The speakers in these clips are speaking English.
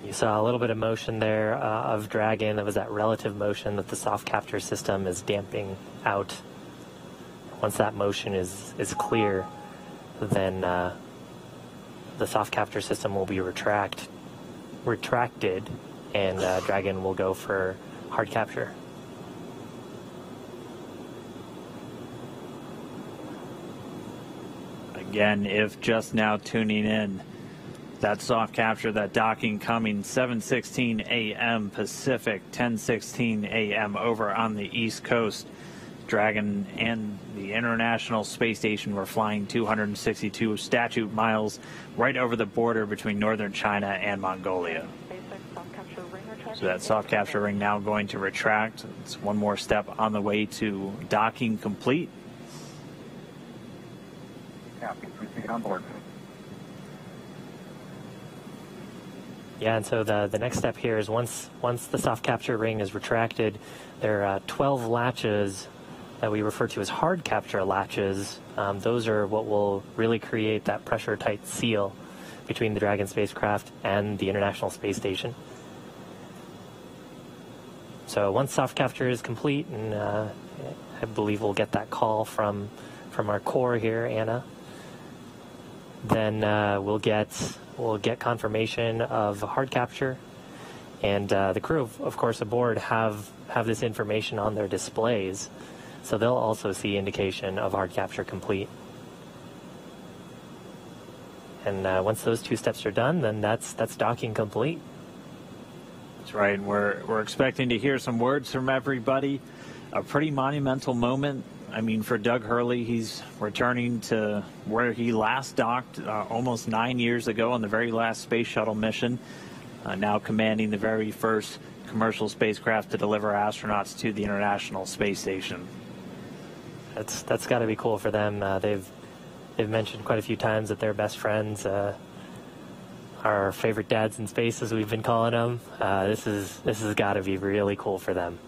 You saw a little bit of motion there of Dragon. That was that relative motion that the soft capture system is damping out. Once that motion is clear, then the soft capture system will be retracted, and Dragon will go for hard capture. Again, if just now tuning in, that soft capture, that docking coming 7:16 a.m. Pacific, 10:16 a.m. over on the East Coast. Dragon and the International Space Station were flying 262 statute miles right over the border between northern China and Mongolia. So that soft capture ring now going to retract. It's one more step on the way to docking complete. Copy, proceed on board. Yeah, and so the next step here is once the soft capture ring is retracted, there are 12 latches that we refer to as hard capture latches. Those are what will really create that pressure-tight seal between the Dragon spacecraft and the International Space Station. So once soft capture is complete, and I believe we'll get that call from our core here, Anna, then we'll get confirmation of hard capture, and the crew, of course, aboard have this information on their displays. So they'll also see indication of hard capture complete. And once those two steps are done, then that's docking complete. That's right. We're expecting to hear some words from everybody. A pretty monumental moment. I mean, for Doug Hurley, he's returning to where he last docked almost 9 years ago on the very last space shuttle mission, now commanding the very first commercial spacecraft to deliver astronauts to the International Space Station. That's got to be cool for them. They've mentioned quite a few times that they're best friends, our favorite dads in space, as we've been calling them. This has got to be really cool for them.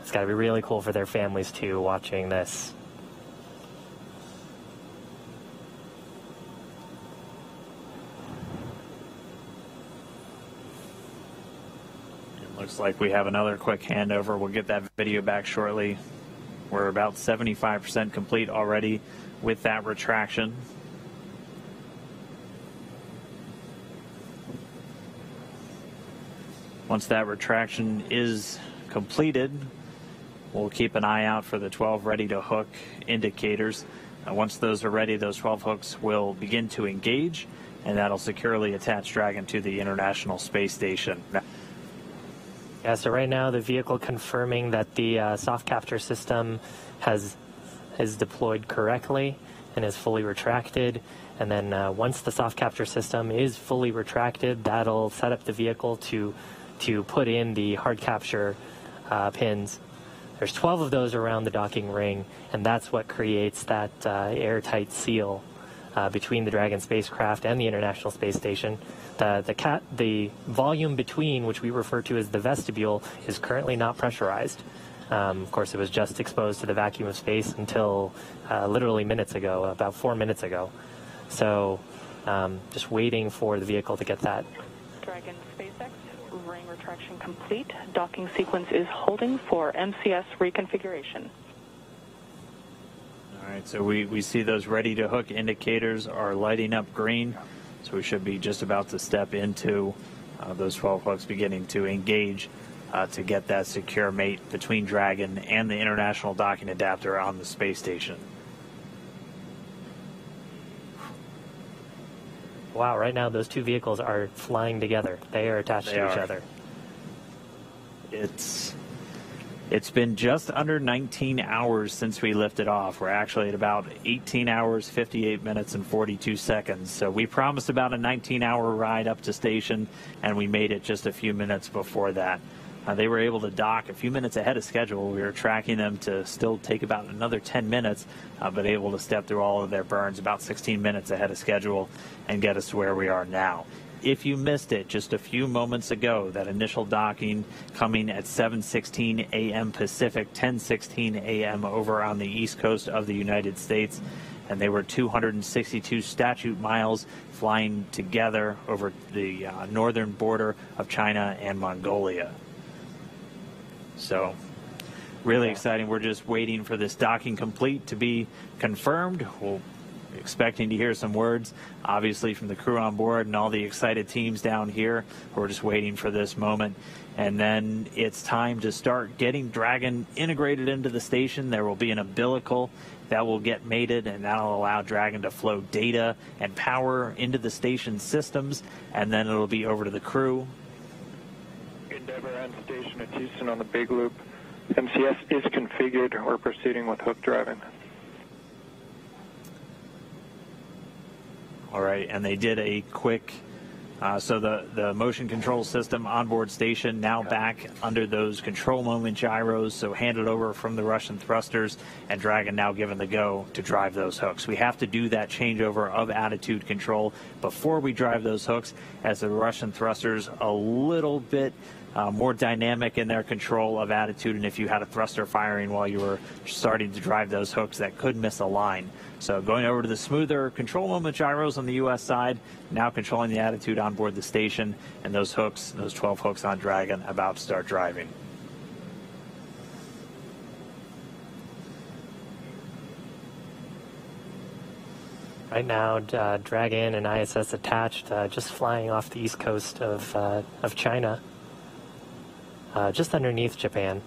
It's got to be really cool for their families too, watching this. It looks like we have another quick handover. We'll get that video back shortly. We're about 75% complete already with that retraction. Once that retraction is completed, we'll keep an eye out for the 12 ready to hook indicators. Once those are ready, those 12 hooks will begin to engage, and that'll securely attach Dragon to the International Space Station. Yeah, so right now the vehicle confirming that the soft capture system is deployed correctly and is fully retracted. And then once the soft capture system is fully retracted, that'll set up the vehicle to put in the hard capture pins. There's 12 of those around the docking ring, and that's what creates that airtight seal between the Dragon spacecraft and the International Space Station. The volume between, which we refer to as the vestibule, is currently not pressurized. Of course, it was just exposed to the vacuum of space until literally minutes ago, about 4 minutes ago. So just waiting for the vehicle to get that. Dragon SpaceX, ring retraction complete. Docking sequence is holding for MCS reconfiguration. All right, so we see those ready to hook indicators are lighting up green. So we should be just about to step into those 12 hooks beginning to engage to get that secure mate between Dragon and the International Docking Adapter on the space station. Wow, right now those two vehicles are flying together. They are attached to each other. It's been just under 19 hours since we lifted off. We're actually at about 18 hours, 58 minutes, and 42 seconds. So we promised about a 19-hour ride up to station, and we made it just a few minutes before that. They were able to dock a few minutes ahead of schedule. We were tracking them to still take about another 10 minutes, but able to step through all of their burns about 16 minutes ahead of schedule and get us to where we are now. If you missed it just a few moments ago, that initial docking coming at 7:16 a.m. Pacific, 10:16 a.m. over on the East Coast of the United States. and they were 262 statute miles flying together over the northern border of China and Mongolia. So really exciting. We're just waiting for this docking complete to be confirmed. We're expecting to hear some words, obviously, from the crew on board and all the excited teams down here. We're just waiting for this moment. And then it's time to start getting Dragon integrated into the station. There will be an umbilical that will get mated, and that'll allow Dragon to flow data and power into the station systems, and then it'll be over to the crew. Endeavour and station at Houston on the big loop. MCS is configured. We're proceeding with hook driving. All right, and they did a quick, so the motion control system onboard station now back under those control moment gyros, so handed over from the Russian thrusters, and Dragon now given the go to drive those hooks. We have to do that changeover of attitude control before we drive those hooks, as the Russian thrusters a little bit more dynamic in their control of attitude, and if you had a thruster firing while you were starting to drive those hooks, that could miss a line. So going over to the smoother control moment gyros on the U.S. side, now controlling the attitude on board the station, and those hooks, those 12 hooks on Dragon, about to start driving. Right now, Dragon and ISS attached, just flying off the east coast of China, just underneath Japan.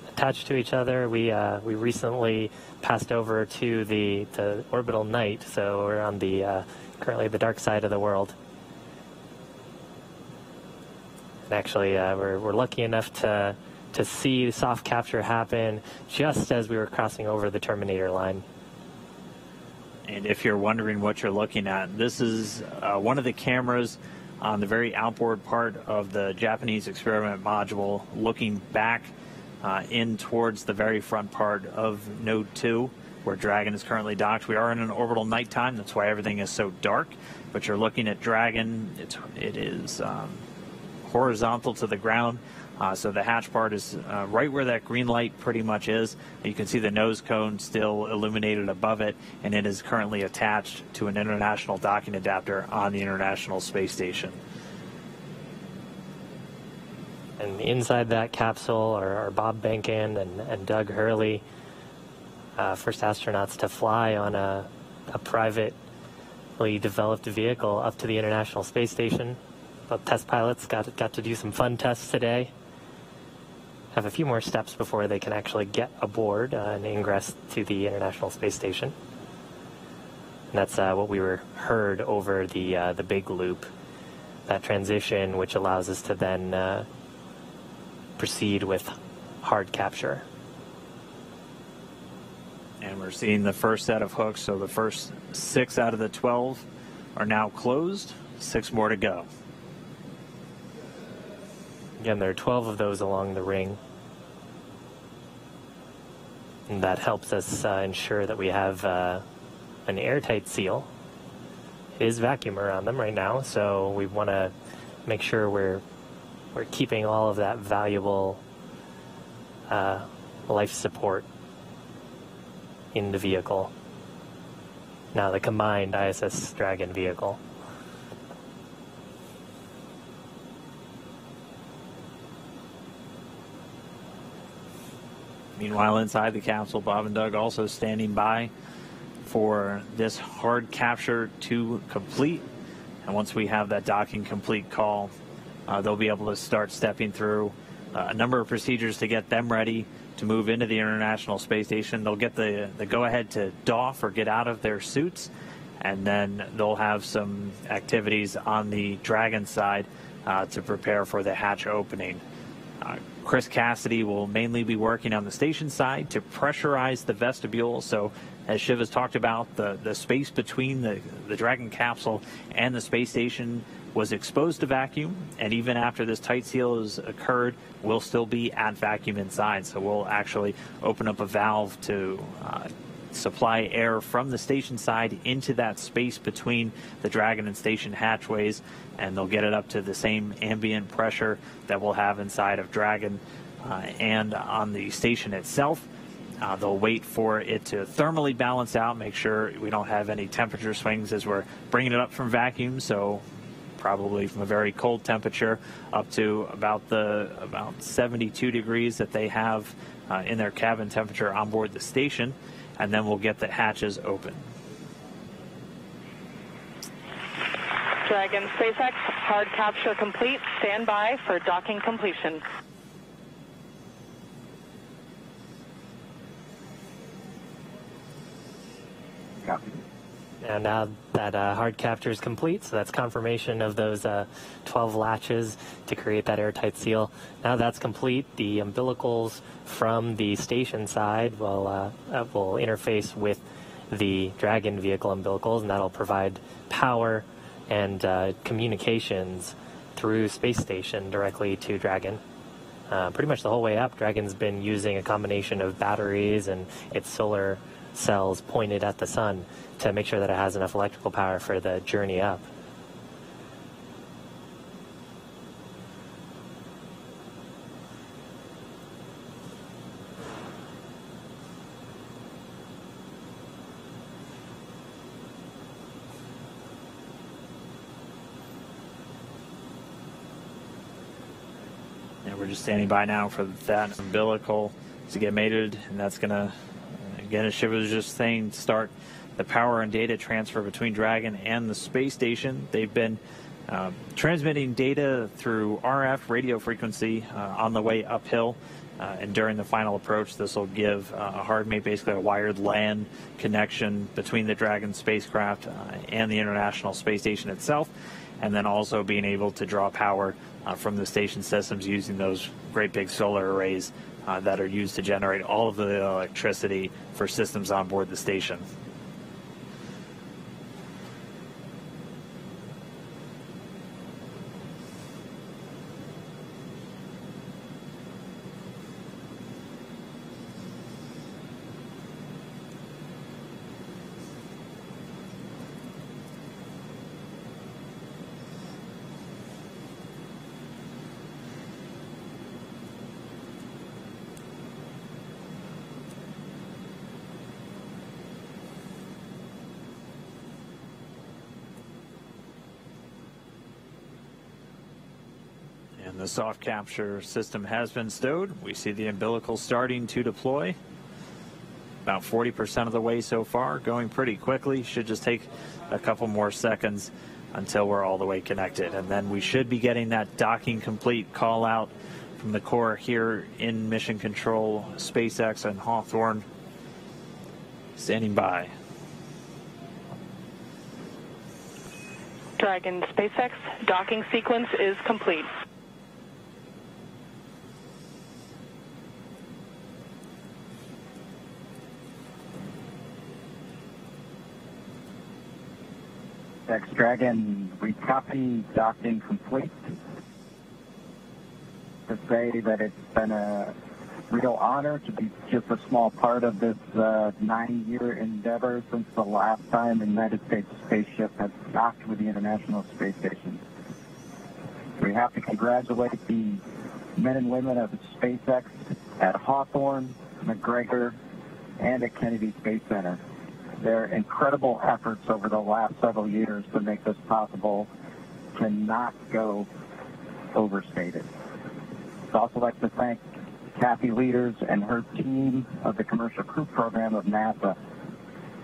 Attached to each other, we recently passed over to the orbital night, so we're on the currently the dark side of the world. And actually, we're lucky enough to see soft capture happen just as we were crossing over the Terminator line. And if you're wondering what you're looking at, this is one of the cameras on the very outboard part of the Japanese experiment module, looking back in towards the very front part of Node 2, where Dragon is currently docked. We are in an orbital nighttime, that's why everything is so dark, but you're looking at Dragon. It is horizontal to the ground, so the hatch part is right where that green light pretty much is. You can see the nose cone still illuminated above it, and it is currently attached to an international docking adapter on the International Space Station. And inside that capsule are Bob Behnken and Doug Hurley, first astronauts to fly on a privately developed vehicle up to the International Space Station. Both test pilots got to do some fun tests today. Have a few more steps before they can actually get aboard and ingress to the International Space Station. And that's what we heard over the big loop, that transition, which allows us to then proceed with hard capture. And we're seeing the first set of hooks, so the first 6 out of the 12 are now closed, 6 more to go. Again, there are 12 of those along the ring. And that helps us ensure that we have an airtight seal. It is vacuum around them right now, so we want to make sure we're keeping all of that valuable life support in the vehicle. Now the combined ISS Dragon vehicle. Meanwhile, inside the capsule, Bob and Doug also standing by for this hard capture to complete. And once we have that docking complete call, they'll be able to start stepping through a number of procedures to get them ready to move into the International Space Station. They'll get the go-ahead to doff or get out of their suits, and then they'll have some activities on the Dragon side to prepare for the hatch opening. Chris Cassidy will mainly be working on the station side to pressurize the vestibule. So as Shiv has talked about, the space between the Dragon capsule and the space station was exposed to vacuum, and even after this tight seal has occurred, we'll still be at vacuum inside. So we'll actually open up a valve to supply air from the station side into that space between the Dragon and station hatchways, and they'll get it up to the same ambient pressure that we'll have inside of Dragon and on the station itself. They'll wait for it to thermally balance out, make sure we don't have any temperature swings as we're bringing it up from vacuum, so probably from a very cold temperature up to about 72 degrees that they have in their cabin temperature on board the station, and then we'll get the hatches open. Dragon SpaceX, hard capture complete. Stand by for docking completion. Copy. And now that hard capture is complete, so that's confirmation of those 12 latches to create that airtight seal. Now that's complete, the umbilicals from the station side will interface with the Dragon vehicle umbilicals, and that'll provide power and communications through space station directly to Dragon. Pretty much the whole way up, Dragon's been using a combination of batteries and its solar cells pointed at the sun to make sure that it has enough electrical power for the journey up. And we're just standing by now for that umbilical to get mated, and that's going to, again, as Shiv was just saying, start the power and data transfer between Dragon and the space station. They've been transmitting data through RF radio frequency on the way uphill, and during the final approach, this will give a hard mate, basically a wired LAN connection between the Dragon spacecraft and the International Space Station itself, and then also being able to draw power from the station systems using those great big solar arrays that are used to generate all of the electricity for systems on board the station. And the soft capture system has been stowed. We see the umbilical starting to deploy. About 40% of the way so far, going pretty quickly. Should just take a couple more seconds until we're all the way connected. And then we should be getting that docking complete call out from the core here in Mission Control, SpaceX and Hawthorne. Standing by. Dragon SpaceX, docking sequence is complete. Dragon, we copy docking complete. To say that it's been a real honor to be just a small part of this 9-year endeavor since the last time a United States spaceship has docked with the International Space Station. We have to congratulate the men and women of SpaceX at Hawthorne, McGregor, and at Kennedy Space Center. Their incredible efforts over the last several years to make this possible cannot go overstated. I'd also like to thank Kathy Leaders and her team of the Commercial Crew Program of NASA.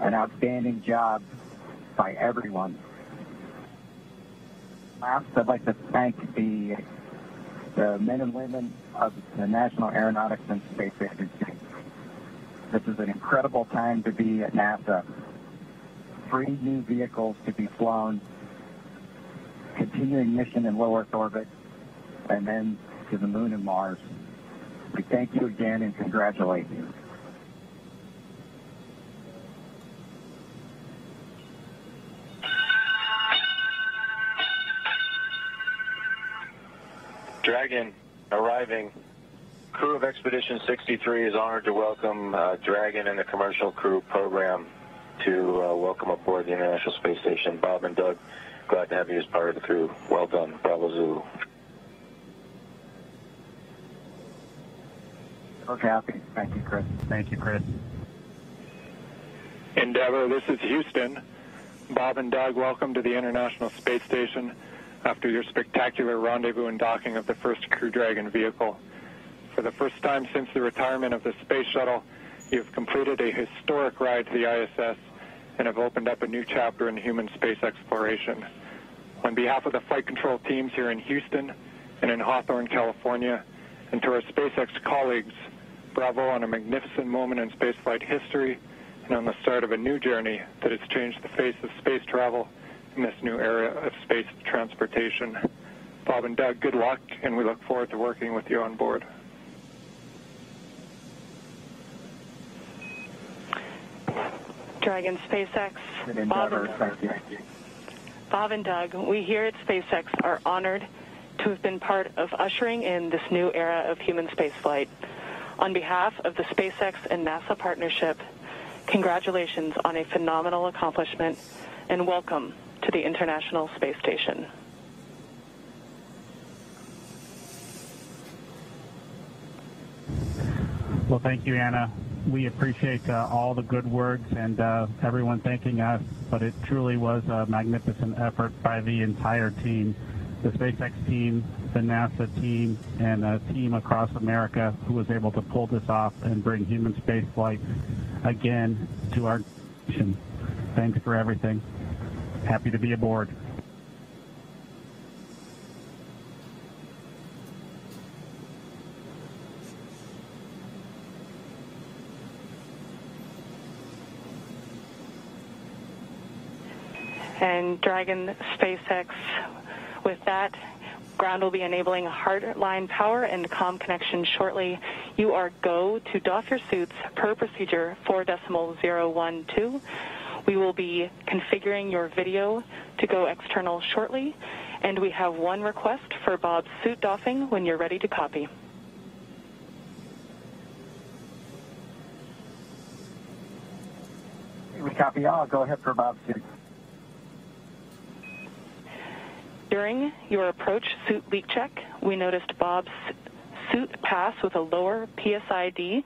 An outstanding job by everyone. Last, I'd like to thank the men and women of the National Aeronautics and Space Agency. This is an incredible time to be at NASA. 3 new vehicles to be flown, continuing mission in low Earth orbit, and then to the moon and Mars. We thank you again and congratulate you. Dragon arriving. Crew of Expedition 63 is honored to welcome Dragon and the Commercial Crew Program to welcome aboard the International Space Station. Bob and Doug, glad to have you as part of the crew. Well done. Bravo Zulu. Okay, happy. Thank you, Chris. Thank you, Chris. Endeavour, this is Houston. Bob and Doug, welcome to the International Space Station after your spectacular rendezvous and docking of the first Crew Dragon vehicle. For the first time since the retirement of the Space Shuttle, you have completed a historic ride to the ISS and have opened up a new chapter in human space exploration. On behalf of the flight control teams here in Houston and in Hawthorne, California, and to our SpaceX colleagues, bravo on a magnificent moment in spaceflight history and on the start of a new journey that has changed the face of space travel in this new era of space transportation. Bob and Doug, good luck, and we look forward to working with you on board. Dragon SpaceX, Bob and Doug, we here at SpaceX are honored to have been part of ushering in this new era of human spaceflight. On behalf of the SpaceX and NASA partnership, congratulations on a phenomenal accomplishment and welcome to the International Space Station. Well, thank you, Anna. We appreciate all the good words and everyone thanking us, but it truly was a magnificent effort by the entire team, the SpaceX team, the NASA team, and a team across America who was able to pull this off and bring human spaceflight again to our nation. Thanks for everything. Happy to be aboard. And Dragon SpaceX, with that, ground will be enabling hardline power and comm connection shortly. You are go to doff your suits per procedure 4.012. We will be configuring your video to go external shortly, and we have one request for Bob's suit doffing when you're ready to copy. We copy all. Go ahead for Bob's suit. During your approach suit leak check, we noticed Bob's suit pass with a lower PSID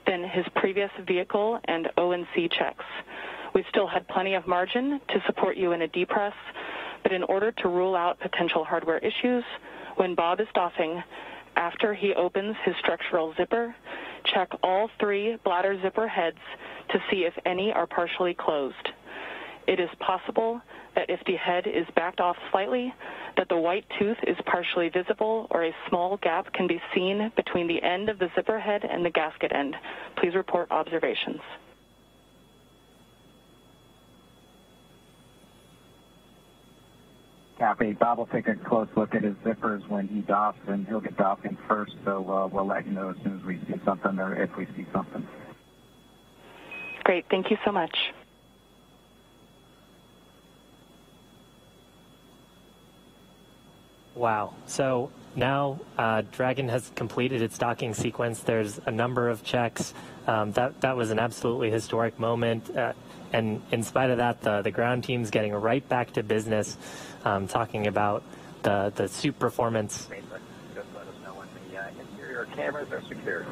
than his previous vehicle and O&C checks. We still had plenty of margin to support you in a depress, but in order to rule out potential hardware issues, when Bob is doffing, after he opens his structural zipper, check all 3 bladder zipper heads to see if any are partially closed. It is possible that if the head is backed off slightly, that the white tooth is partially visible or a small gap can be seen between the end of the zipper head and the gasket end. Please report observations. Copy. Bob will take a close look at his zippers when he doffs, and he'll get doffing first, so we'll let you know as soon as we see something or if we see something. Great. Thank you so much. Wow. So now Dragon has completed its docking sequence. There's a number of checks. That was an absolutely historic moment. And in spite of that, the ground team's getting right back to business, talking about the suit performance. Just let us know when the interior cameras are secured.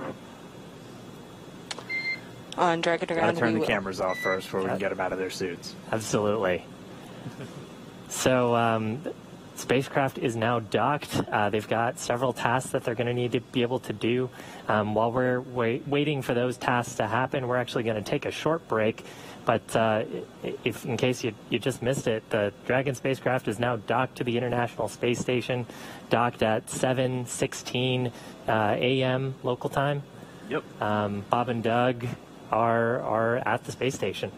On Dragon to ground, turn the cameras off first before we can get them out of their suits. Absolutely. So spacecraft is now docked. They've got several tasks that they're going to need to be able to do. While we're waiting for those tasks to happen, we're actually going to take a short break. But if, in case you just missed it, the Dragon spacecraft is now docked to the International Space Station, docked at 7:16 a.m. local time. Yep. Bob and Doug are at the space station.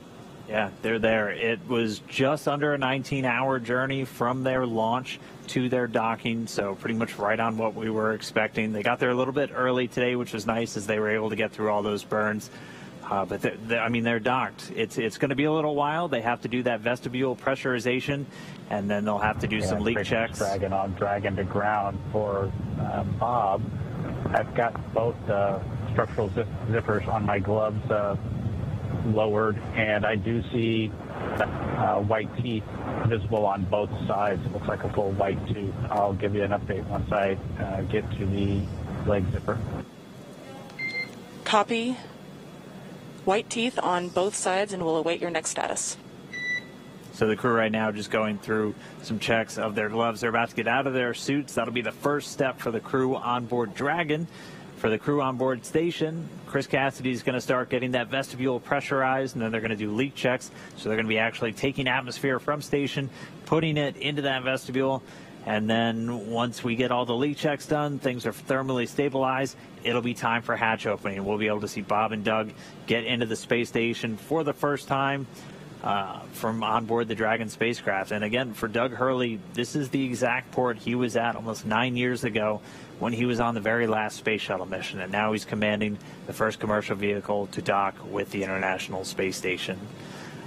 Yeah, they're there. It was just under a 19-hour journey from their launch to their docking, so pretty much right on what we were expecting. They got there a little bit early today, which was nice, as they were able to get through all those burns. But they're docked. It's going to be a little while. They have to do that vestibule pressurization, and then they'll have to do some leak checks. Dragon on Dragon to ground for Bob. I've got both structural zippers on my gloves lowered, and I do see white teeth visible on both sides. It looks like a full white tooth. I'll give you an update once I get to the leg zipper. Copy. White teeth on both sides, and we'll await your next status. So the crew right now just going through some checks of their gloves. They're about to get out of their suits. That'll be the first step for the crew on board Dragon. For the crew on board station, Chris Cassidy is going to start getting that vestibule pressurized, and then they're going to do leak checks. So they're going to be actually taking atmosphere from station, putting it into that vestibule. And then once we get all the leak checks done, things are thermally stabilized, it'll be time for hatch opening. We'll be able to see Bob and Doug get into the space station for the first time from on board the Dragon spacecraft. And again, for Doug Hurley, this is the exact port he was at almost 9 years ago when he was on the very last space shuttle mission. And now he's commanding the first commercial vehicle to dock with the International Space Station.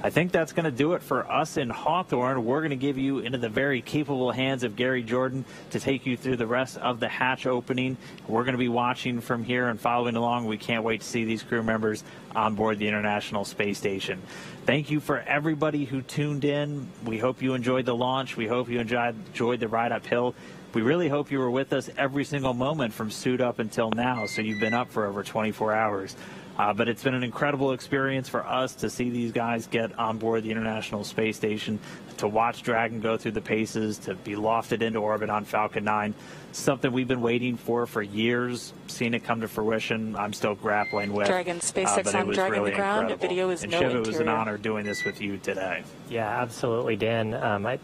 I think that's going to do it for us in Hawthorne. We're going to give you into the very capable hands of Gary Jordan to take you through the rest of the hatch opening. We're going to be watching from here and following along. We can't wait to see these crew members on board the International Space Station. Thank you for everybody who tuned in. We hope you enjoyed the launch. We hope you enjoyed the ride uphill. We really hope you were with us every single moment from suit up until now, so you've been up for over 24 hours. But it's been an incredible experience for us to see these guys get on board the International Space Station, to watch Dragon go through the paces, to be lofted into orbit on Falcon 9. Something we've been waiting for years, seeing it come to fruition. I'm still grappling with. Dragon, SpaceX on Dragon really ground. incredible. Video is and no Shiv, interior. it was an honor doing this with you today. Yeah, absolutely, Dan.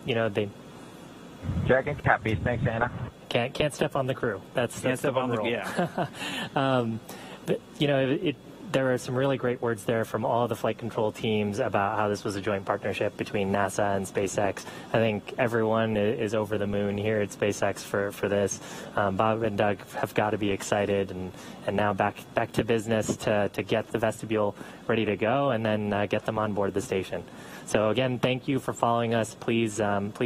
They Dragon, copy. Thanks, Anna. can't step on the crew. That's step on the rule. yeah. But, there were some really great words there from all the flight control teams about how this was a joint partnership between NASA and SpaceX. I think everyone is over the moon here at SpaceX for this. Bob and Doug have got to be excited, and now back to business to get the vestibule ready to go, and then get them on board the station. So again, thank you for following us. Please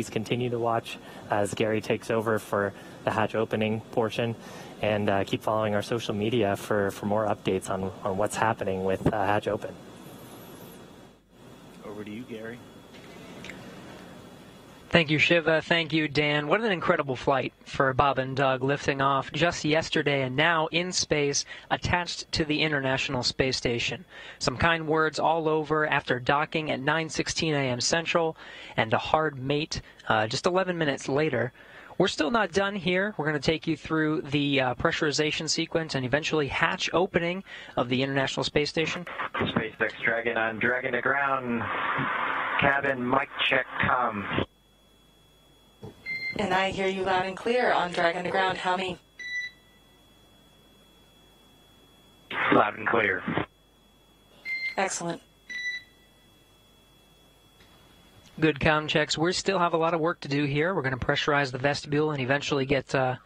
continue to watch as Gary takes over for the hatch opening portion. And keep following our social media for more updates on what's happening with Hatch Open. Over to you, Gary. Thank you, Shiva. Thank you, Dan. What an incredible flight for Bob and Doug, lifting off just yesterday and now in space, attached to the International Space Station. Some kind words all over after docking at 9:16 a.m. Central, and a hard mate just 11 minutes later. We're still not done here. We're going to take you through the pressurization sequence and eventually hatch opening of the International Space Station. SpaceX Dragon on Dragon to ground. Cabin mic check com. And I hear you loud and clear on Dragon to ground. How many? Loud and clear. Excellent. Good comm checks. We still have a lot of work to do here. We're going to pressurize the vestibule and eventually get... And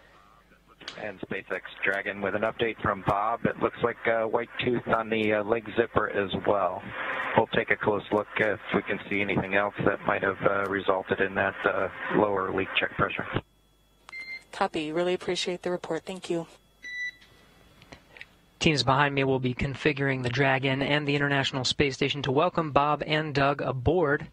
SpaceX Dragon with an update from Bob. It looks like white tooth on the leg zipper as well. We'll take a close look if we can see anything else that might have resulted in that lower leak check pressure. Copy. Really appreciate the report. Thank you. Teams behind me will be configuring the Dragon and the International Space Station to welcome Bob and Doug aboard.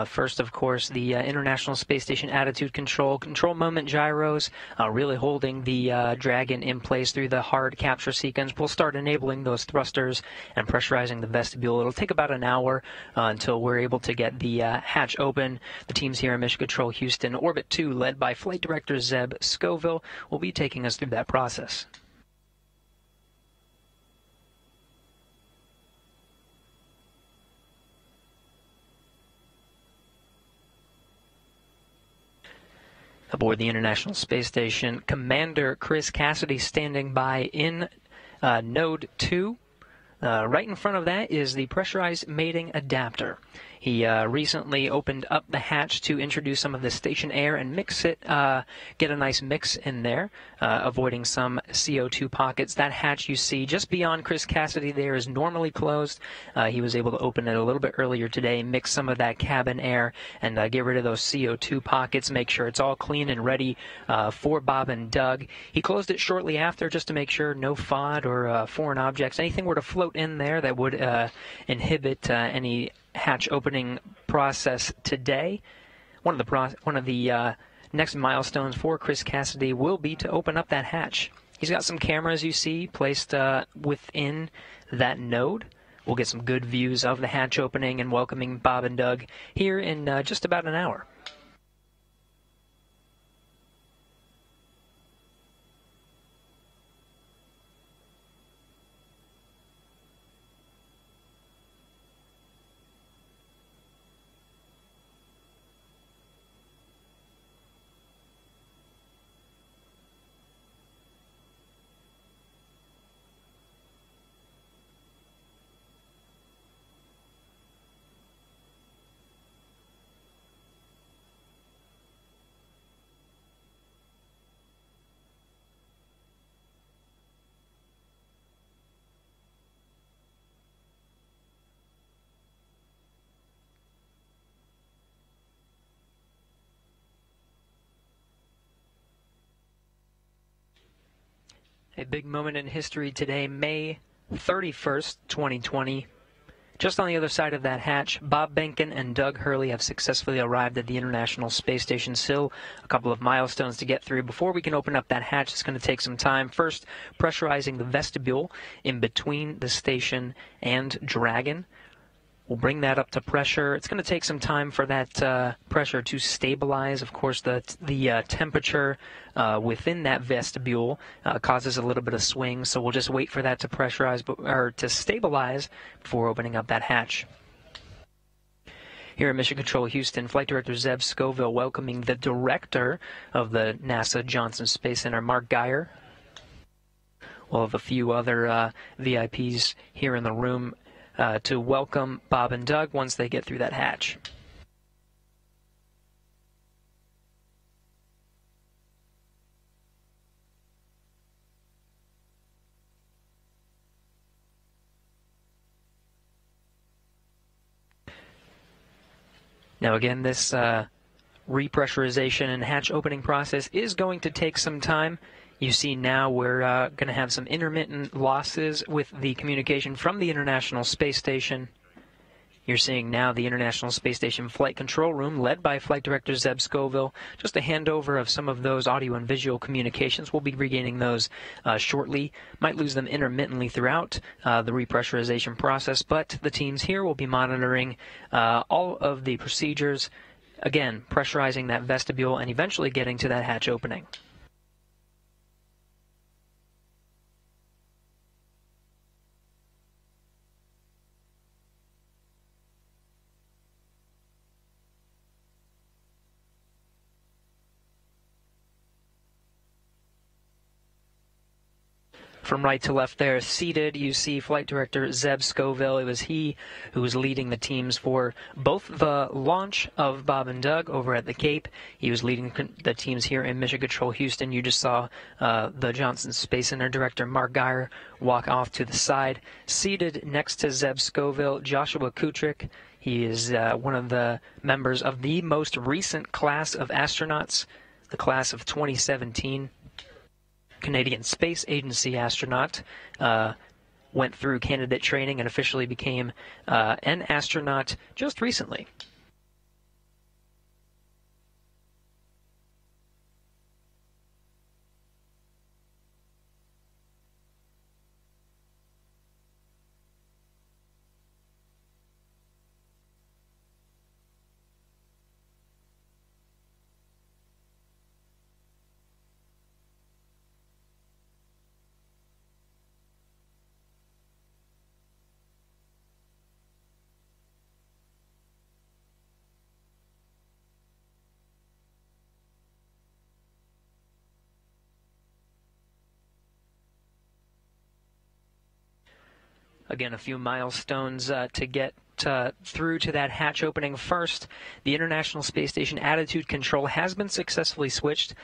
First, of course, the International Space Station attitude control moment gyros, really holding the Dragon in place through the hard capture sequence. We'll start enabling those thrusters and pressurizing the vestibule. It'll take about an hour until we're able to get the hatch open. The teams here in Mission Control Houston, Orbit 2, led by Flight Director Zeb Scoville, will be taking us through that process. Aboard the International Space Station, Commander Chris Cassidy standing by in Node 2. Right in front of that is the pressurized mating adapter. He recently opened up the hatch to introduce some of the station air and mix it, get a nice mix in there, avoiding some CO2 pockets. That hatch you see just beyond Chris Cassidy there is normally closed. He was able to open it a little bit earlier today, mix some of that cabin air, and get rid of those CO2 pockets, make sure it's all clean and ready for Bob and Doug. He closed it shortly after just to make sure no FOD or foreign objects, anything were to float in there that would inhibit any hatch opening process today. One of the next milestones for Chris Cassidy will be to open up that hatch. He's got some cameras, you see, placed within that node. We'll get some good views of the hatch opening and welcoming Bob and Doug here in just about an hour. A big moment in history today, May 31st, 2020. Just on the other side of that hatch, Bob Behnken and Doug Hurley have successfully arrived at the International Space Station. Still a couple of milestones to get through. Before we can open up that hatch, it's going to take some time. First, pressurizing the vestibule in between the station and Dragon. We'll bring that up to pressure. It's going to take some time for that pressure to stabilize. Of course, the temperature within that vestibule causes a little bit of swing, so we'll just wait for that to pressurize or to stabilize before opening up that hatch. Here at Mission Control Houston, Flight Director Zeb Scoville welcoming the director of the NASA Johnson Space Center, Mark Geyer. We'll have a few other VIPs here in the room to welcome Bob and Doug once they get through that hatch. Now again, this repressurization and hatch opening process is going to take some time. You see now we're going to have some intermittent losses with the communication from the International Space Station. You're seeing now the International Space Station Flight Control Room led by Flight Director Zeb Scoville. Just a handover of some of those audio and visual communications. We'll be regaining those shortly. Might lose them intermittently throughout the repressurization process, but the teams here will be monitoring all of the procedures, again, pressurizing that vestibule and eventually getting to that hatch opening. From right to left there, seated, you see Flight Director Zeb Scoville. It was he who was leading the teams for both the launch of Bob and Doug over at the Cape. He was leading the teams here in Mission Control Houston. You just saw the Johnson Space Center Director Mark Geyer walk off to the side. Seated next to Zeb Scoville, Joshua Kutrick. He is one of the members of the most recent class of astronauts, the class of 2017. Canadian Space Agency astronaut, went through candidate training and officially became an astronaut just recently. Again, a few milestones to get through to that hatch opening. First, the International Space Station attitude control has been successfully switched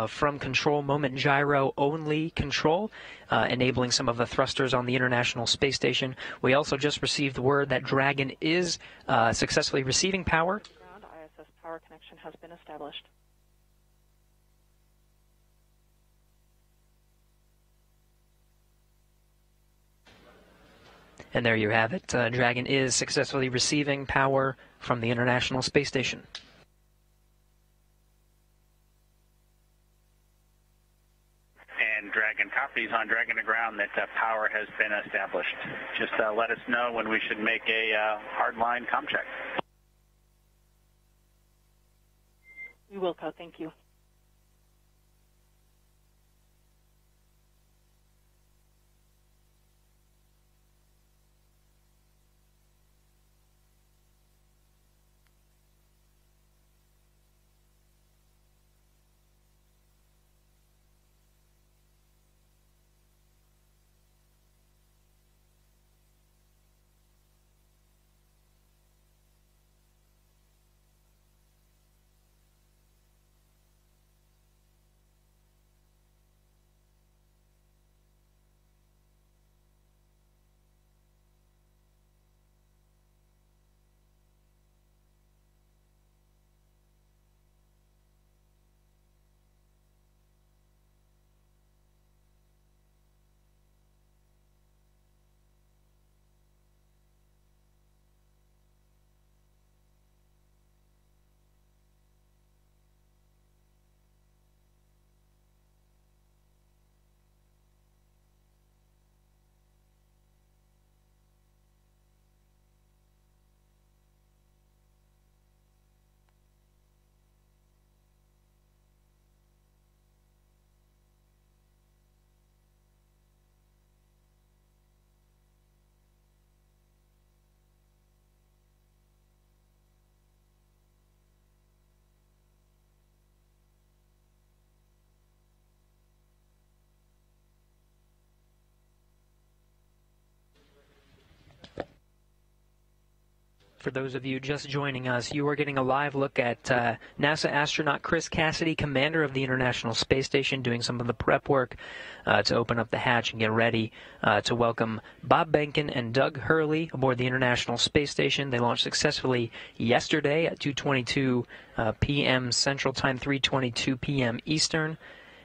from control moment gyro only control, enabling some of the thrusters on the International Space Station. We also just received word that Dragon is successfully receiving power. Ground ISS power connection has been established. And there you have it. Dragon is successfully receiving power from the International Space Station. and Dragon copies on Dragon to ground that power has been established. Just let us know when we should make a hardline comm check. We will, Co. Thank you. For those of you just joining us, you are getting a live look at NASA astronaut Chris Cassidy, commander of the International Space Station, doing some of the prep work to open up the hatch and get ready to welcome Bob Behnken and Doug Hurley aboard the International Space Station. They launched successfully yesterday at 2:22 p.m. Central Time, 3:22 p.m. Eastern,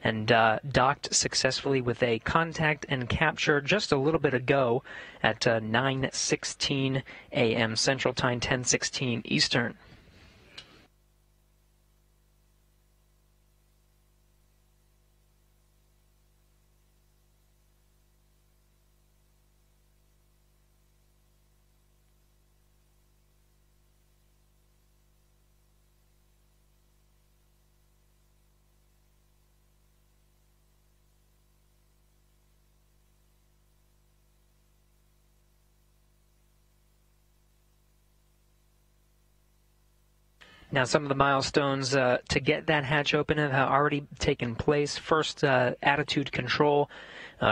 and docked successfully with a contact and capture just a little bit ago at 9:16 a.m. Central Time, 10:16 Eastern. Now, some of the milestones to get that hatch open have already taken place. First, attitude control.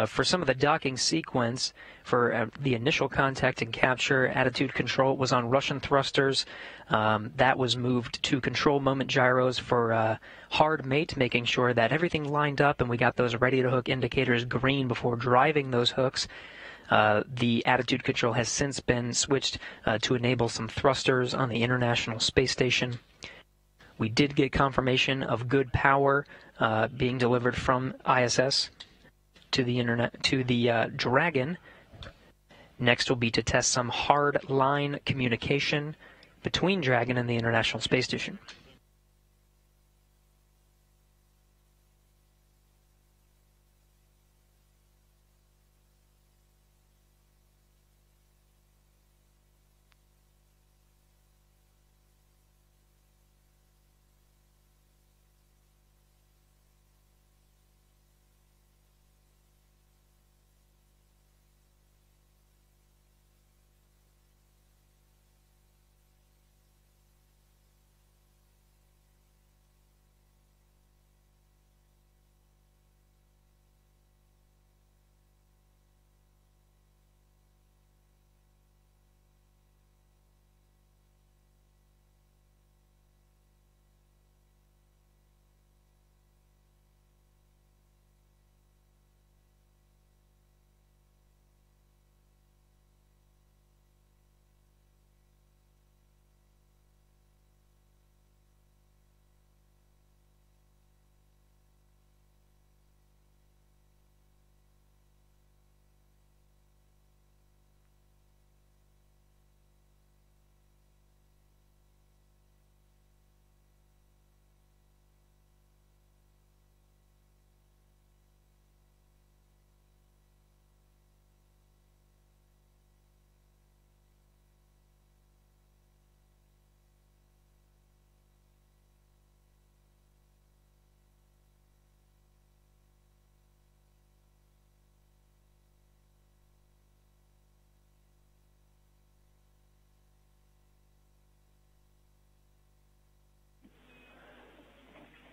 For some of the docking sequence, for the initial contact and capture, attitude control was on Russian thrusters. That was moved to control moment gyros for hard mate, making sure that everything lined up and we got those ready-to-hook indicators green before driving those hooks. The attitude control has since been switched to enable some thrusters on the International Space Station. We did get confirmation of good power being delivered from ISS to the Dragon. Next will be to test some hard line communication between Dragon and the International Space Station.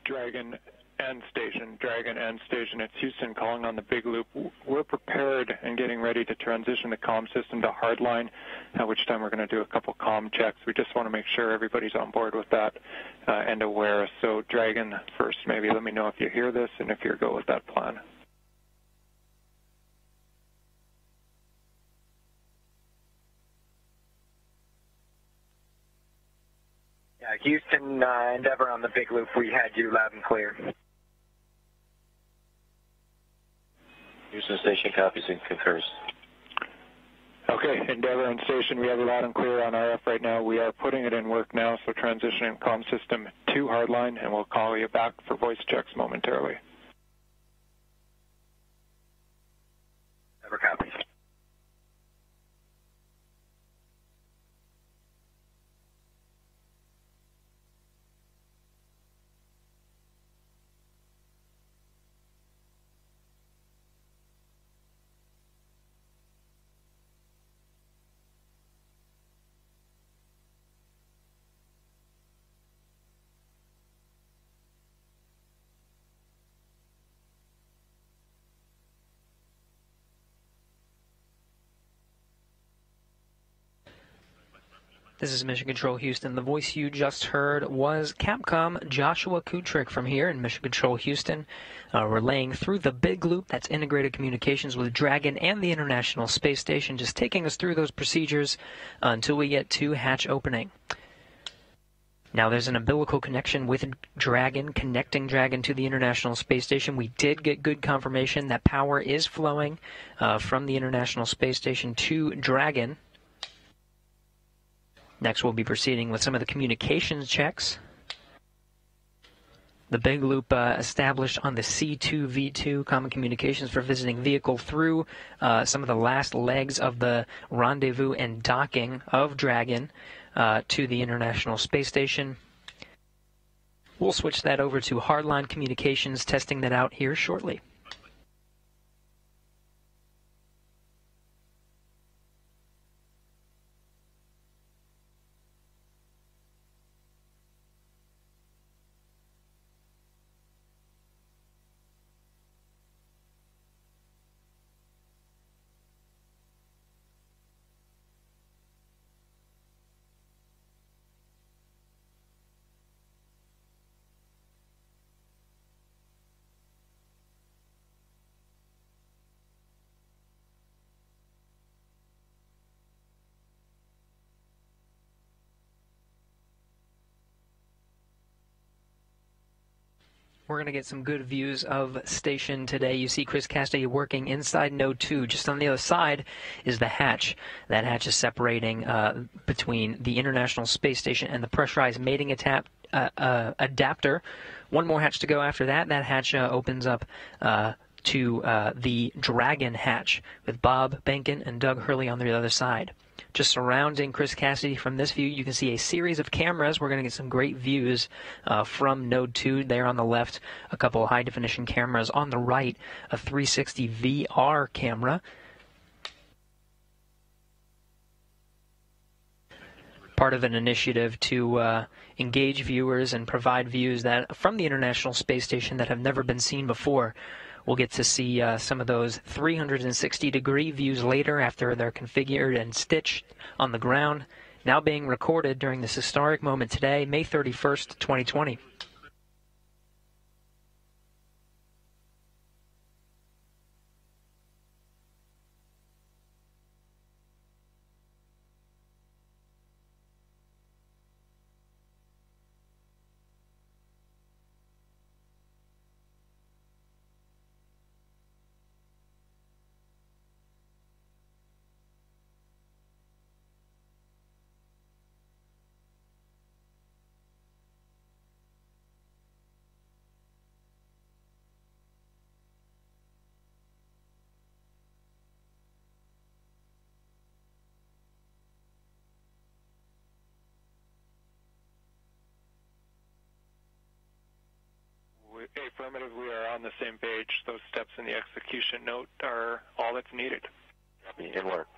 Dragon and station. It's Houston calling on the big loop. We're prepared and getting ready to transition the comm system to hardline, at which time we're going to do a couple comm checks. We just want to make sure everybody's on board with that and aware. So Dragon first, maybe let me know if you hear this and if you go with that plan. Houston, Endeavor on the big loop. We had you loud and clear. Houston station copies and concurs. Okay, Endeavor and station, we have it loud and clear on RF right now. We are putting it in work now, so transitioning comm system to hardline, and we'll call you back for voice checks momentarily. Endeavor copies. This is Mission Control Houston. The voice you just heard was Capcom Joshua Kutrick from here in Mission Control Houston, relaying through the big loop. That's integrated communications with Dragon and the International Space Station, just taking us through those procedures until we get to hatch opening. Now there's an umbilical connection with Dragon, connecting Dragon to the International Space Station. We did get good confirmation that power is flowing from the International Space Station to Dragon. Next, we'll be proceeding with some of the communications checks. The big loop established on the C2V2 Common Communications for Visiting Vehicle through some of the last legs of the rendezvous and docking of Dragon to the International Space Station. We'll switch that over to hardline communications, testing that out here shortly. We're going to get some good views of station today. You see Chris Cassidy working inside Node 2. Just on the other side is the hatch. That hatch is separating between the International Space Station and the pressurized mating adapter. One more hatch to go after that. That hatch opens up to the Dragon hatch with Bob Behnken and Doug Hurley on the other side. Just surrounding Chris Cassidy from this view, you can see a series of cameras. We're going to get some great views from Node 2 there on the left, a couple of high-definition cameras. On the right, a 360 VR camera. Part of an initiative to engage viewers and provide views that from the International Space Station that have never been seen before. We'll get to see some of those 360-degree views later after they're configured and stitched on the ground, now being recorded during this historic moment today, May 31st, 2020. Affirmative, we are on the same page. Those steps in the execution note are all that's needed. In work.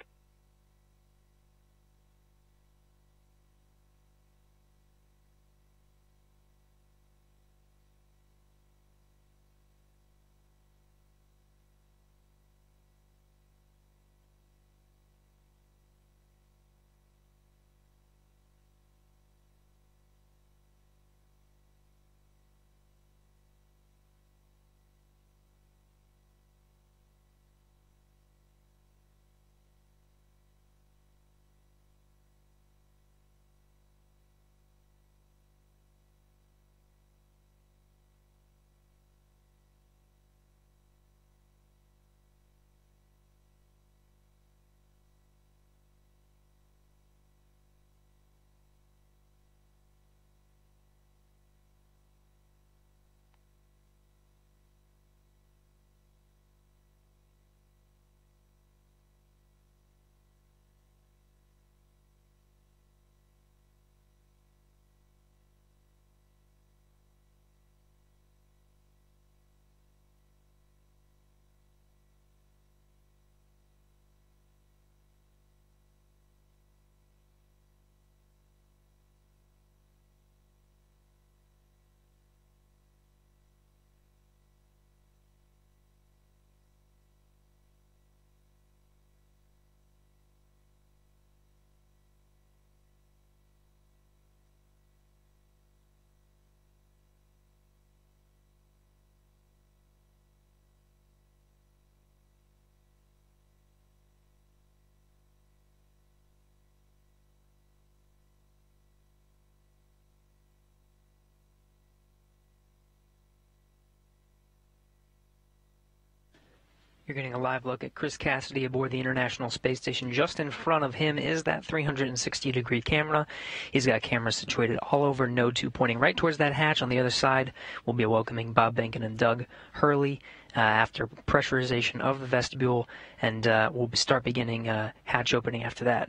You're getting a live look at Chris Cassidy aboard the International Space Station. Just in front of him is that 360-degree camera. He's got cameras situated all over Node 2, pointing right towards that hatch. On the other side, we'll be welcoming Bob Behnken and Doug Hurley after pressurization of the vestibule, and we'll start beginning hatch opening after that.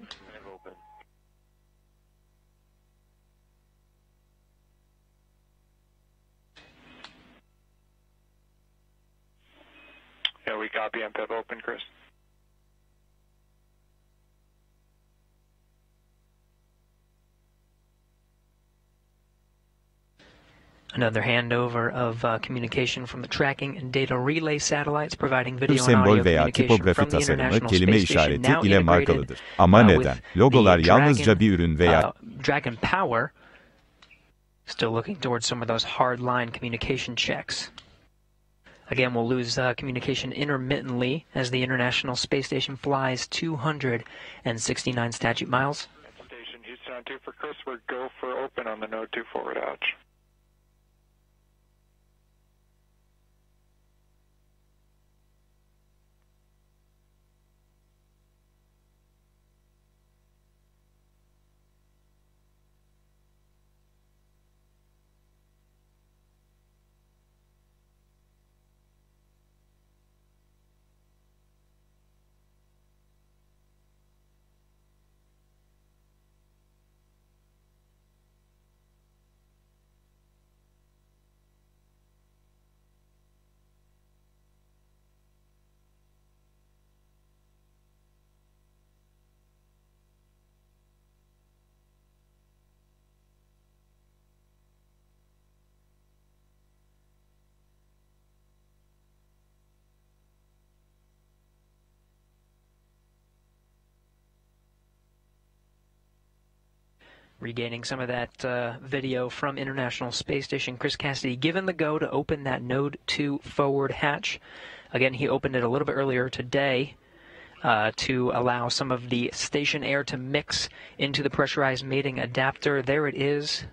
Yeah, we copy MPEP open, Chris. Another handover of communication from the tracking and data relay satellites providing video and sembol audio veya communication tipografi from the tasarımı International kelime Space Station, işareti now ile integrated markalıdır. Ama neden? Logolar yalnızca bir ürün veya Dragon Power. Still looking towards some of those hard line communication checks. Again, we'll lose communication intermittently as the International Space Station flies 269 statute miles. Station Houston on 2 for Chris. We're go for open on the Node 2 forward hatch. Regaining some of that video from International Space Station, Chris Cassidy given the go to open that Node 2 forward hatch. Again, he opened it a little bit earlier today to allow some of the station air to mix into the pressurized mating adapter. There it is.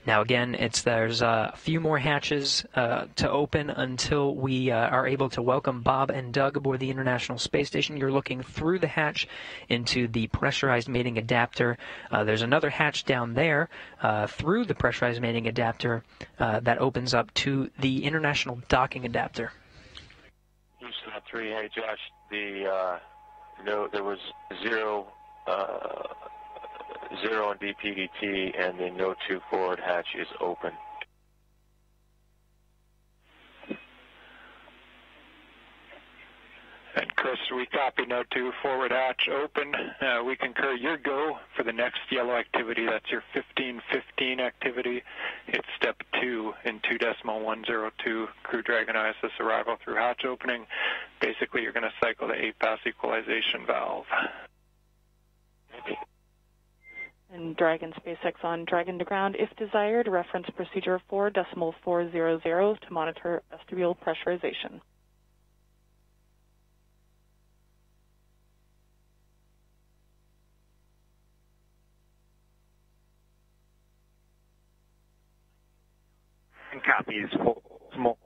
Now again, there's a few more hatches to open until we are able to welcome Bob and Doug aboard the International Space Station. You're looking through the hatch into the pressurized mating adapter. There's another hatch down there through the pressurized mating adapter that opens up to the International Docking Adapter. Houston 3, hey Josh, there was zero on DPDT, and the Node 2 forward hatch is open. And Chris, we copy Node 2 forward hatch open. We concur your go for the next yellow activity. That's your 1515 activity. It's step 2 in 2.102 Crew Dragon ISS arrival through hatch opening. Basically, you're going to cycle the 8-pass equalization valve. And Dragon SpaceX on Dragon to ground. If desired, reference procedure 4.400 to monitor vestibule pressurization. And copies small.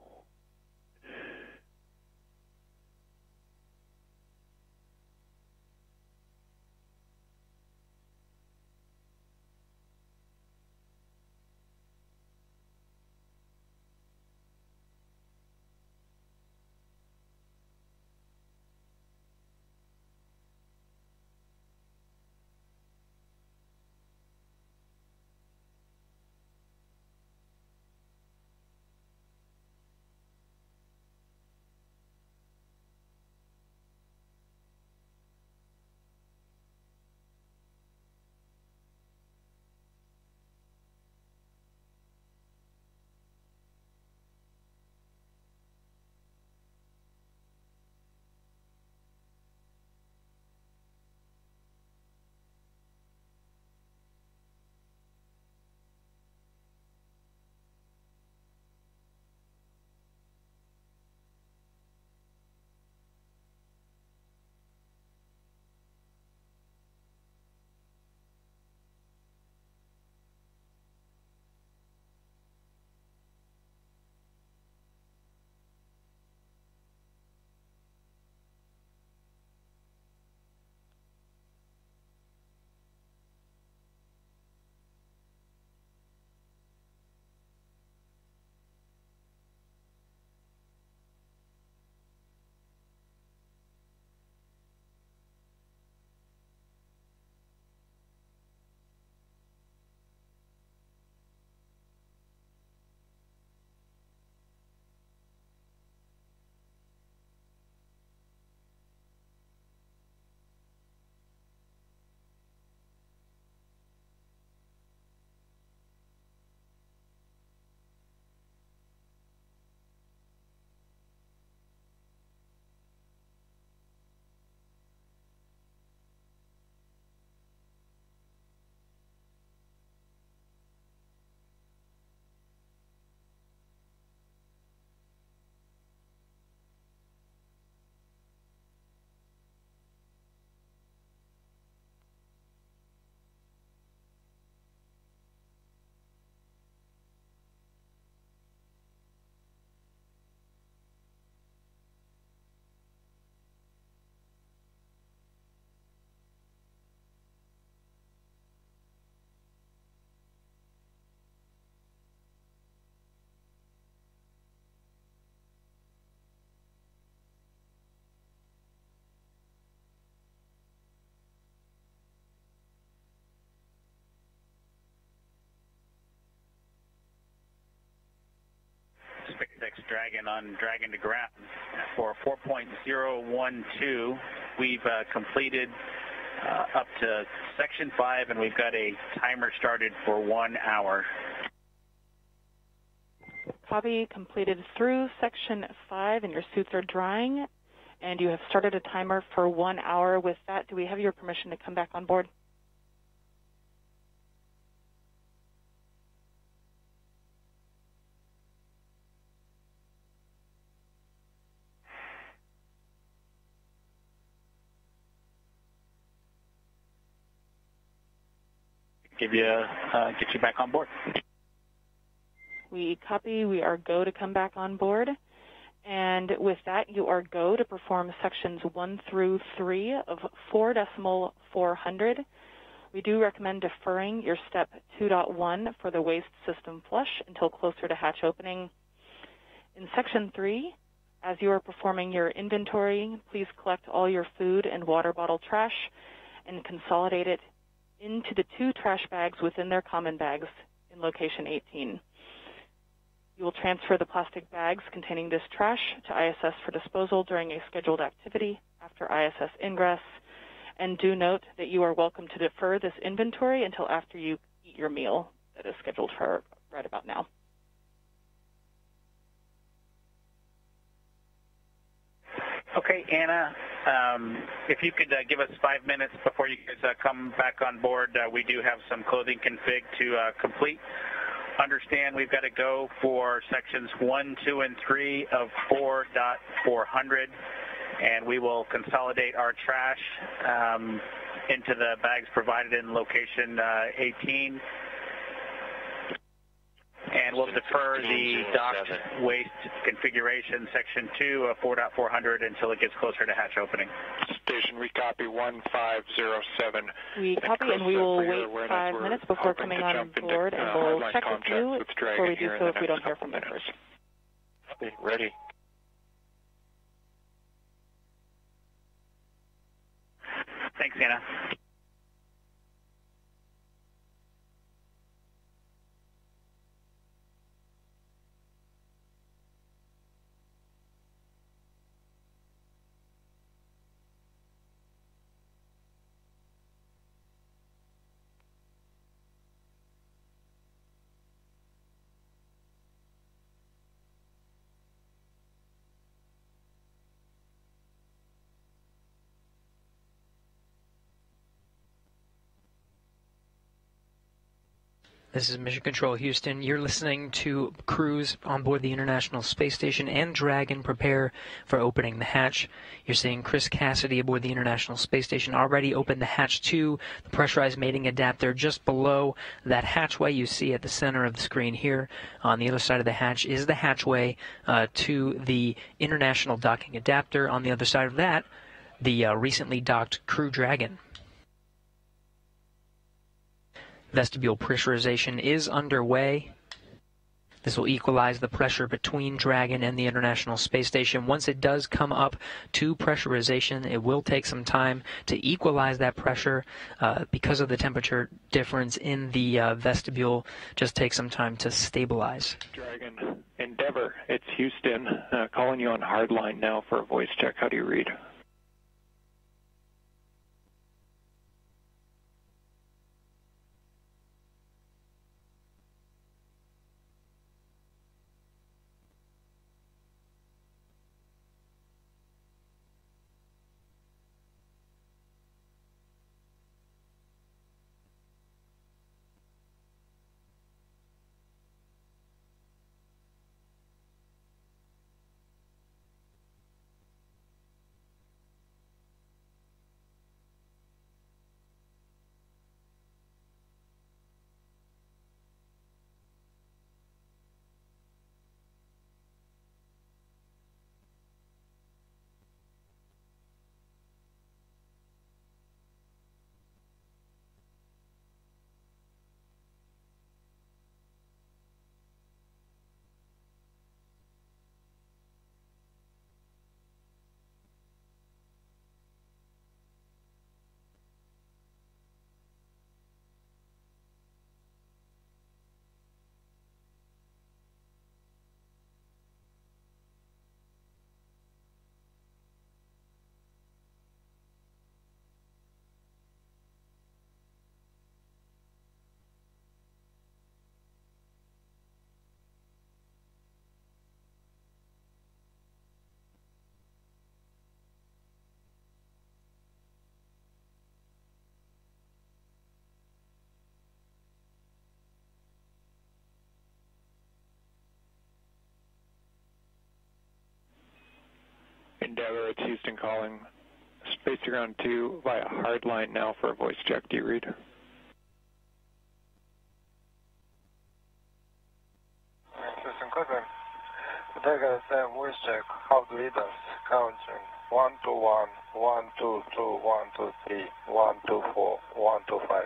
Dragon on Dragon to ground. For 4.012, we've completed up to Section 5, and we've got a timer started for 1 hour. Copy. Completed through Section 5, and your suits are drying, and you have started a timer for 1 hour. With that, do we have your permission to come back on board? Get you back on board. We copy. We are go to come back on board. And with that, you are go to perform sections 1 through 3 of 4.400. We do recommend deferring your step 2.1 for the waste system flush until closer to hatch opening. In section 3, as you are performing your inventory, please collect all your food and water bottle trash and consolidate it into the 2 trash bags within their common bags in location 18. You will transfer the plastic bags containing this trash to ISS for disposal during a scheduled activity after ISS ingress. And do note that you are welcome to defer this inventory until after you eat your meal that is scheduled for right about now. Okay, Anna, if you could give us 5 minutes before you guys come back on board, we do have some clothing config to complete. Understand we've got to go for sections 1, 2, and 3 of 4.400, and we will consolidate our trash into the bags provided in location 18. And we'll defer the docked waste configuration, section 2 of 4.400, until it gets closer to hatch opening. Station, we copy 1507. We copy, and we will wait 5 minutes before coming on board, and we'll check with you before we do so if we don't hear from you first. Ready. Thanks, Anna. This is Mission Control Houston. You're listening to crews on board the International Space Station and Dragon prepare for opening the hatch. You're seeing Chris Cassidy aboard the International Space Station already opened the hatch 2, the pressurized mating adapter just below that hatchway you see at the center of the screen here. On the other side of the hatch is the hatchway to the International docking adapter. On the other side of that, the recently docked Crew Dragon. Vestibule pressurization is underway. This will equalize the pressure between Dragon and the International Space Station. Once it does come up to pressurization, it will take some time to equalize that pressure because of the temperature difference in the vestibule. Just take some time to stabilize. Dragon, Endeavor, it's Houston. Calling you on hardline now for a voice check. How do you read? Endeavour, it's Houston calling Space to Ground 2 via hardline now for a voice check. Do you read? Houston, Cleveland. Dragon Sam, voice check. How do lead us? Counting 121, 122, 123, 124, 125.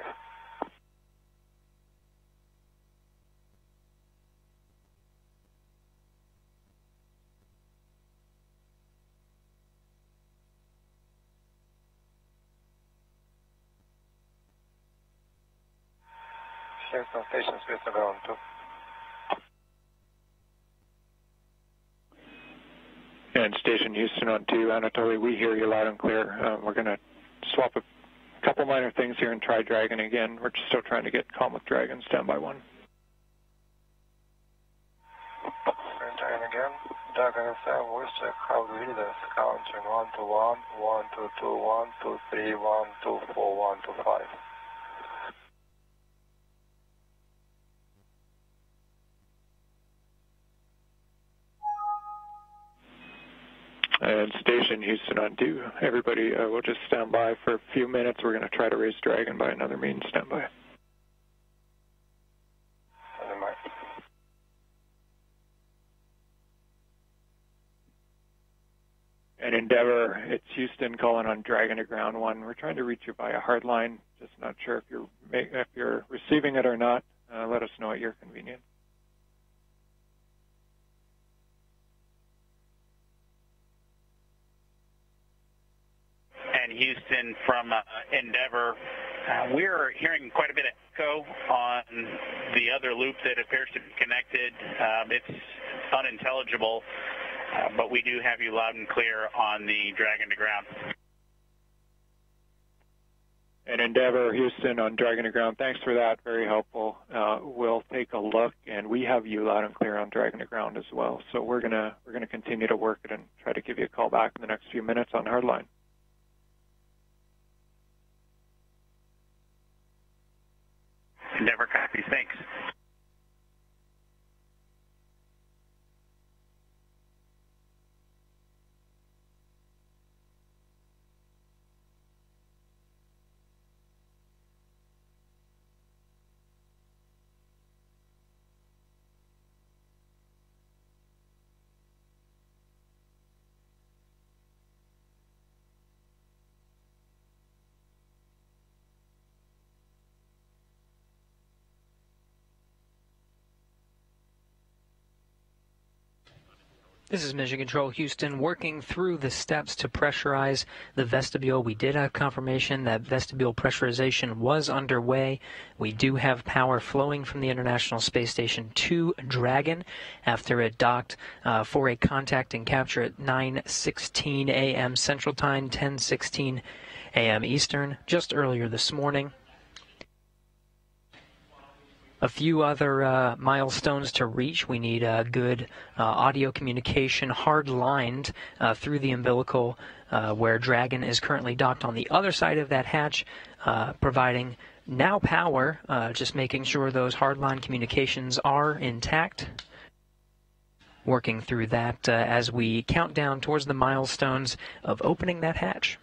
Houston Station, Space to Ground 2. And Station Houston on 2, Anatoly, we hear you loud and clear. We're going to swap a couple minor things here and try Dragon again. We're still trying to get calm with Dragon. Stand by 1. Dragon again. Dragon Sam, voice check. How do lead us? Counting 121, 122, 123, 124, 125. And Station Houston on 2. Everybody will just stand by for a few minutes. We're going to try to raise Dragon by another means. Stand by. And Endeavour, it's Houston calling on Dragon to Ground 1. We're trying to reach you via hardline. Just not sure if you're receiving it or not. Let us know at your convenience. And Houston from Endeavour, we're hearing quite a bit of echo on the other loop that appears to be connected. It's unintelligible, but we do have you loud and clear on the Dragon to Ground. And Endeavour, Houston on Dragon to Ground, thanks for that. Very helpful. We'll take a look, and we have you loud and clear on Dragon to Ground as well. So we're gonna continue to work it and try to give you a call back in the next few minutes on hardline. Endeavour copies. Thanks. This is Mission Control Houston working through the steps to pressurize the vestibule. We did have confirmation that vestibule pressurization was underway. We do have power flowing from the International Space Station to Dragon after it docked for a contact and capture at 9:16 a.m. Central Time, 10:16 a.m. Eastern, just earlier this morning. A few other milestones to reach. We need good audio communication hard-lined through the umbilical where Dragon is currently docked on the other side of that hatch, providing now power, just making sure those hard-line communications are intact. Working through that as we count down towards the milestones of opening that hatch.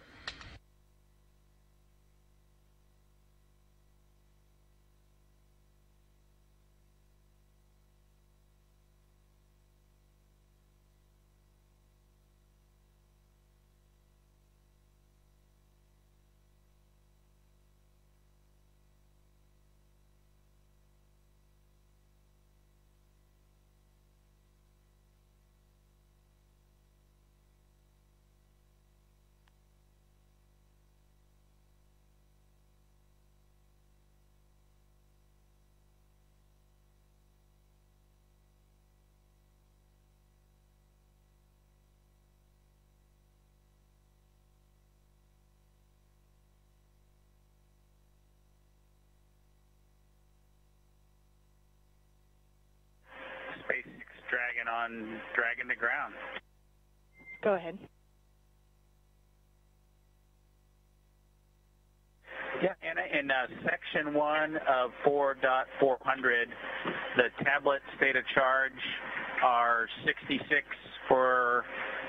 SpaceX Dragon on Dragon to Ground. Go ahead. Yeah, and in section 1 of 4.400, the tablet state of charge are 66 for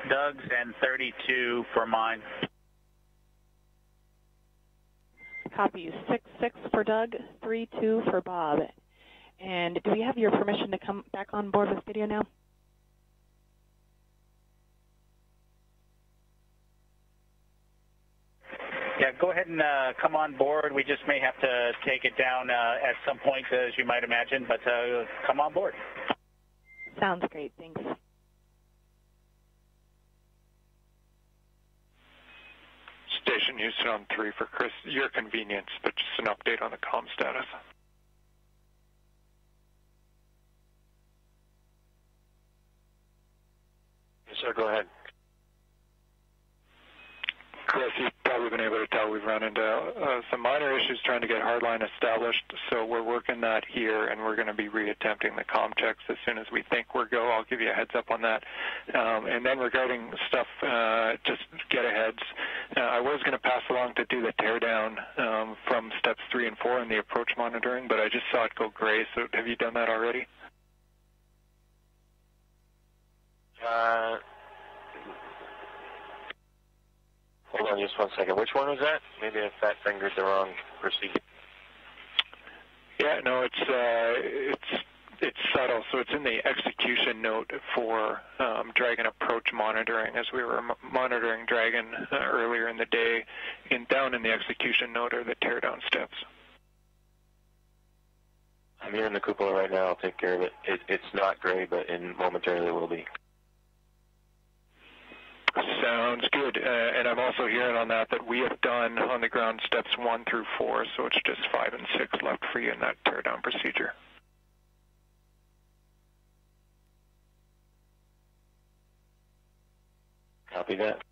Doug's and 32 for mine. Copy. 6-6 for Doug, 3-2 for Bob. And do we have your permission to come back on board with video now? Yeah, go ahead and come on board. We just may have to take it down at some point, as you might imagine, but come on board. Sounds great. Thanks. Station Houston on 3 for Chris. Your convenience, but just an update on the comm status. Yes, sir, go ahead. Chris, you've probably been able to tell we've run into some minor issues trying to get hardline established, so we're working that here, and we're going to be reattempting the comm checks as soon as we think we're go. I'll give you a heads up on that. And then regarding stuff, just get-aheads, I was going to pass along to do the teardown from steps 3 and 4 in the approach monitoring, but I just saw it go gray, so have you done that already? Hold on just one second. Which one was that? Maybe I fat fingered the wrong procedure. Yeah, no, it's subtle. So it's in the execution note for Dragon approach monitoring. As we were monitoring Dragon earlier in the day, down in the execution note are the teardown steps. I'm here in the cupola right now. I'll take care of it. It's not gray, but momentarily it will be. Sounds good. And I'm also hearing on that we have done on the ground steps 1 through 4, so it's just 5 and 6 left for you in that teardown procedure. Copy that.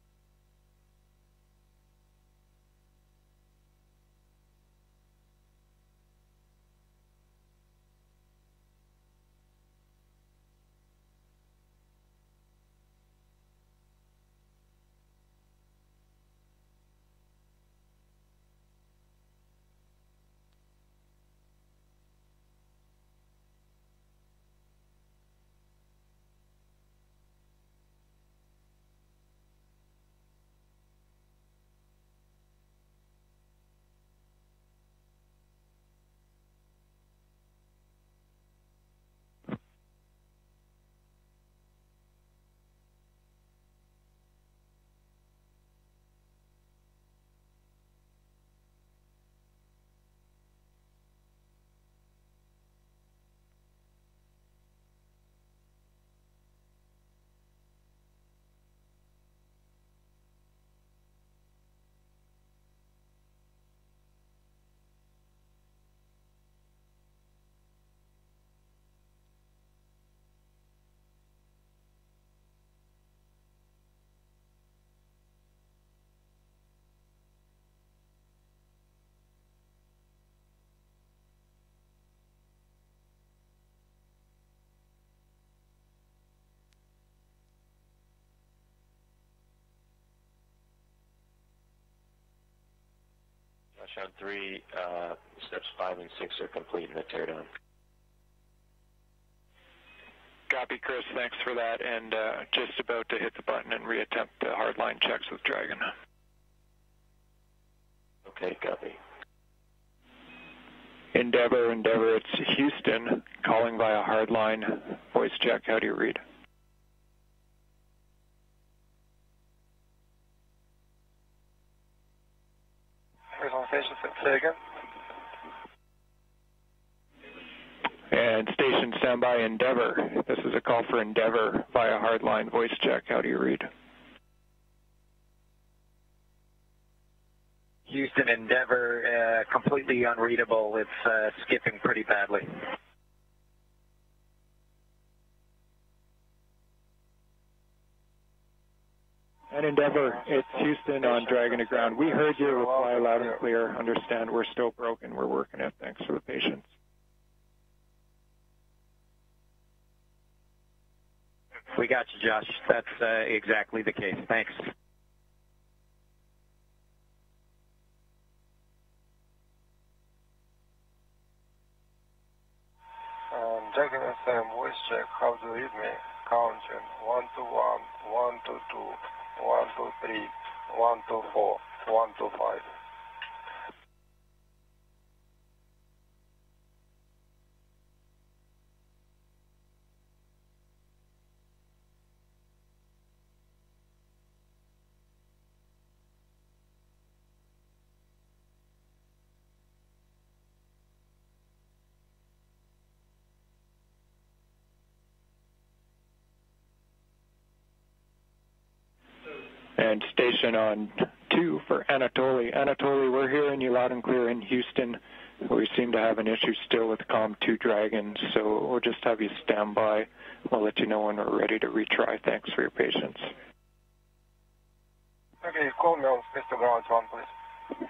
Touchdown 3, steps 5 and 6 are complete in the teardown. Copy, Chris. Thanks for that. And just about to hit the button and reattempt the hardline checks with Dragon. Okay, copy. Endeavor, it's Houston calling via hardline voice check. How do you read? On station, say again. And station standby, Endeavor. This is a call for Endeavor via hardline voice check. How do you read? Houston, Endeavor, completely unreadable. It's skipping pretty badly. And Endeavor, it's Houston on Dragon to ground. We heard your reply loud and clear. Understand we're still broken. We're working it. Thanks for the patience. We got you, Josh. That's exactly the case. Thanks. Dragon FM, voice check. How do you read me? Counting 1 to 1, 1 to 2, 1 to 3, 1 to 4, 1 to 5. And station on 2 for Anatoly. Anatoly, we're hearing you loud and clear in Houston. We seem to have an issue still with COM2 Dragon, so we'll just have you stand by. We'll let you know when we're ready to retry. Thanks for your patience. Okay, call me on space to ground 1, please.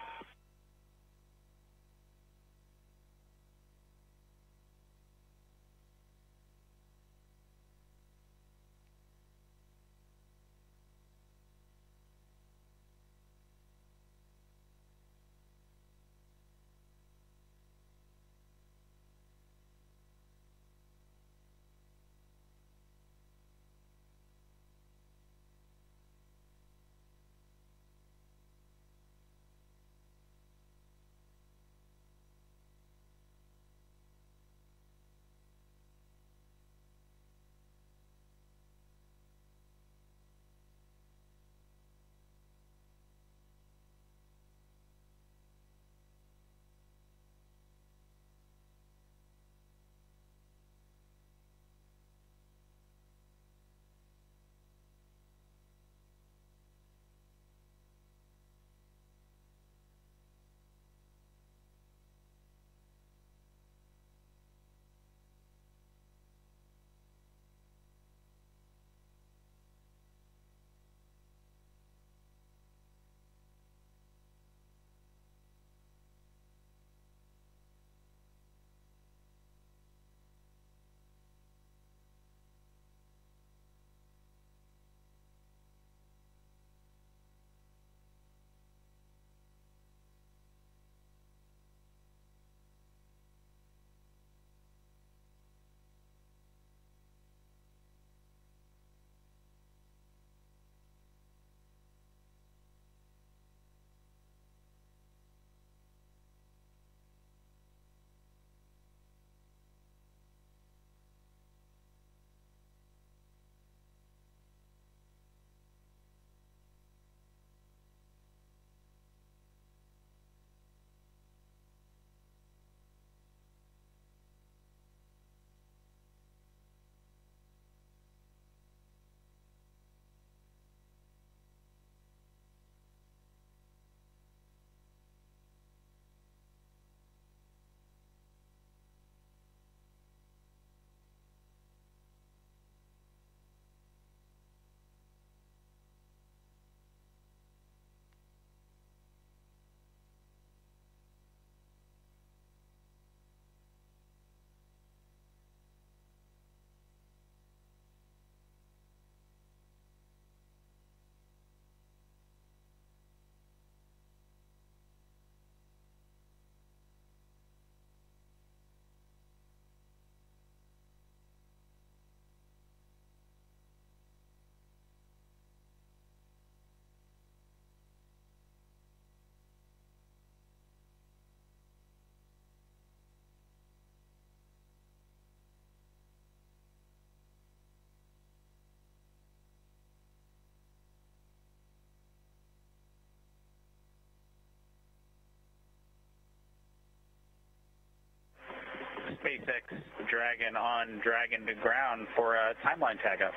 SpaceX Dragon on Dragon to ground for a timeline tag up.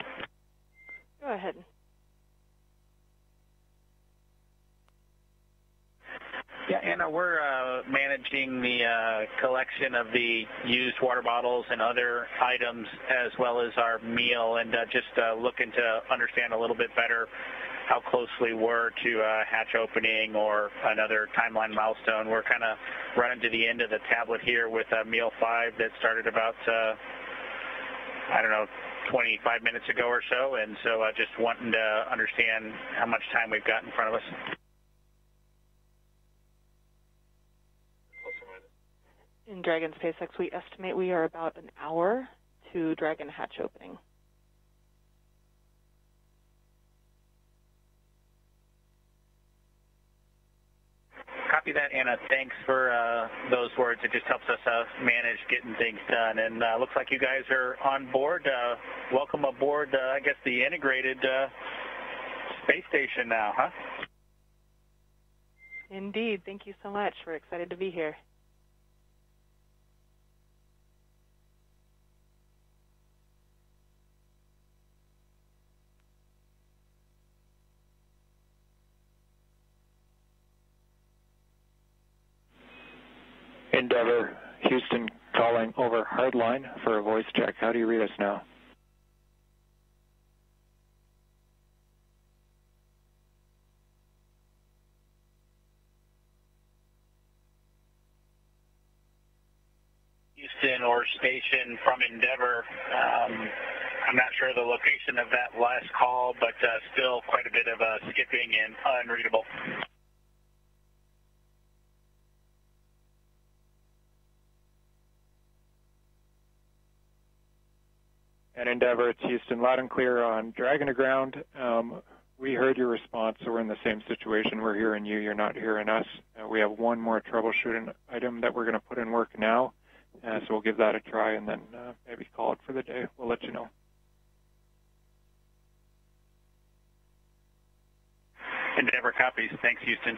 Go ahead. Yeah, Anna, we're managing the collection of the used water bottles and other items as well as our meal, and just looking to understand a little bit better how close we were to hatch opening or another timeline milestone. We're kind of running to the end of the tablet here with meal 5 that started about, 25 minutes ago or so, and so just wanting to understand how much time we've got in front of us. In Dragon SpaceX, we estimate we are about an hour to Dragon hatch opening. Copy that, Anna. Thanks for those words. It just helps us manage getting things done. And looks like you guys are on board. Welcome aboard, I guess, the integrated space station now, huh? Indeed. Thank you so much. We're excited to be here. Endeavor, Houston calling over hardline for a voice check. How do you read us now? Houston or station from Endeavor. I'm not sure the location of that last call, but still quite a bit of skipping and unreadable. And Endeavor, it's Houston, loud and clear on Dragon to ground. We heard your response, so we're in the same situation. We're hearing you. You're not hearing us. We have one more troubleshooting item that we're going to put in work now, so we'll give that a try and then maybe call it for the day. We'll let you know. Endeavor copies. Thanks, Houston.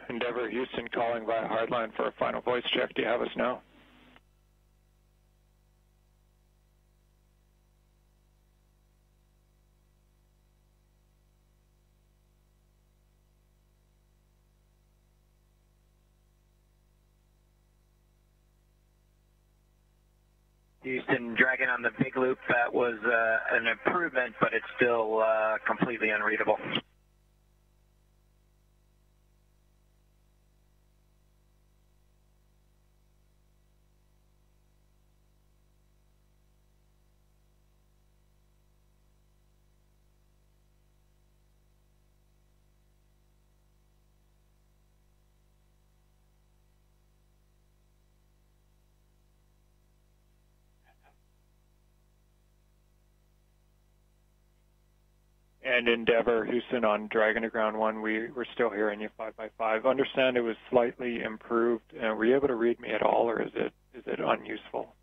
Endeavor, Houston calling via hardline for a final voice check. Do you have us now? Houston, Dragon on the big loop. That was an improvement, but it's still completely unreadable. And Endeavour, Houston, on Dragon to Ground 1, we're still hearing you 5x5. Understand it was slightly improved. Were you able to read me at all, or is it unuseful?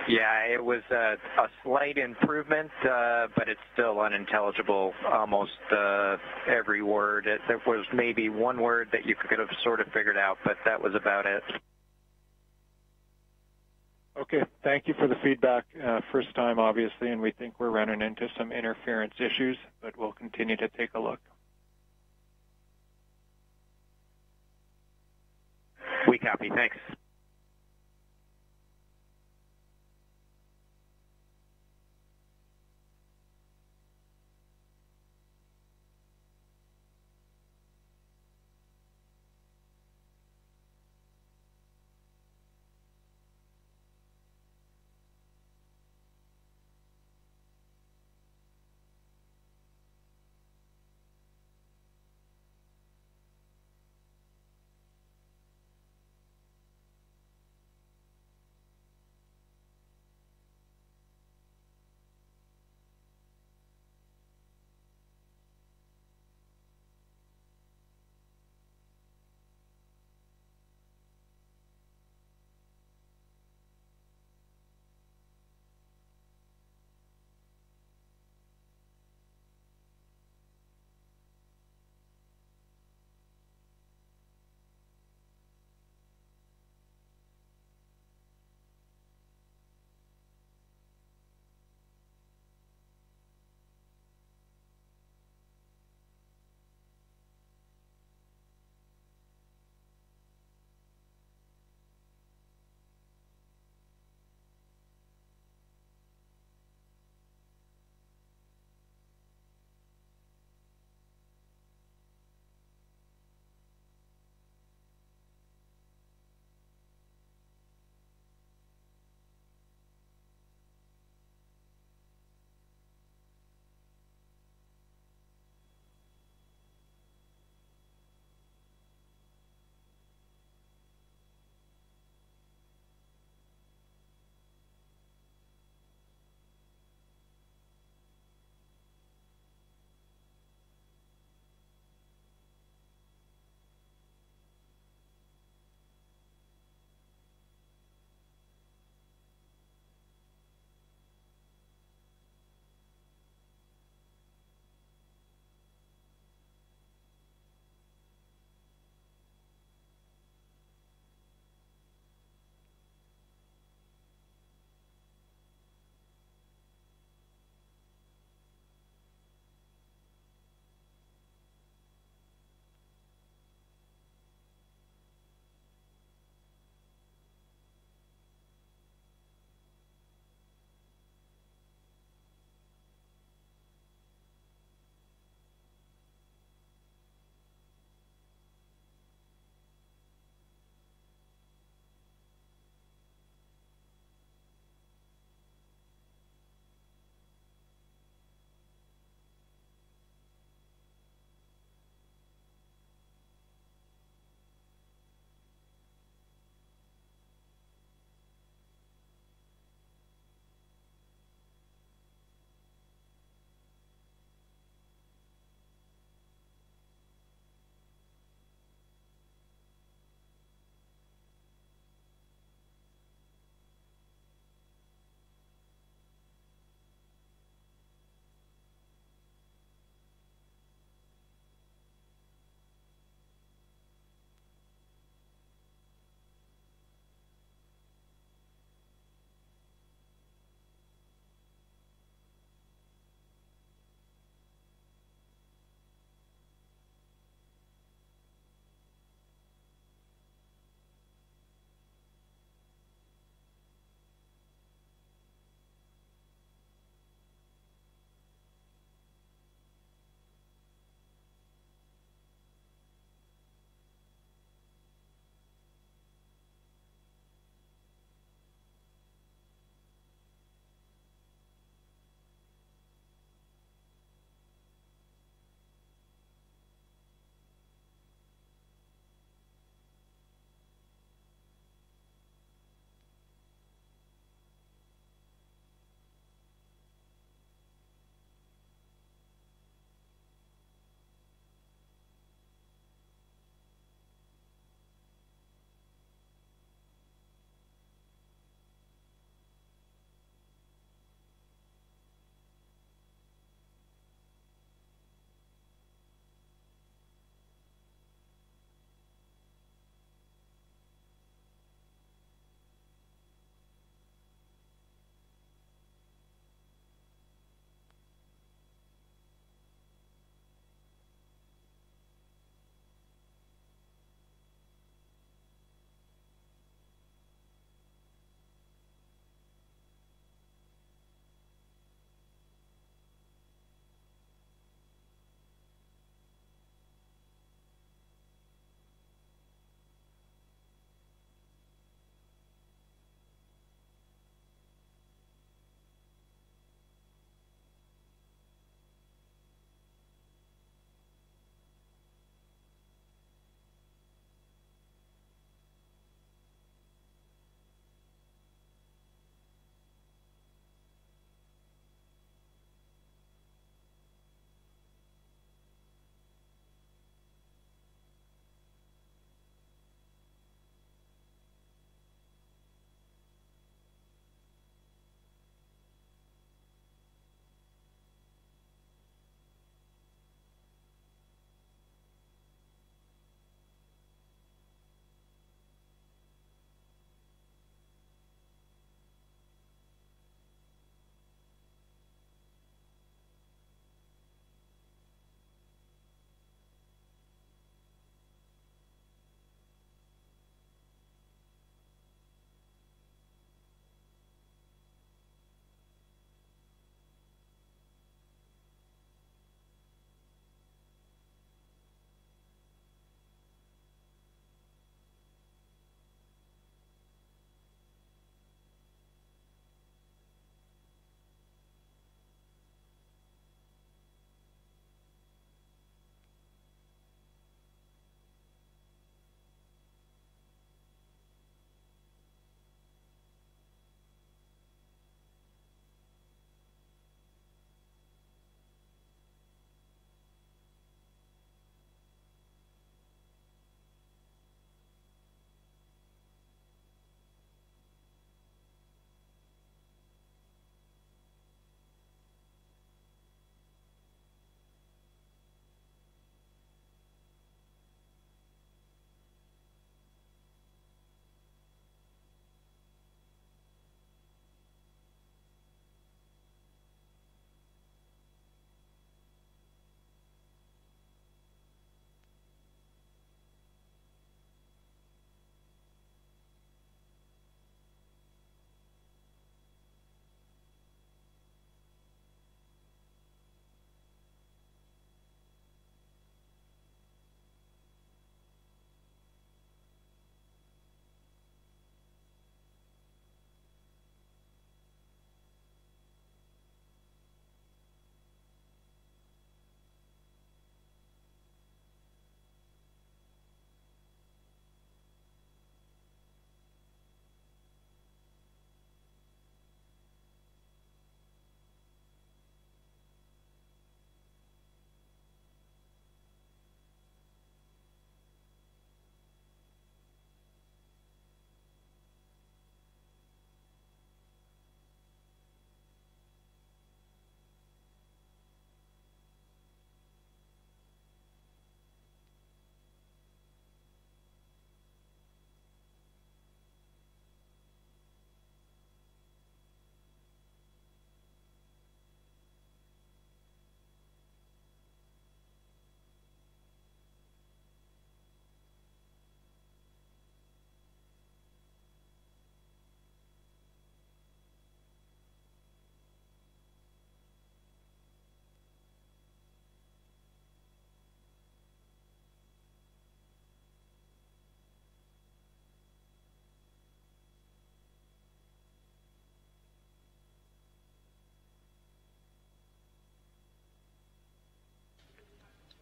Yeah, it was a slight improvement, but it's still unintelligible, almost every word. There was maybe one word that you could have sort of figured out, but that was about it. Okay, thank you for the feedback. First time, obviously, and we think we're running into some interference issues, but we'll continue to take a look. We copy. Thanks.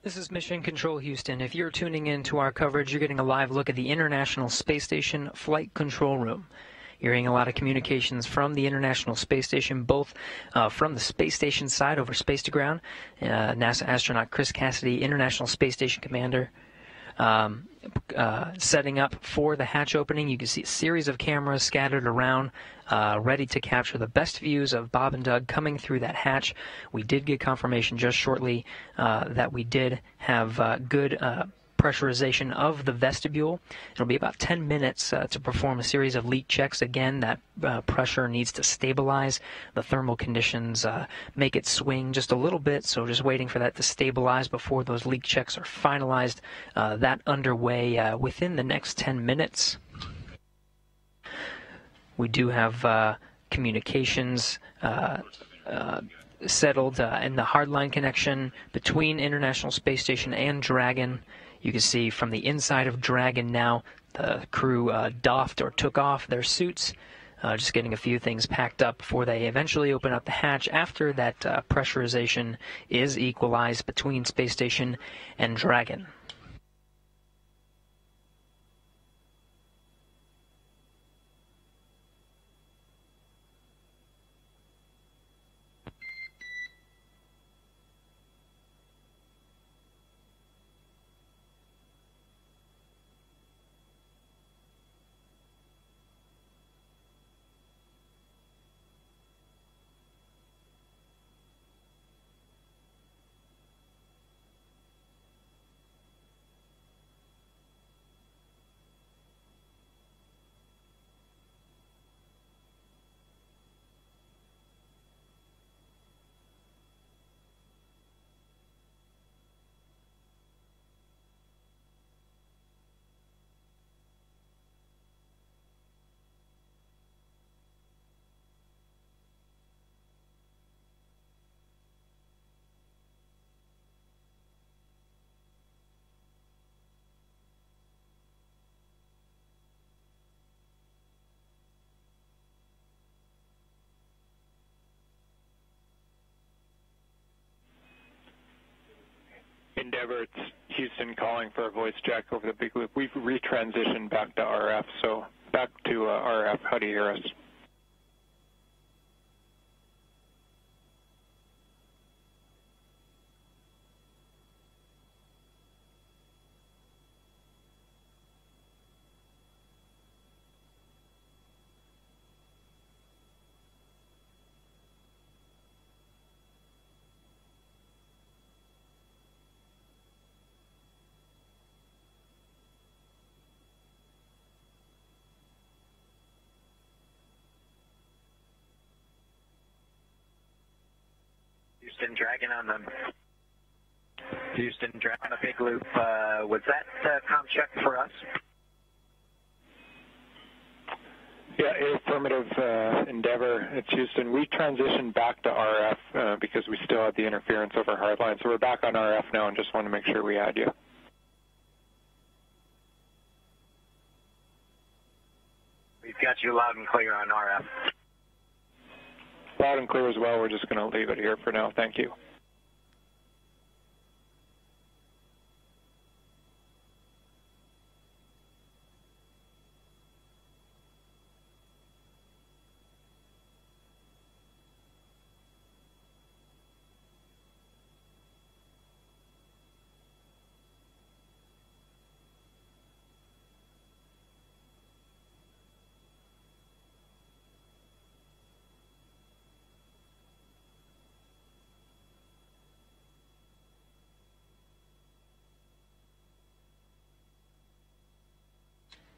This is Mission Control Houston. If you're tuning in to our coverage, you're getting a live look at the International Space Station Flight Control Room. You're hearing a lot of communications from the International Space Station, both from the space station side over space to ground, NASA astronaut Chris Cassidy, International Space Station Commander, setting up for the hatch opening. You can see a series of cameras scattered around, ready to capture the best views of Bob and Doug coming through that hatch. We did get confirmation just shortly that we did have good pressurization of the vestibule. It'll be about 10 minutes to perform a series of leak checks. Again, that pressure needs to stabilize. The thermal conditions make it swing just a little bit, so just waiting for that to stabilize before those leak checks are finalized. That underway within the next 10 minutes. We do have communications settled in the hardline connection between International Space Station and Dragon. You can see from the inside of Dragon now, the crew doffed or took off their suits, just getting a few things packed up before they eventually open up the hatch after that pressurization is equalized between Space Station and Dragon. Endeavor, it's Houston calling for a voice check over the big loop. We've retransitioned back to RF, so back to RF. How do you hear us? Houston Dragon on the Houston Dragon on a big loop. Was that comm check for us? Yeah, affirmative, Endeavor. It's Houston. We transitioned back to RF because we still had the interference over hardline. So we're back on RF now and just want to make sure we had you. We've got you loud and clear on RF. Loud and clear as well. We're just going to leave it here for now. Thank you.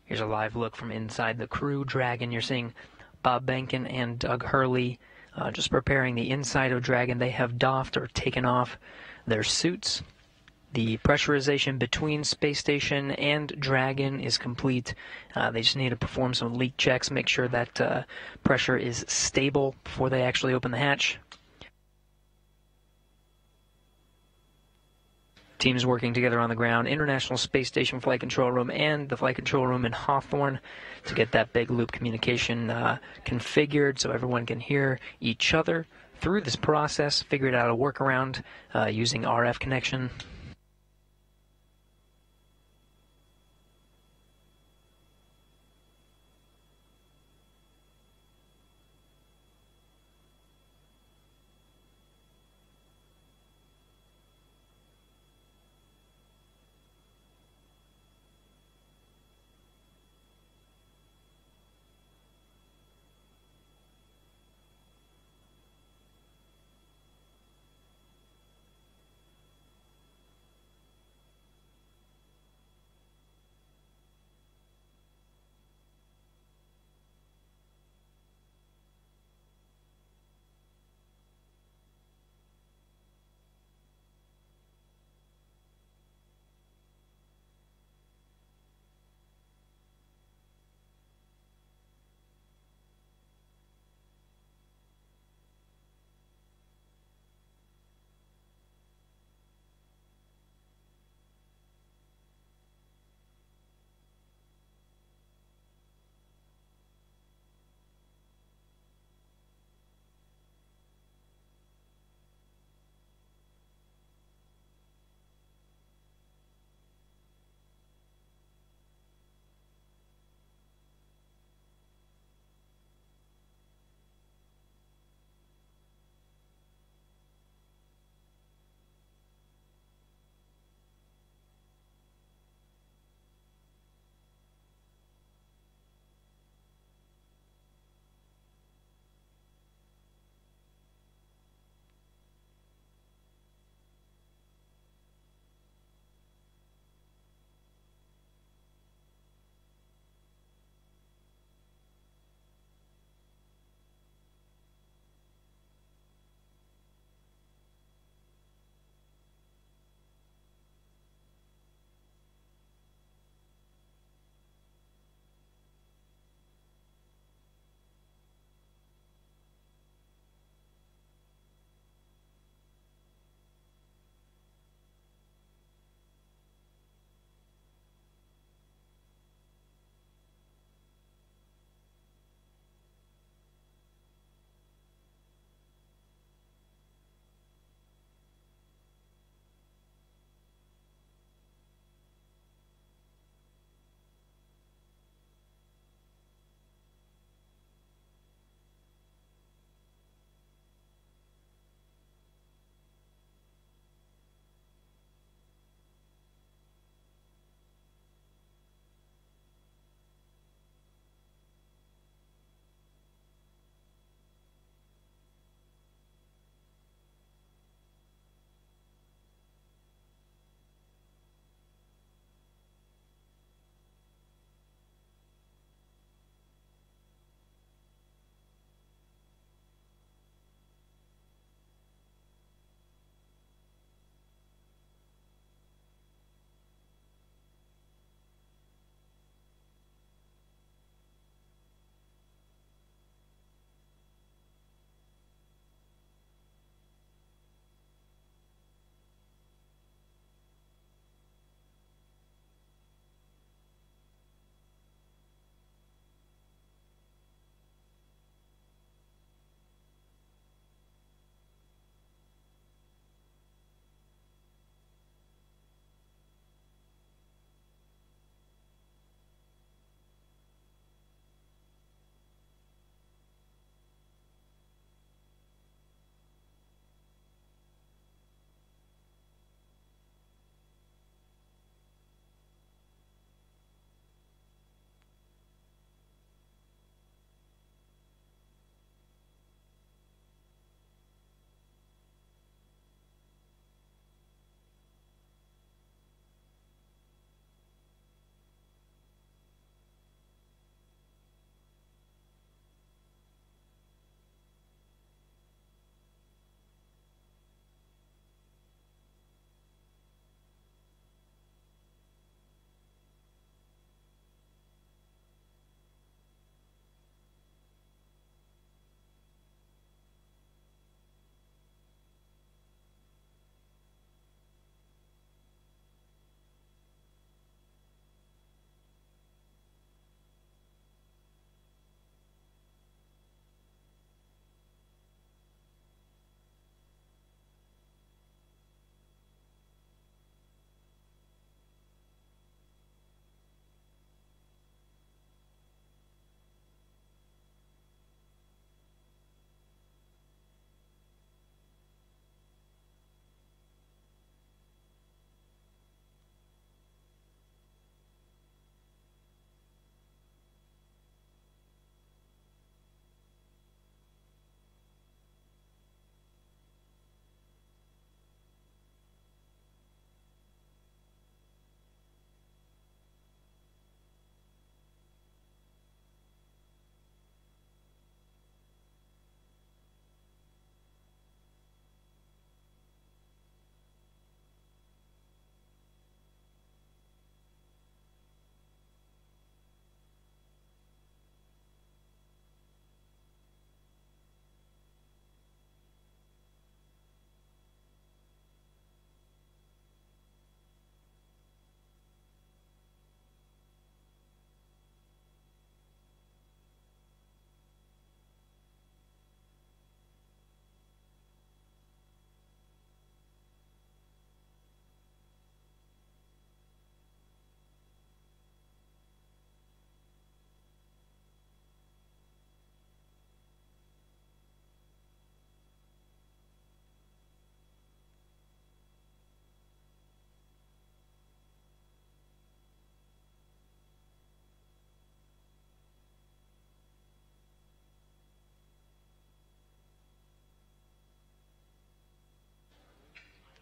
Here's a live look from inside the Crew Dragon. You're seeing Bob Behnken and Doug Hurley just preparing the inside of Dragon. They have doffed or taken off their suits. The pressurization between Space Station and Dragon is complete. They just need to perform some leak checks, make sure that pressure is stable before they actually open the hatch. Teams working together on the ground, International Space Station Flight Control Room and the Flight Control Room in Hawthorne to get that big loop communication configured so everyone can hear each other through this process. Figured out a workaround using RF connection.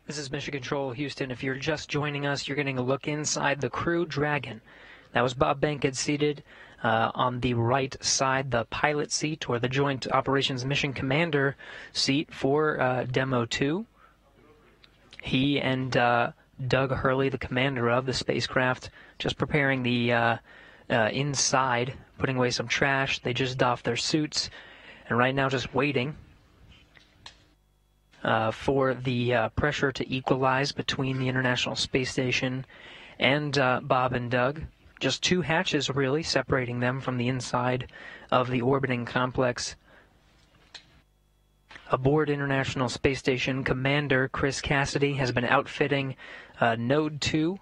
This is Mission Control, Houston. If you're just joining us, you're getting a look inside the Crew Dragon. That was Bob Behnken seated on the right side, the pilot seat, or the Joint Operations Mission Commander seat for Demo 2. He and Doug Hurley, the commander of the spacecraft, just preparing the inside, putting away some trash. They just doffed their suits, and right now just waiting for the pressure to equalize between the International Space Station and Bob and Doug. Just two hatches, really, separating them from the inside of the orbiting complex. Aboard International Space Station, Commander Chris Cassidy has been outfitting Node 2.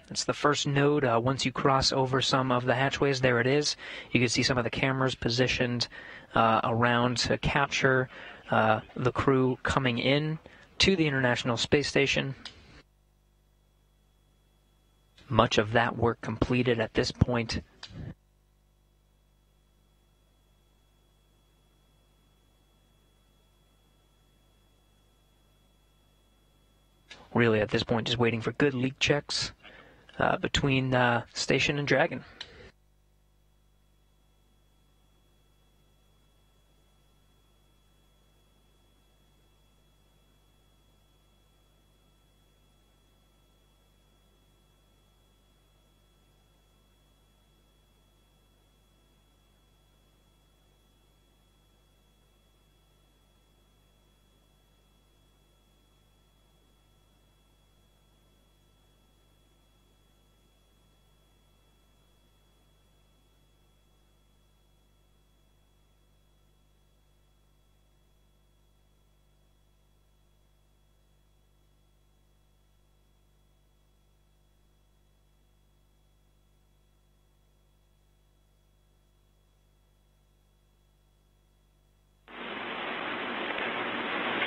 It's the first node. Once you cross over some of the hatchways, there it is. You can see some of the cameras positioned around to capture the crew coming in to the International Space Station. Much of that work completed at this point. Really, at this point, just waiting for good leak checks between Station and Dragon.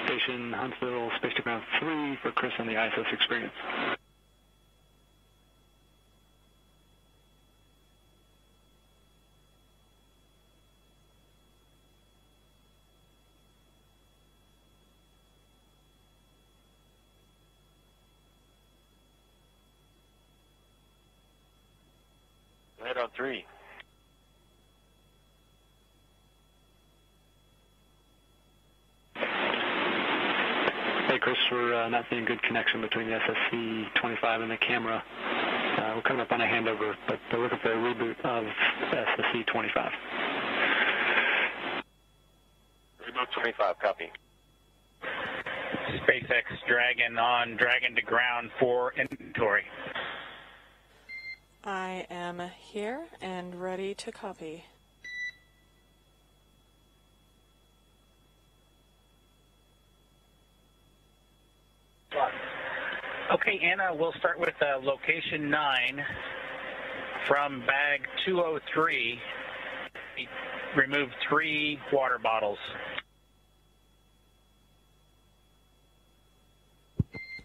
Station Huntsville, Space to Ground 3 for Chris on the ISS experience. Head on 3. Hey Chris, we're not seeing good connection between the SSC-25 and the camera. We're coming up on a handover, but we're looking for a reboot of SSC-25. Reboot 25, copy. SpaceX Dragon on Dragon to ground for inventory. I am here and ready to copy. Okay, Anna, we'll start with location 9 from bag 203. Remove 3 water bottles.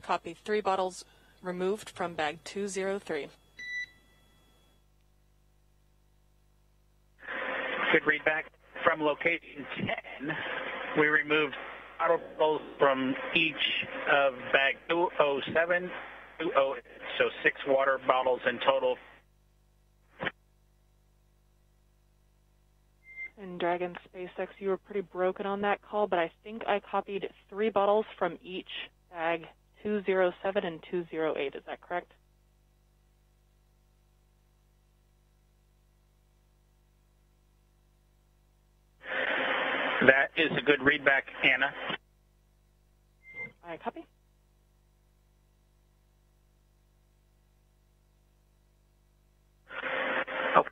Copy. 3 bottles removed from bag 203. Good readback. From location 10, we removed bottles from each of bag 207, 208, so 6 water bottles in total. And Dragon SpaceX, you were pretty broken on that call, but I think I copied 3 bottles from each bag 207 and 208. Is that correct? That is a good readback, Anna. I copy. Okay.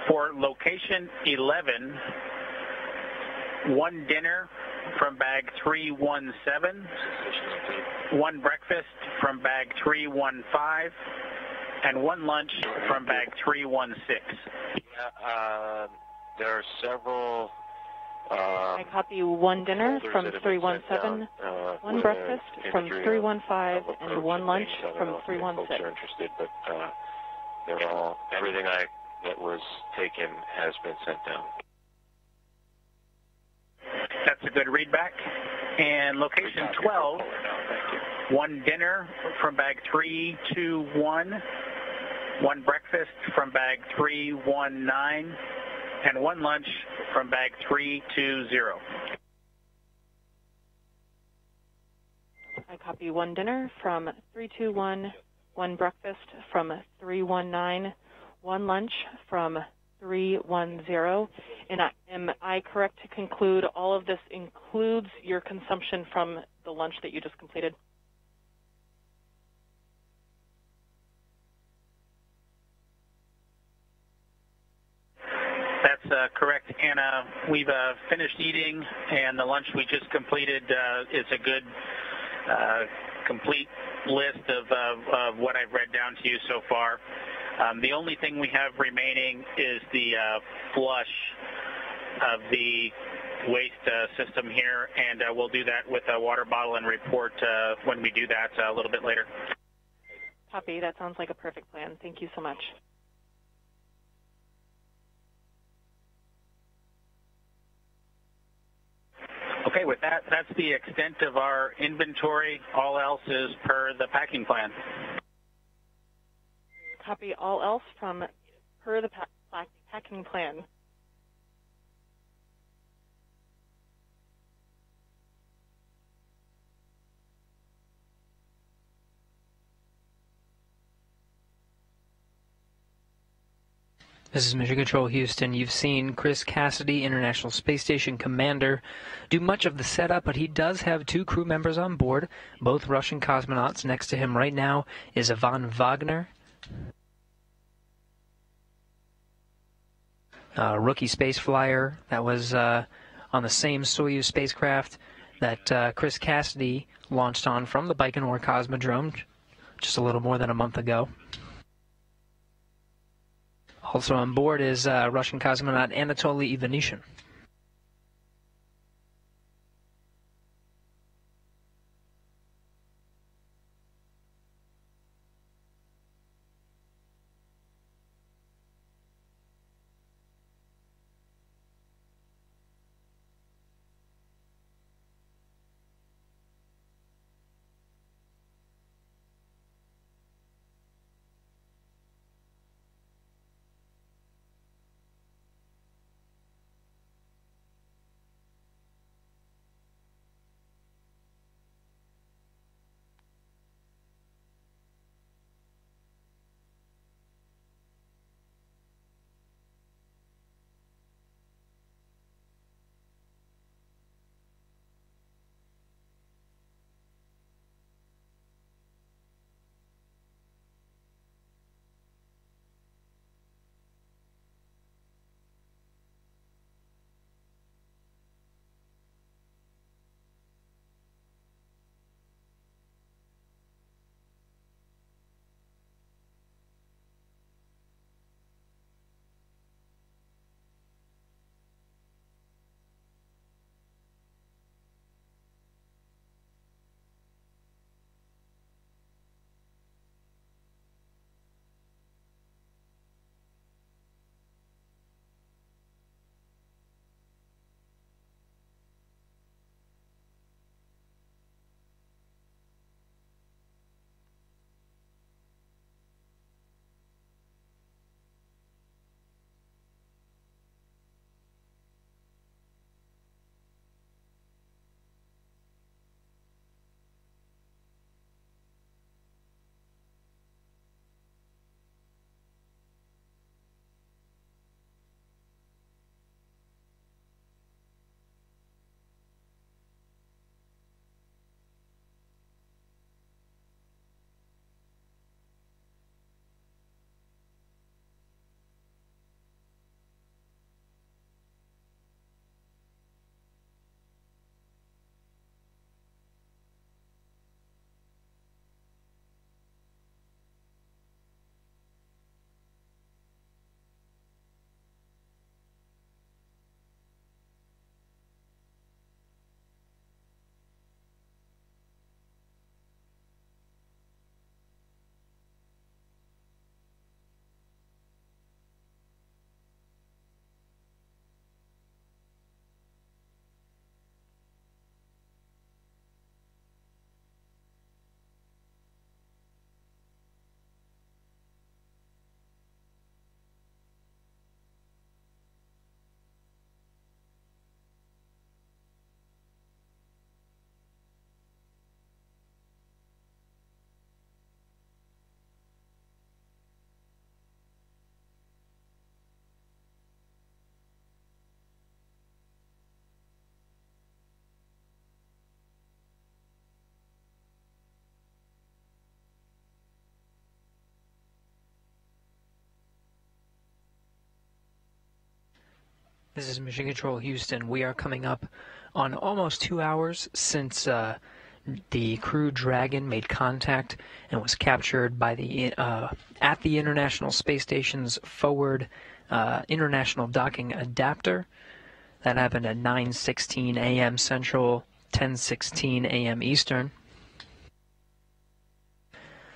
For location 11, 1 dinner from bag 317, 1 breakfast from bag 315, and 1 lunch from bag 316. There are several... I copy 1 dinner from 317, 1 breakfast from 315, and 1 lunch from 316. Folks are interested, but they're all, everything that was taken has been sent down. That's a good readback. And location 12, 1 dinner from bag 321, 1 breakfast from bag 319, and 1 lunch from bag 320. I copy 1 dinner from 321, 1 breakfast from 319, 1 lunch from 310. And am I correct to conclude all of this includes your consumption from the lunch that you just completed? That's correct, Anna. We've finished eating, and the lunch we just completed is a good complete list of what I've read down to you so far. The only thing we have remaining is the flush of the waste system here, and we'll do that with a water bottle and report when we do that a little bit later. Copy. That sounds like a perfect plan. Thank you so much. Okay, with that, that's the extent of our inventory. All else is per the packing plan. Copy all else from per the packing plan. This is Mission Control Houston. You've seen Chris Cassidy, International Space Station Commander, do much of the setup, but he does have 2 crew members on board, both Russian cosmonauts. Next to him right now is Ivan Wagner, rookie space flyer that was on the same Soyuz spacecraft that Chris Cassidy launched on from the Baikonur Cosmodrome just a little more than a month ago. Also on board is Russian cosmonaut Anatoly Ivanishin. This is Mission Control Houston. We are coming up on almost 2 hours since the Crew Dragon made contact and was captured by the at the International Space Station's forward international docking adapter. That happened at 9:16 a.m. Central, 10:16 a.m. Eastern.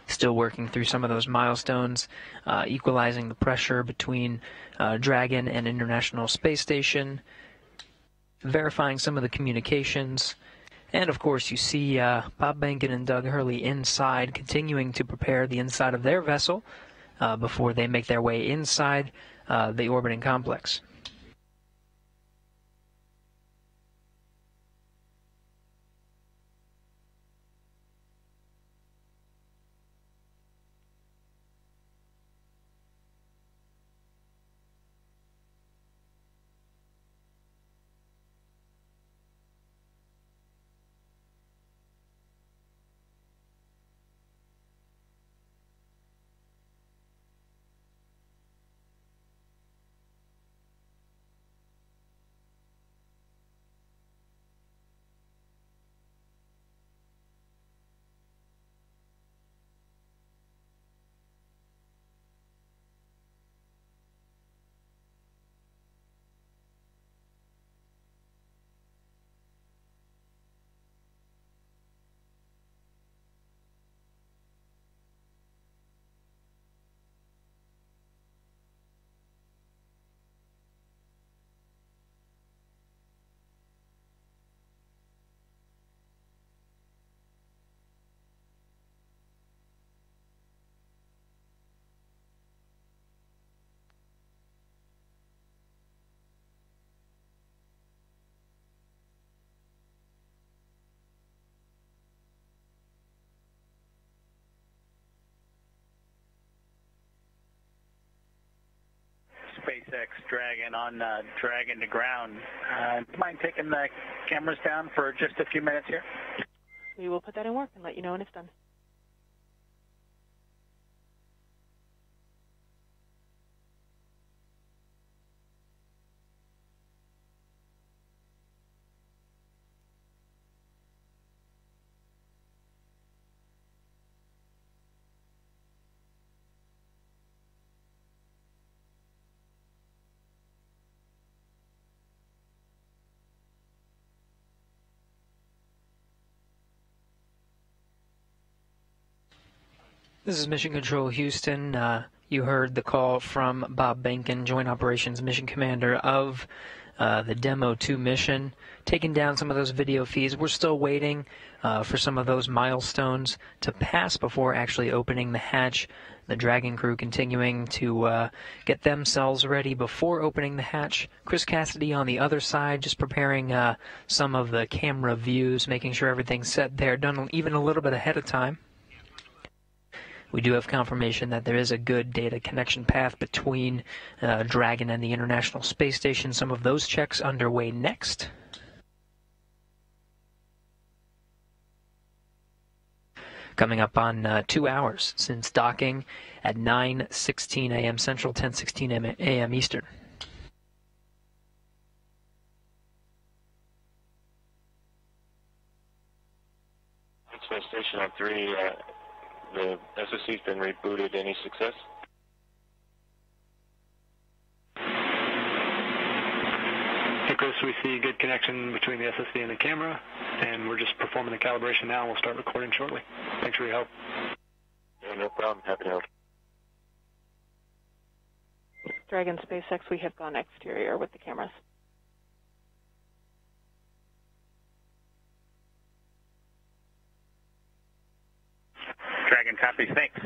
Still working through some of those milestones, equalizing the pressure between Dragon and International Space Station, verifying some of the communications, and of course you see Bob Behnken and Doug Hurley inside, continuing to prepare the inside of their vessel before they make their way inside the orbiting complex. SpaceX Dragon on Dragon to ground. Do you mind taking the cameras down for just a few minutes here? We will put that in work and let you know when it's done. This is Mission Control Houston. You heard the call from Bob Behnken, Joint Operations Mission Commander of the Demo 2 mission, taking down some of those video feeds. We're still waiting for some of those milestones to pass before actually opening the hatch. The Dragon crew continuing to get themselves ready before opening the hatch. Chris Cassidy on the other side, just preparing some of the camera views, making sure everything's set there, done even a little bit ahead of time. We do have confirmation that there is a good data connection path between Dragon and the International Space Station. Some of those checks underway next. Coming up on 2 hours since docking at 9:16 a.m. Central, 10:16 a.m. Eastern. Space Station on 3. The SOC's been rebooted. Any success? Hey Chris, we see good connection between the SSC and the camera, and we're just performing the calibration now. We'll start recording shortly. Thanks for your help. Yeah, no problem. Happy to help. Dragon SpaceX, we have gone exterior with the cameras. Dragon copy, thanks.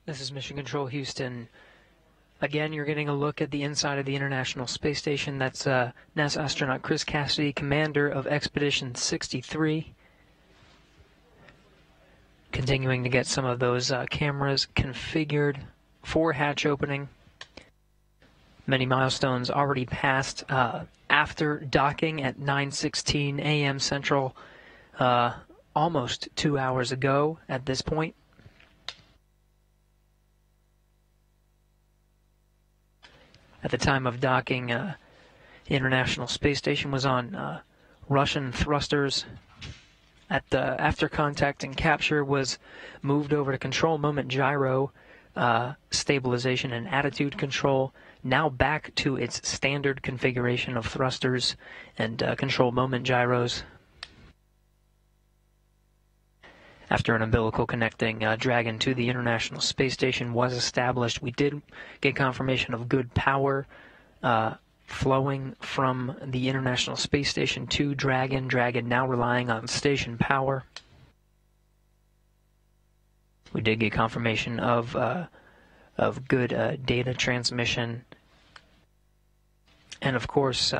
This is Mission Control Houston. Again, you're getting a look at the inside of the International Space Station. That's NASA astronaut Chris Cassidy, commander of Expedition 63. Continuing to get some of those cameras configured for hatch opening. Many milestones already passed after docking at 9:16 a.m. Central, almost 2 hours ago at this point. At the time of docking, the International Space Station was on Russian thrusters. After contact and capture, was moved over to control moment gyro, stabilization and attitude control. Now back to its standard configuration of thrusters and control moment gyros. After an umbilical connecting Dragon to the International Space Station was established, we did get confirmation of good power flowing from the International Space Station to Dragon. Dragon now relying on station power. We did get confirmation of good data transmission. And of course,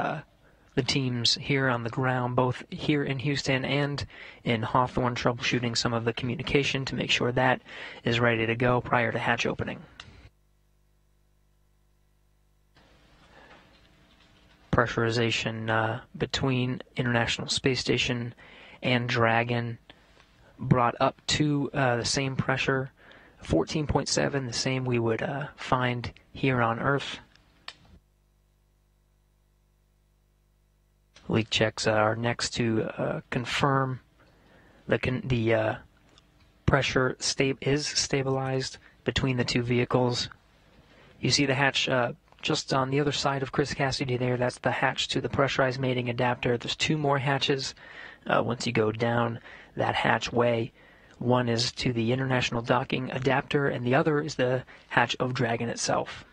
the teams here on the ground, both here in Houston and in Hawthorne, troubleshooting some of the communication to make sure that is ready to go prior to hatch opening. Pressurization between International Space Station and Dragon brought up to the same pressure, 14.7, the same we would find here on Earth. Leak checks are next to confirm the pressure is stabilized between the two vehicles. You see the hatch just on the other side of Chris Cassidy there. That's the hatch to the pressurized mating adapter. There's two more hatches once you go down that hatchway. One is to the International Docking Adapter, and the other is the hatch of Dragon itself.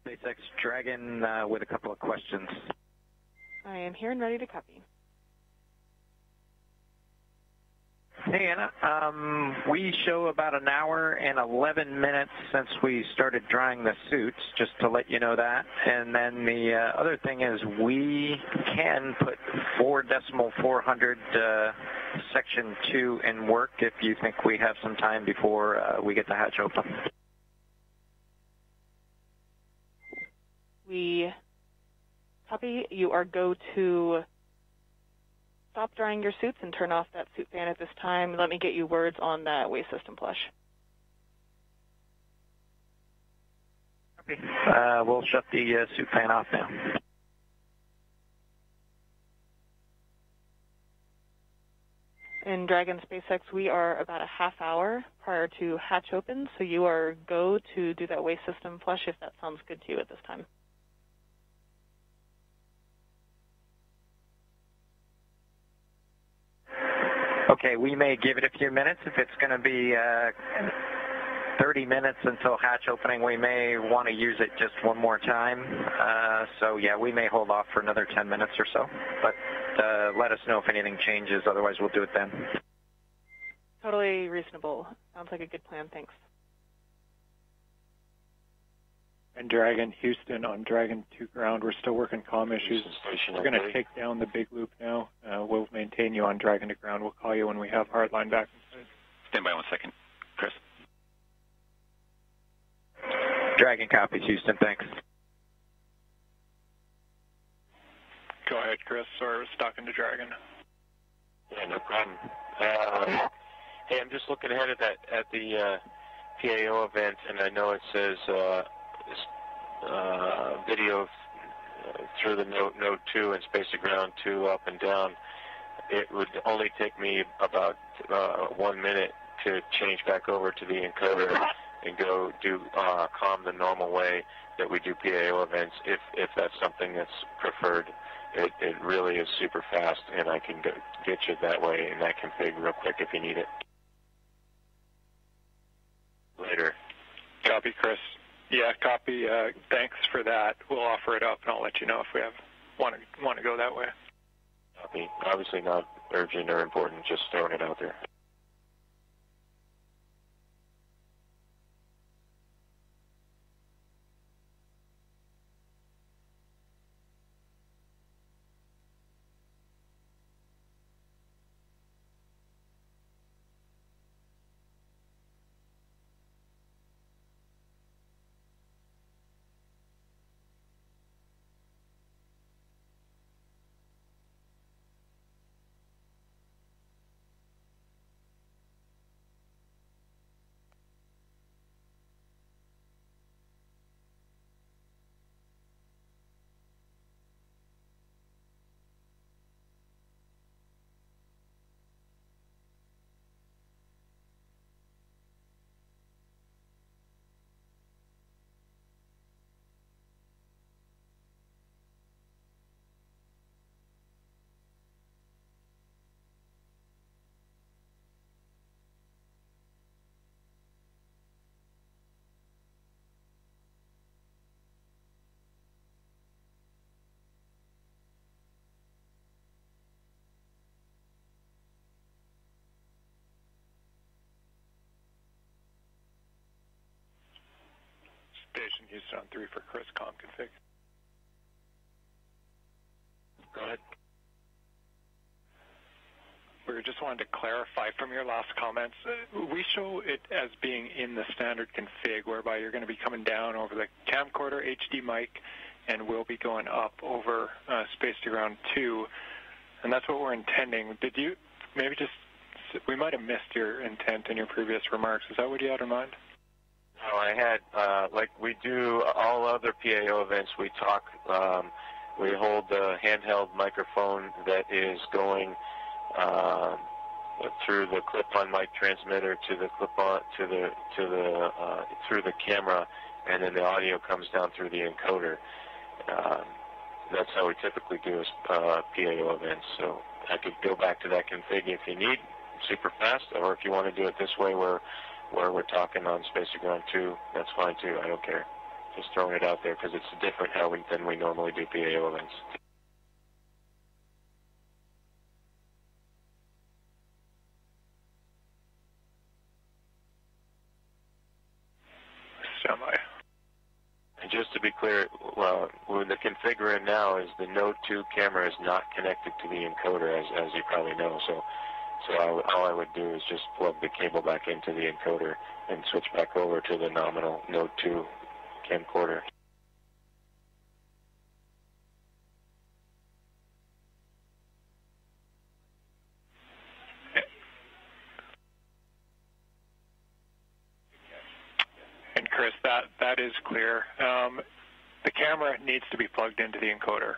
SpaceX Dragon with a couple of questions. I am here and ready to copy. Hey, Anna. We show about an hour and 11 minutes since we started drying the suits, just to let you know that. And then the other thing is we can put 4.400 Section 2 in work if you think we have some time before we get the hatch open. We copy. You are go to stop drying your suits and turn off that suit fan at this time. Let me get you words on that waste system flush. Okay. We'll shut the suit fan off now. In Dragon SpaceX, we are about a half hour prior to hatch open, so you are go to do that waste system flush if that sounds good to you at this time. Okay, we may give it a few minutes. If it's going to be 30 minutes until hatch opening, we may want to use it just one more time. So, yeah, we may hold off for another 10 minutes or so. But let us know if anything changes. Otherwise, we'll do it then. Totally reasonable. Sounds like a good plan. Thanks. And Dragon, Houston on Dragon 2 ground. We're still working comm issues. We're going to take down the big loop now. We'll maintain you on Dragon to ground. We'll call you when we have hardline back inside. Stand by 1 second. Chris. Dragon copies, Houston. Thanks. Go ahead, Chris. Sorry, we're talking to Dragon. Yeah, no problem. Hey, I'm just looking ahead at the PAO event, and I know it says video through the node 2 and space to ground 2 up and down. It would only take me about 1 minute to change back over to the encoder and go do comm the normal way that we do PAO events, if that's something that's preferred. It really is super fast, and I can get you that way in that config real quick if you need it. Later. Copy, Chris. Yeah, copy. Thanks for that. We'll offer it up, and I'll let you know if we want to go that way. Copy. Obviously not urgent or important, just throwing it out there. Station Houston on 3 for Chris, comm config. Go ahead. We just wanted to clarify from your last comments. We show it as being in the standard config, whereby you're going to be coming down over the camcorder HD mic, and we'll be going up over space to ground 2, and that's what we're intending. Did you maybe just? We might have missed your intent in your previous remarks. Is that what you had in mind? No, I had, like we do all other PAO events, we talk, we hold the handheld microphone that is going through the clip-on mic transmitter to the clip-on, through the camera, and then the audio comes down through the encoder. That's how we typically do PAO events. So I could go back to that config if you need, super fast, or if you want to do it this way where we're talking on space to ground 2, that's fine too. I don't care. Just throwing it out there because it's different than we normally do PAO events. Semi. And just to be clear, with the configuring now is the Node 2 camera is not connected to the encoder, as you probably know. So all I would do is just plug the cable back into the encoder and switch back over to the nominal Node 2 camcorder. And Chris, that is clear. The camera needs to be plugged into the encoder.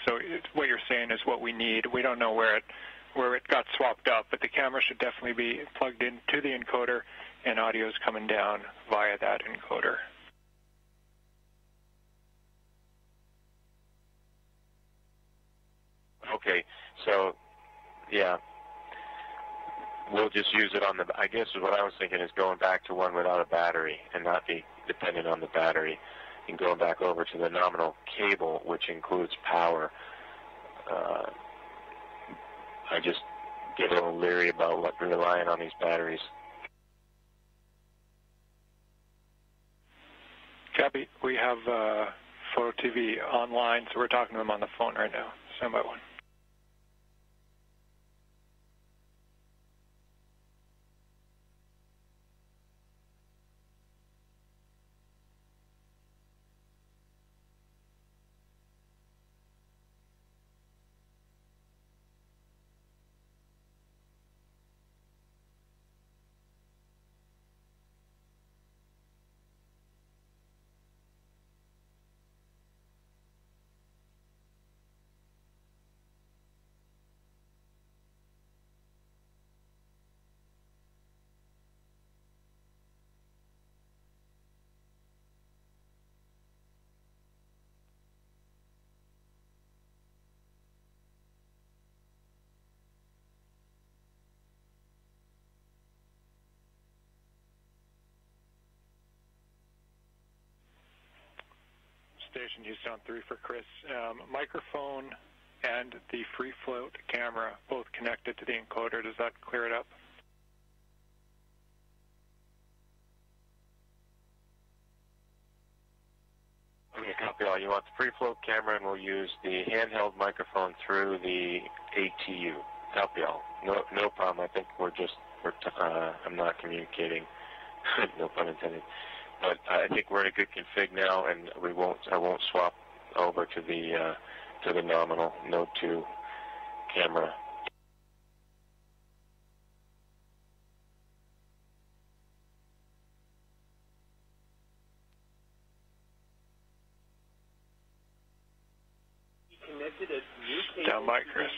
So what you're saying is what we need. We don't know where it got swapped up, but the camera should definitely be plugged into the encoder, and audio is coming down via that encoder. Okay, so yeah, we'll just use it on the. I guess what I was thinking is going back to one without a battery and not be dependent on the battery, and going back over to the nominal cable, which includes power. I just get a little leery about relying on these batteries. Gabby, we have Photo TV online, so we're talking to them on the phone right now. Stand by one. Station Houston on 3 for Chris. Microphone and the free float camera both connected to the encoder. Does that clear it up? Okay, copy all. You want the free float camera, and we'll use the handheld microphone through the ATU. Copy all. No problem. I think I'm not communicating. No pun intended. But I think we're in a good config now, and I won't swap over to the nominal Node 2 camera. Down mic, Chris.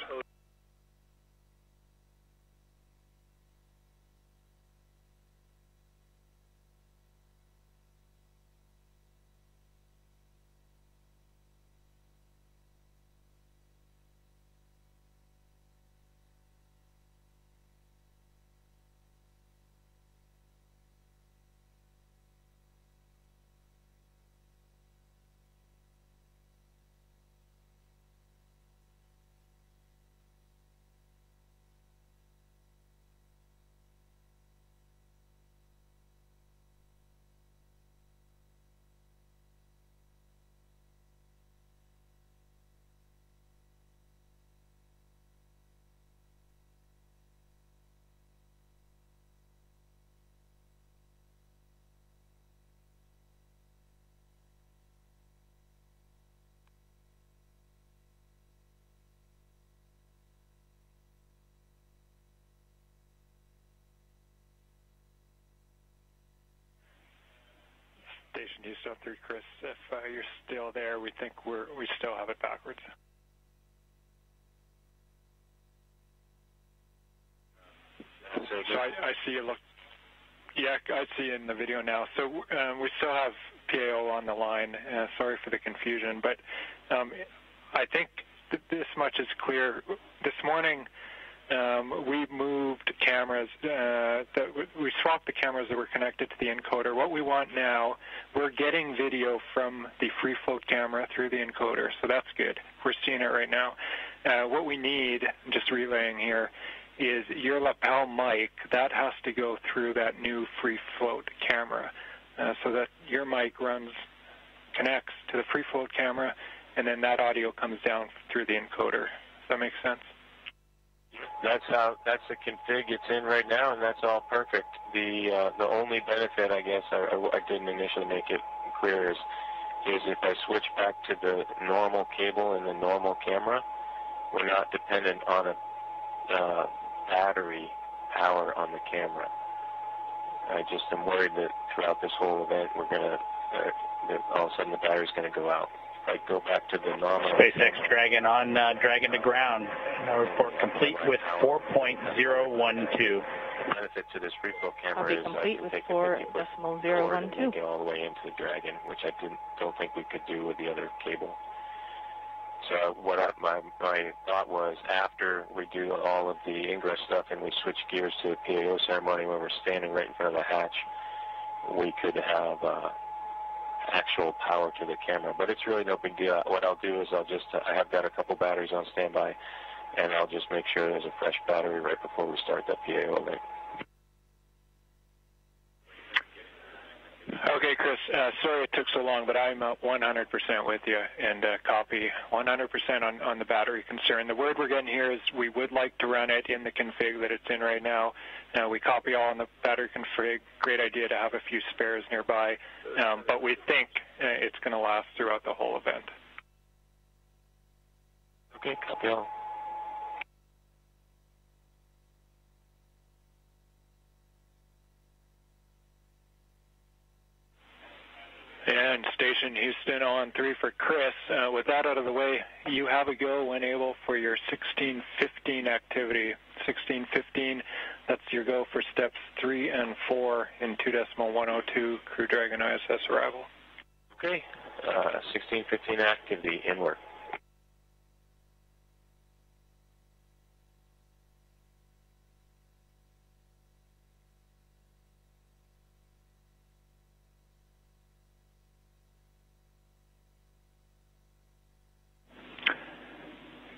Station Houston 3, Chris. If you're still there, we think we still have it backwards. So I see you look. Yeah, I see in the video now. So we still have PAO on the line. Sorry for the confusion, but I think this much is clear. This morning, we moved cameras, we swapped the cameras that were connected to the encoder. What we want now, we're getting video from the free float camera through the encoder, so that's good. We're seeing it right now. What we need, just relaying here, is your lapel mic. That has to go through that new free float camera, so that your mic connects to the free float camera, and then that audio comes down through the encoder. Does that make sense? That's the config it's in right now, and that's all perfect. The only benefit, I guess, I didn't initially make it clear, is if I switch back to the normal cable and the normal camera, we're not dependent on a battery power on the camera. I just am worried that throughout this whole event, we're gonna that all of a sudden the battery's gonna go out. I go back to the normal. SpaceX Dragon on Dragon to ground. Report complete with 4.012. The benefit to this free flow camera is I can take the 4.012. and get all the way into the Dragon, which I don't think we could do with the other cable. So my thought was, after we do all of the ingress stuff and we switch gears to the PAO ceremony where we're standing right in front of the hatch, we could have actual power to the camera. But it's really no big deal. What I'll do is I have got a couple batteries on standby, and I'll just make sure there's a fresh battery right before we start that PAO event. Okay, Chris, sorry it took so long, but I'm 100% with you, and copy 100% on the battery concern. The word we're getting here is we would like to run it in the config that it's in right now. We copy all on the battery config. Great idea to have a few spares nearby, but we think it's going to last throughout the whole event. Okay, copy all. And Station Houston on 3 for Chris. With that out of the way, you have a go when able for your 1615 activity. 1615, that's your go for steps 3 and 4 in 2.102 Crew Dragon ISS arrival. Okay, 1615 activity, inward.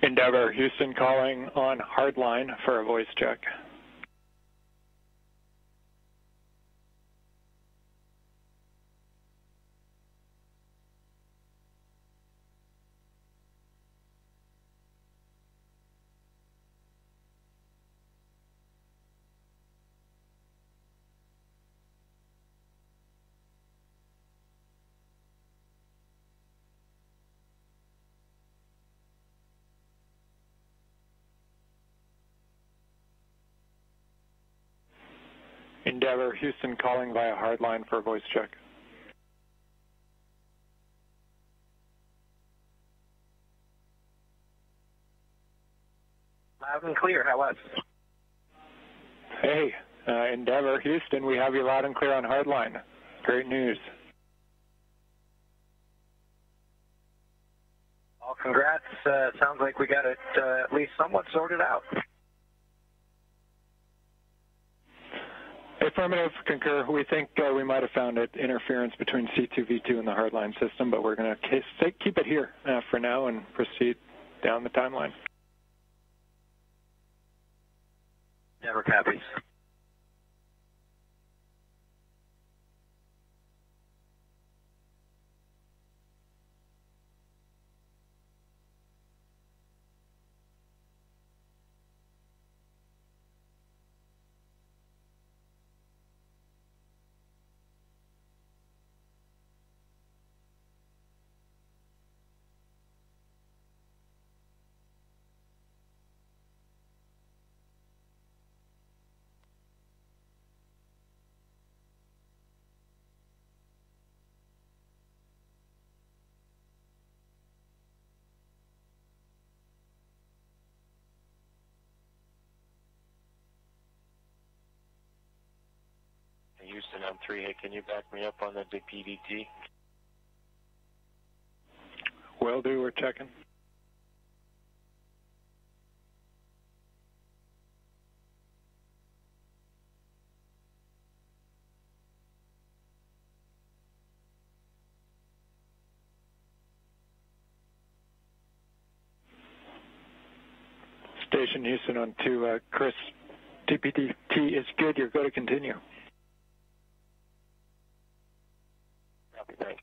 Endeavor, Houston calling on hardline for a voice check. Endeavor, Houston calling via hardline for a voice check. Loud and clear, how was? Hey, Endeavor, Houston, we have you loud and clear on hardline. Great news. Well, congrats. Sounds like we got it at least somewhat sorted out. Affirmative, concur. We think we might have found interference between C2V2 and the hardline system, but we're going to keep it here for now and proceed down the timeline. Never copies. Houston on 3, hey, can you back me up on the PDT? Will do, we're checking. Station Houston on 2. Chris, TPT is good. You're going to continue. Copy, thanks.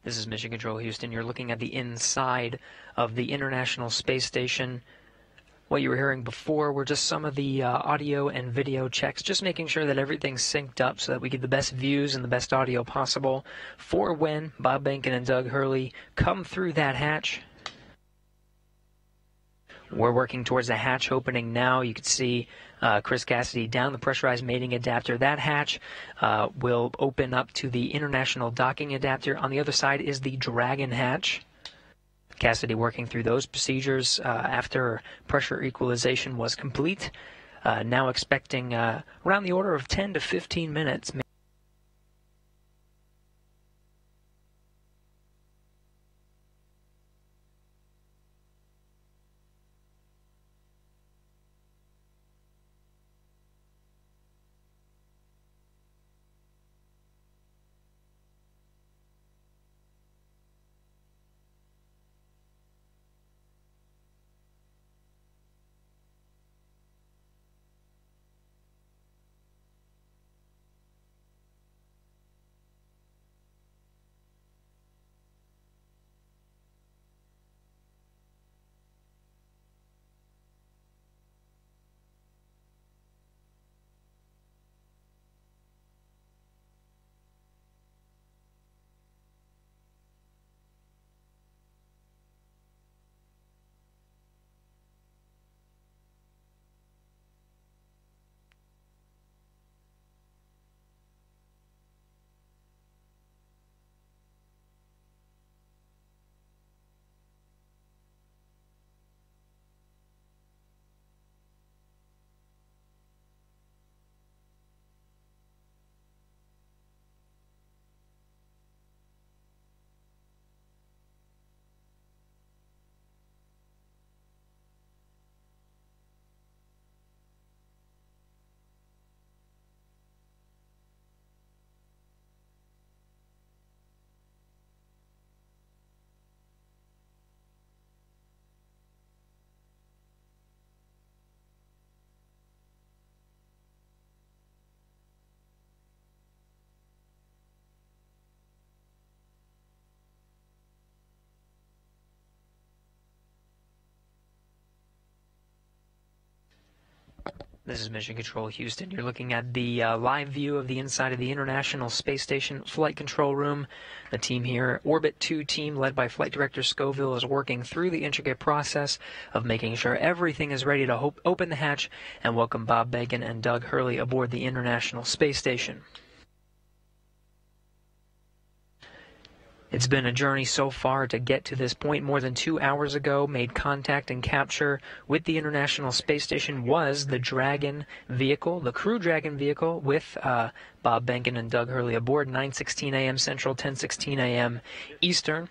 This is Mission Control Houston. You're looking at the inside of the International Space Station. What you were hearing before were just some of the audio and video checks, just making sure that everything's synced up so that we get the best views and the best audio possible for when Bob Behnken and Doug Hurley come through that hatch. We're working towards a hatch opening now. You can see Chris Cassidy down the pressurized mating adapter. That hatch will open up to the international docking adapter. On the other side is the Dragon hatch. Cassidy working through those procedures after pressure equalization was complete. Now expecting around the order of 10 to 15 minutes. This is Mission Control Houston. You're looking at the live view of the inside of the International Space Station Flight Control Room. The team here, Orbit 2 team, led by Flight Director Scoville, is working through the intricate process of making sure everything is ready to open the hatch and welcome Bob Behnken and Doug Hurley aboard the International Space Station. It's been a journey so far to get to this point. More than 2 hours ago, made contact and capture with the International Space Station was the Dragon vehicle, the Crew Dragon vehicle, with Bob Behnken and Doug Hurley aboard, 9:16 a.m. Central, 10:16 a.m. Eastern.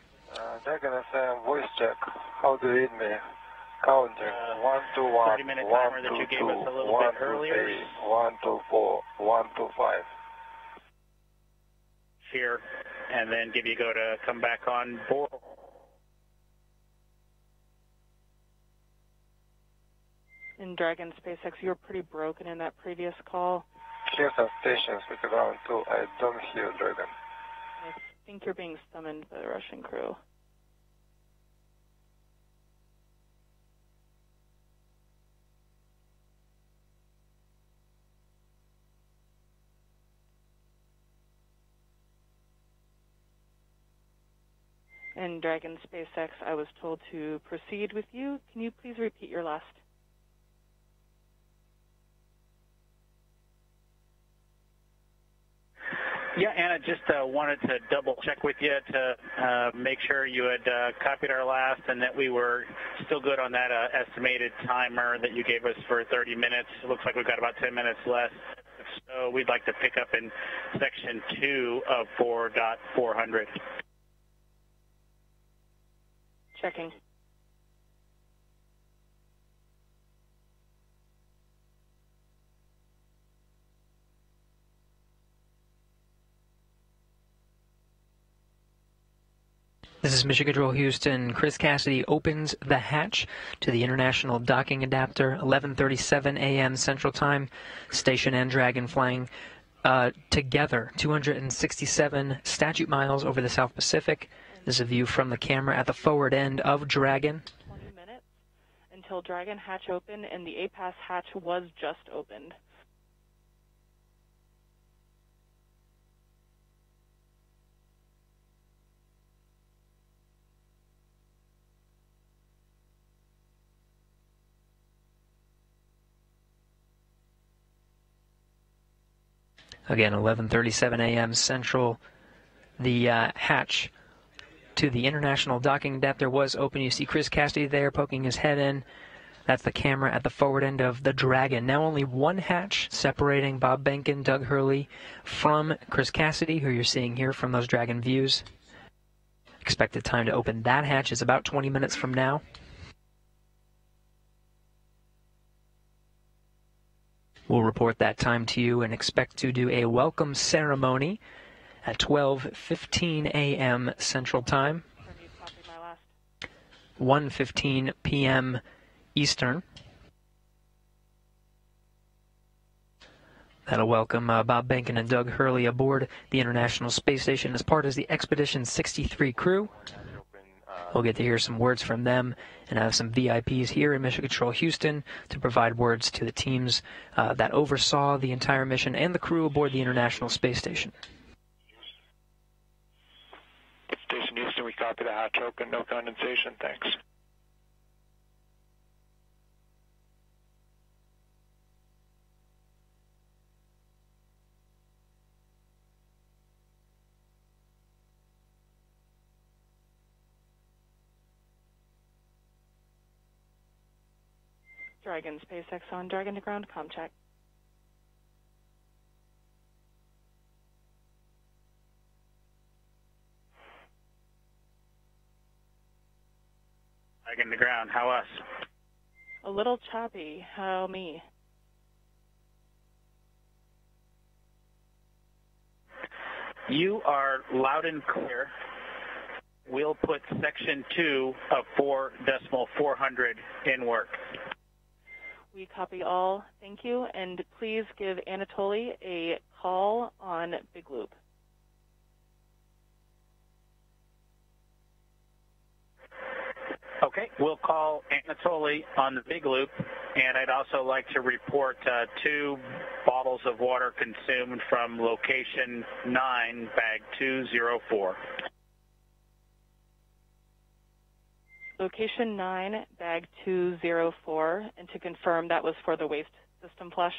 Dragon FM voice check. How do you read me? Counting. 1, 2, 1, 30-minute 1, timer that 2, you gave 2, us a little 1, bit 2, earlier. 3, 1, 2, 4, 1, 2, 5. Here, and then give you go to come back on board. In Dragon SpaceX, you were pretty broken in that previous call. Here's some stations with ground 2. I don't hear Dragon. Okay. think you're being summoned by the Russian crew. And Dragon SpaceX, I was told to proceed with you. Can you please repeat your last? Yeah, Anna, just wanted to double check with you to make sure you had copied our last and that we were still good on that estimated timer that you gave us for 30 minutes. It looks like we've got about 10 minutes left. So we'd like to pick up in section 2 of 4.400. Checking. This is Mission Control Houston. Chris Cassidy opens the hatch to the International Docking Adapter, 11:37 a.m. Central Time. Station and Dragon flying together, 267 statute miles over the South Pacific. This is a view from the camera at the forward end of Dragon. 20 minutes until Dragon hatch open, and the APAS hatch was just opened. Again, 11:37 a.m. Central. The hatch to the International Docking Adapter was open. You see Chris Cassidy there poking his head in. That's the camera at the forward end of the Dragon. Now only one hatch separating Bob Behnken, Doug Hurley from Chris Cassidy, who you're seeing here from those Dragon views. Expected time to open that hatch is about 20 minutes from now. We'll report that time to you and expect to do a welcome ceremony at 12:15 a.m. Central Time, 1:15 p.m. Eastern. That'll welcome Bob Behnken and Doug Hurley aboard the International Space Station as part of the Expedition 63 crew. We'll get to hear some words from them and have some VIPs here in Mission Control Houston to provide words to the teams that oversaw the entire mission and the crew aboard the International Space Station. Station Houston, we copy the hatch open, no condensation, thanks. Dragon SpaceX on Dragon to ground, comm check. Dragon to ground, how us? A little choppy, how me? You are loud and clear. We'll put section 2 of 4.400 in work. We copy all. Thank you. And please give Anatoly a call on Big Loop. Okay, we'll call Anatoly on the Big Loop, and I'd also like to report 2 bottles of water consumed from location 9, bag 204. Location 9, bag 204, and to confirm that was for the waste system flush.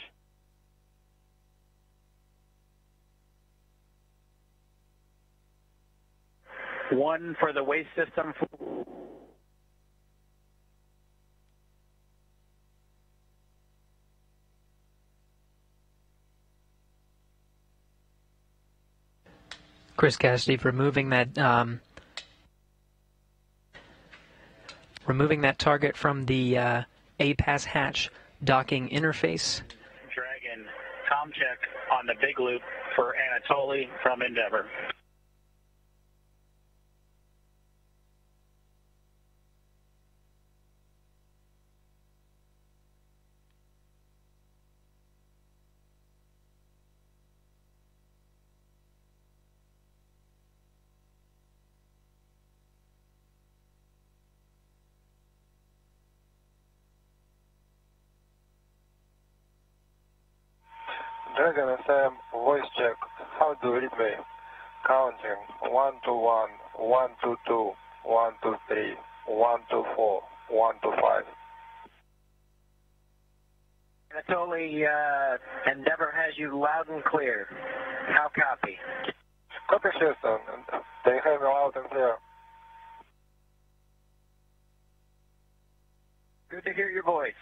One for the waste system. Chris Cassidy removing that target from the APAS hatch docking interface. Dragon, comm check on the Big Loop for Anatoly from Endeavour. Dragon FM, voice check. How do you read me? Counting 121, 122, 123, 124, 125. Anatoly, Endeavour has you loud and clear. How copy? Copy, Houston. They have me loud and clear. Good to hear your voice.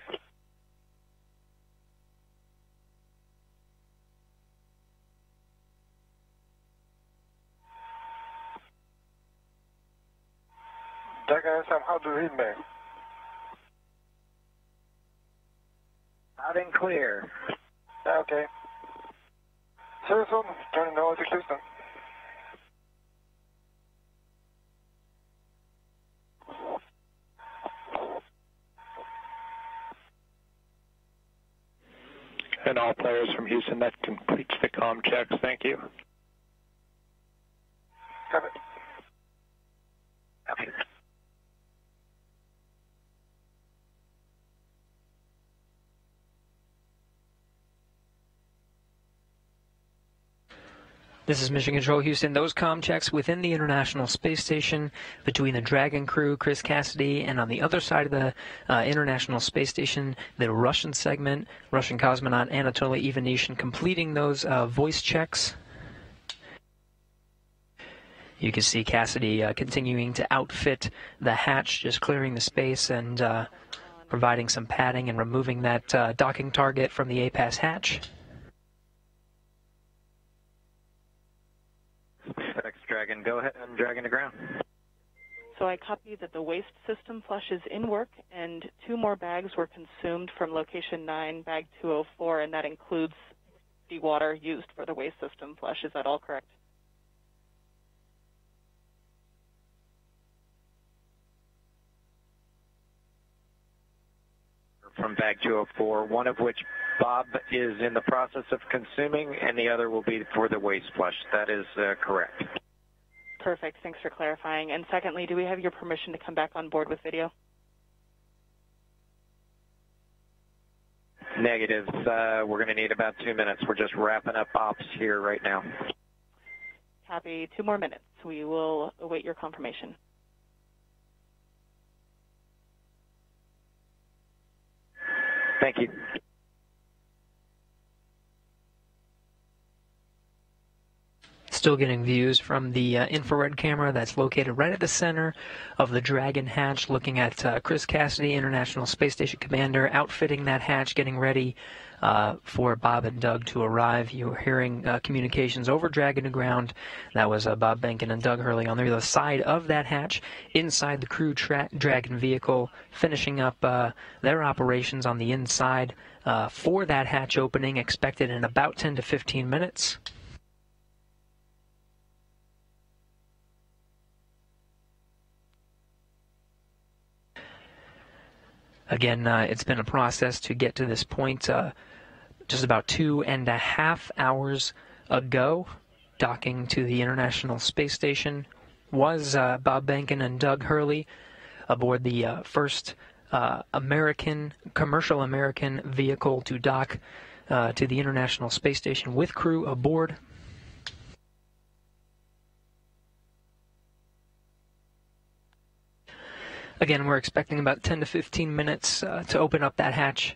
Dragon FM, how do you read me? Loud and clear. Okay. See you soon. Turning over to Houston. And all players from Houston, that completes the comm checks. Thank you. Copy. Copy. This is Mission Control Houston. Those comm checks within the International Space Station between the Dragon crew, Chris Cassidy, and on the other side of the International Space Station, the Russian segment, Russian cosmonaut Anatoly Ivanishin completing those voice checks. You can see Cassidy continuing to outfit the hatch, just clearing the space and providing some padding and removing that docking target from the APAS hatch. SpaceX Dragon, go ahead and Dragon to ground. So I copy that the waste system flush is in work, and 2 more bags were consumed from location 9, bag 204, and that includes the water used for the waste system flush. Is that all correct? From bag 204, one of which Bob is in the process of consuming, and the other will be for the waste flush. That is correct. Perfect. Thanks for clarifying. And secondly, do we have your permission to come back on board with video? Negatives. We're going to need about 2 minutes. We're just wrapping up ops here right now. Copy. 2 more minutes. We will await your confirmation. Thank you. Still getting views from the infrared camera that's located right at the center of the Dragon hatch, looking at Chris Cassidy, International Space Station Commander, outfitting that hatch, getting ready for Bob and Doug to arrive. You were hearing communications over Dragon to ground. That was Bob Behnken and Doug Hurley on the other side of that hatch, inside the crew Dragon vehicle, finishing up their operations on the inside for that hatch opening, expected in about 10 to 15 minutes. Again, it's been a process to get to this point. Just about 2.5 hours ago, docking to the International Space Station was Bob Behnken and Doug Hurley aboard the first commercial American vehicle to dock to the International Space Station with crew aboard. Again, we're expecting about 10 to 15 minutes to open up that hatch.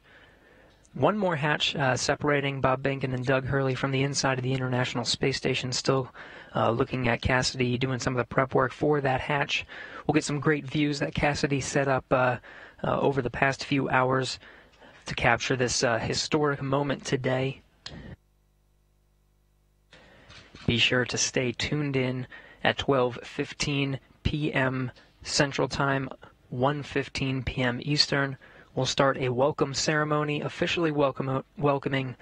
One more hatch separating Bob Behnken and Doug Hurley from the inside of the International Space Station. Still looking at Cassidy doing some of the prep work for that hatch. We'll get some great views that Cassidy set up over the past few hours to capture this historic moment today. Be sure to stay tuned in at 12:15 p.m. Central Time, 1:15 p.m. Eastern. We'll start a welcome ceremony, officially welcoming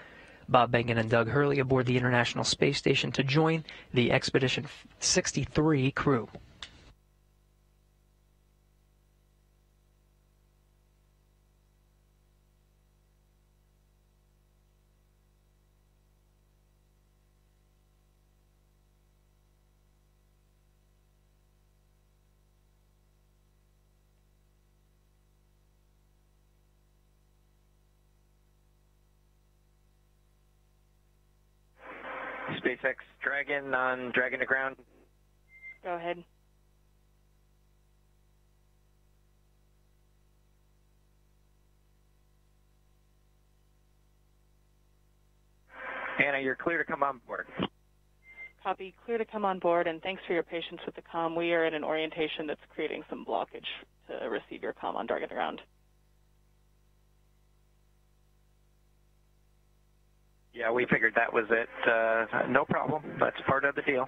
Bob Behnken and Doug Hurley aboard the International Space Station to join the Expedition 63 crew. SpaceX Dragon on Dragon to ground. Go ahead. Anna, you're clear to come on board. Copy. Clear to come on board, and thanks for your patience with the comm. We are in an orientation that's creating some blockage to receive your comm on Dragon to ground. Yeah, we figured that was it. No problem. That's part of the deal.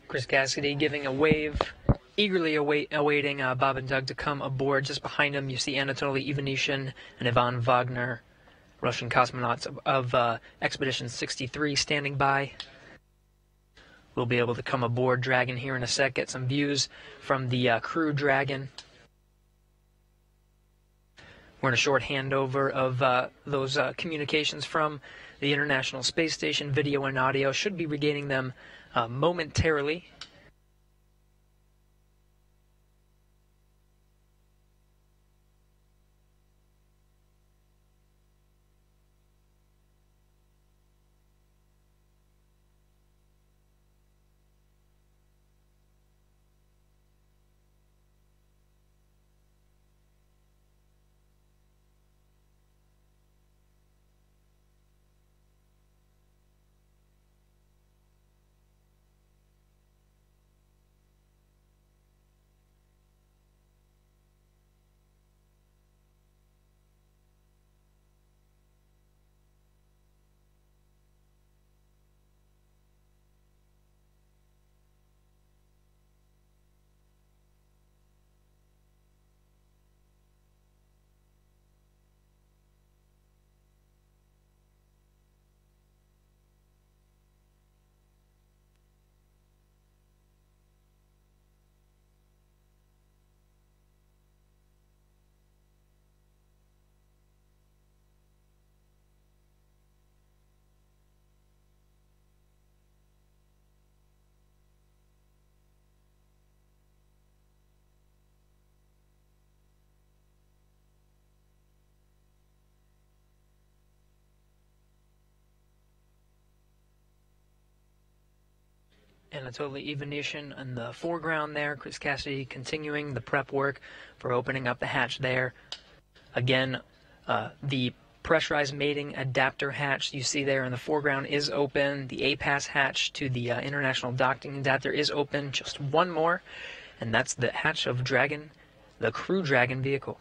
Chris Cassidy giving a wave, eagerly awaiting Bob and Doug to come aboard. Just behind him, you see Anatoly Ivanishin and Ivan Wagner, Russian cosmonauts of Expedition 63, standing by. We'll be able to come aboard Dragon here in a sec, get some views from the Crew Dragon. We're in a short handover of those communications from the International Space Station. Video and audio should be regaining them momentarily. Anatoly Ivanishin in the foreground there. Chris Cassidy continuing the prep work for opening up the hatch there. Again, the pressurized mating adapter hatch you see there in the foreground is open. The APAS hatch to the International Docking Adapter is open. Just one more, and that's the hatch of Dragon, the Crew Dragon vehicle.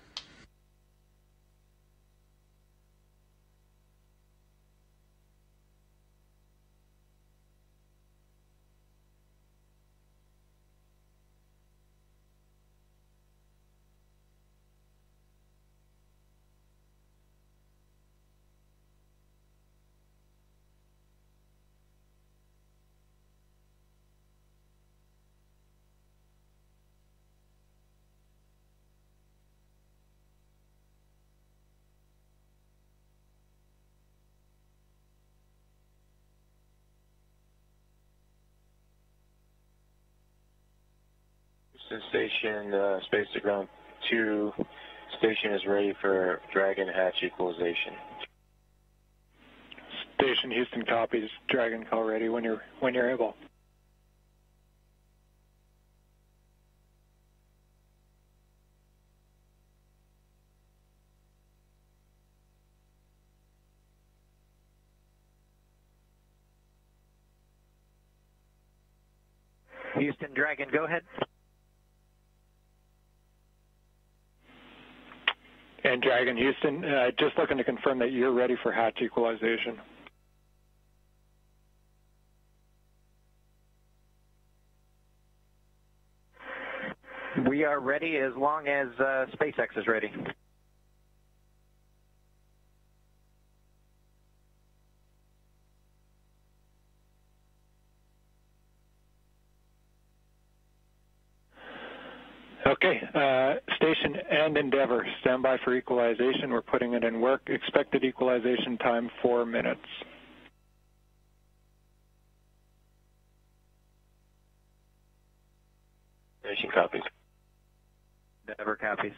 Station, space to ground 2, station is ready for Dragon hatch equalization. Station Houston copies. Dragon call ready when you're able. Houston Dragon, go ahead. And Dragon Houston, just looking to confirm that you're ready for hatch equalization. We are ready as long as SpaceX is ready. Okay, station and Endeavour, stand by for equalization. We're putting it in work. Expected equalization time, 4 minutes. Station copies. Endeavour copies.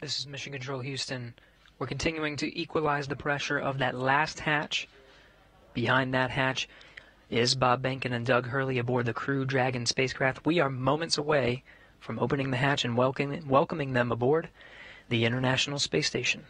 This is Mission Control Houston. We're continuing to equalize the pressure of that last hatch. Behind that hatch is Bob Behnken and Doug Hurley aboard the Crew Dragon spacecraft. We are moments away from opening the hatch and welcoming them aboard the International Space Station.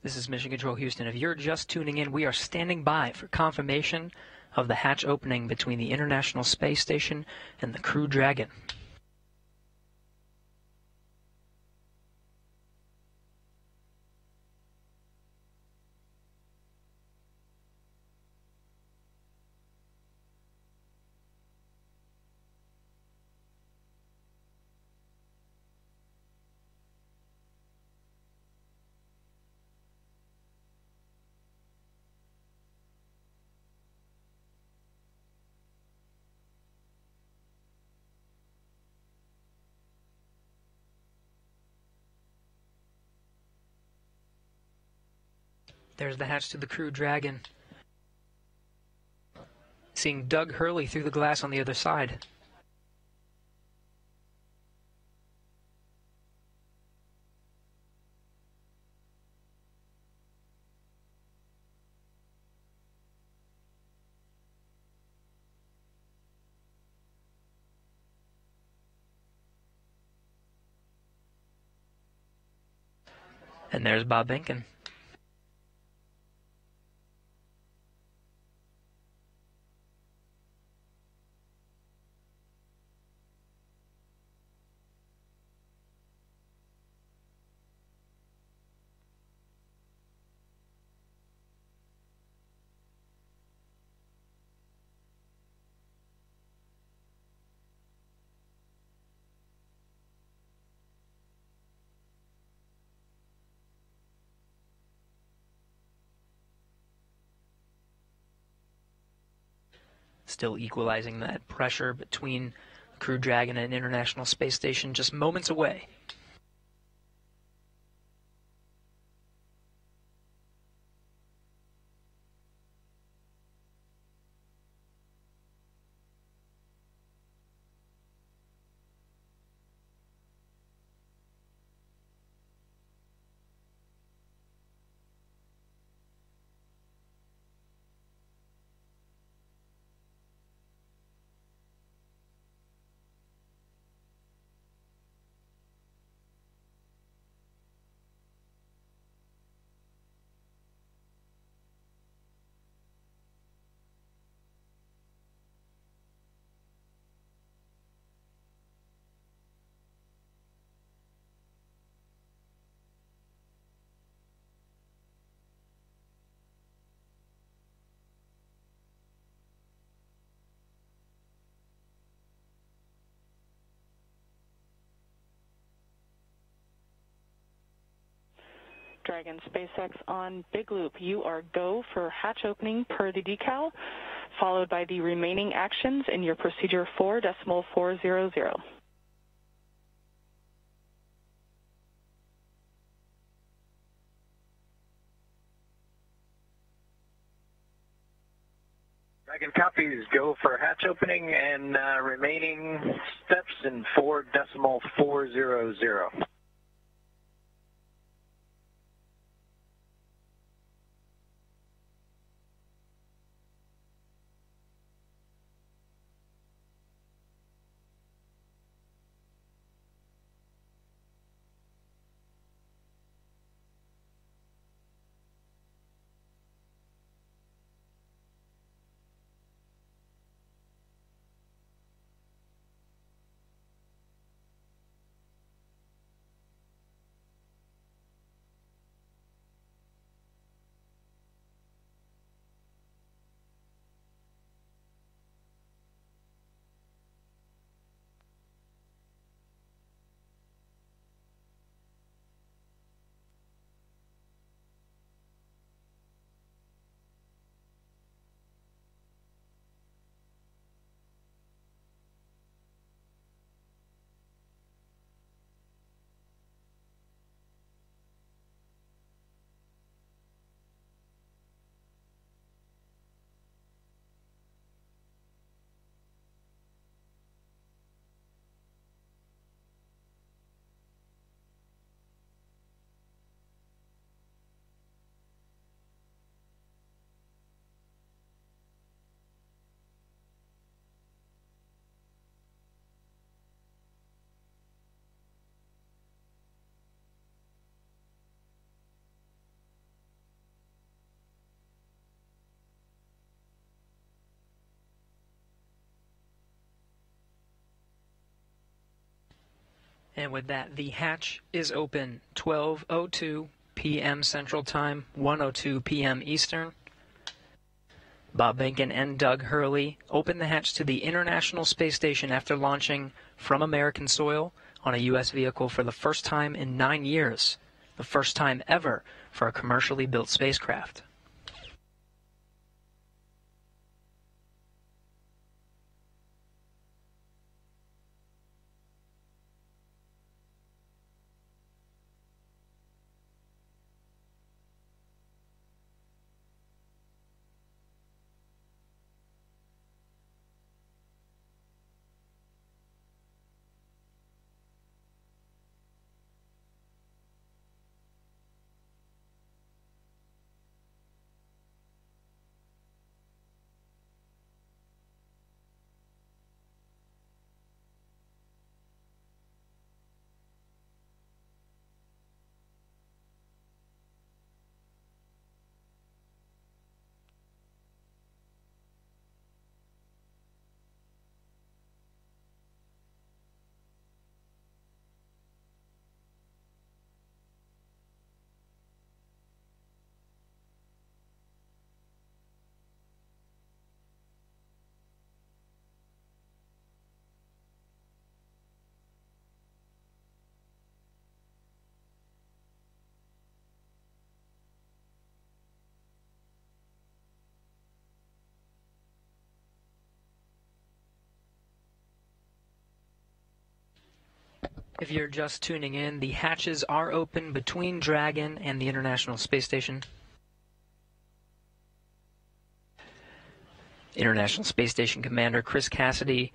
This is Mission Control Houston. If you're just tuning in, we are standing by for confirmation of the hatch opening between the International Space Station and the Crew Dragon. There's the hatch to the Crew Dragon. Seeing Doug Hurley through the glass on the other side. And there's Bob Behnken. Still equalizing that pressure between Crew Dragon and International Space Station, just moments away. Dragon SpaceX on Big Loop. You are go for hatch opening per the decal, followed by the remaining actions in your procedure 4.400. Dragon copies, go for hatch opening and remaining steps in 4.400. And with that, the hatch is open 12:02 p.m. Central Time, 1:02 p.m. Eastern. Bob Behnken and Doug Hurley opened the hatch to the International Space Station after launching from American soil on a U.S. vehicle for the first time in 9 years, the first time ever for a commercially built spacecraft. If you're just tuning in, the hatches are open between Dragon and the International Space Station. International Space Station Commander Chris Cassidy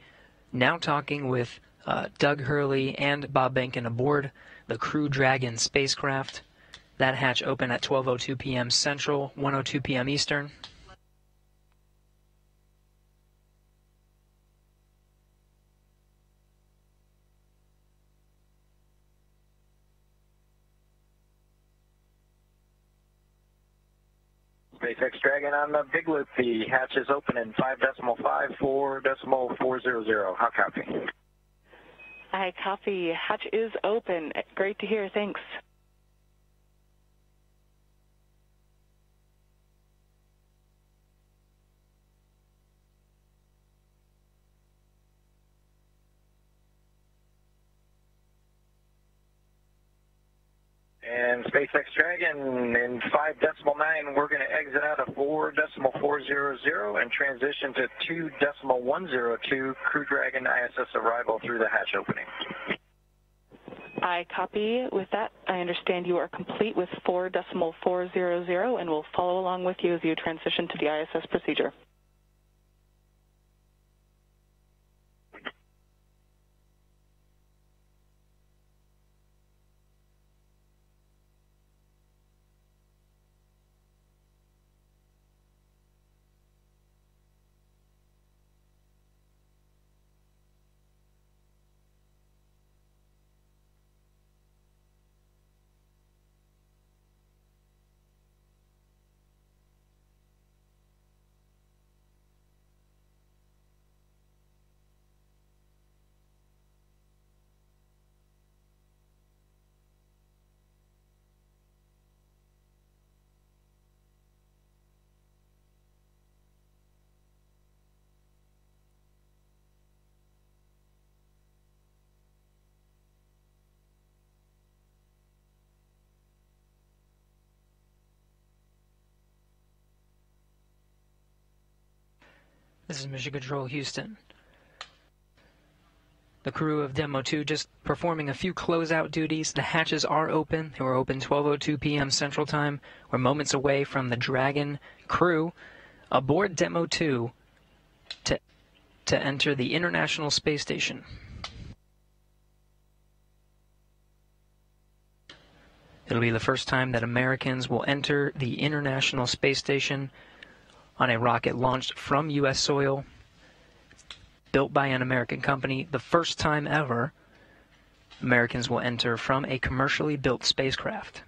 now talking with Doug Hurley and Bob Behnken aboard the Crew Dragon spacecraft. That hatch open at 12:02 p.m. Central, 1:02 p.m. Eastern. SpaceX Dragon on the Big Loop. The hatch is open in 5.5, 4.400. How copy? I copy. Hatch is open. Great to hear. Thanks. And And SpaceX Dragon in 5.9, we're going to exit out of 4.400 and transition to 2.102 Crew Dragon ISS arrival through the hatch opening. I copy. With that, I understand you are complete with 4.400 and will follow along with you as you transition to the ISS procedure. This is Mission Control Houston. The crew of Demo 2 just performing a few closeout duties. The hatches are open. They were open 12:02 p.m. Central Time. We're moments away from the Dragon crew aboard Demo 2 to enter the International Space Station. It'll be the first time that Americans will enter the International Space Station on a rocket launched from U.S. soil, built by an American company. The first time ever Americans will enter from a commercially built spacecraft.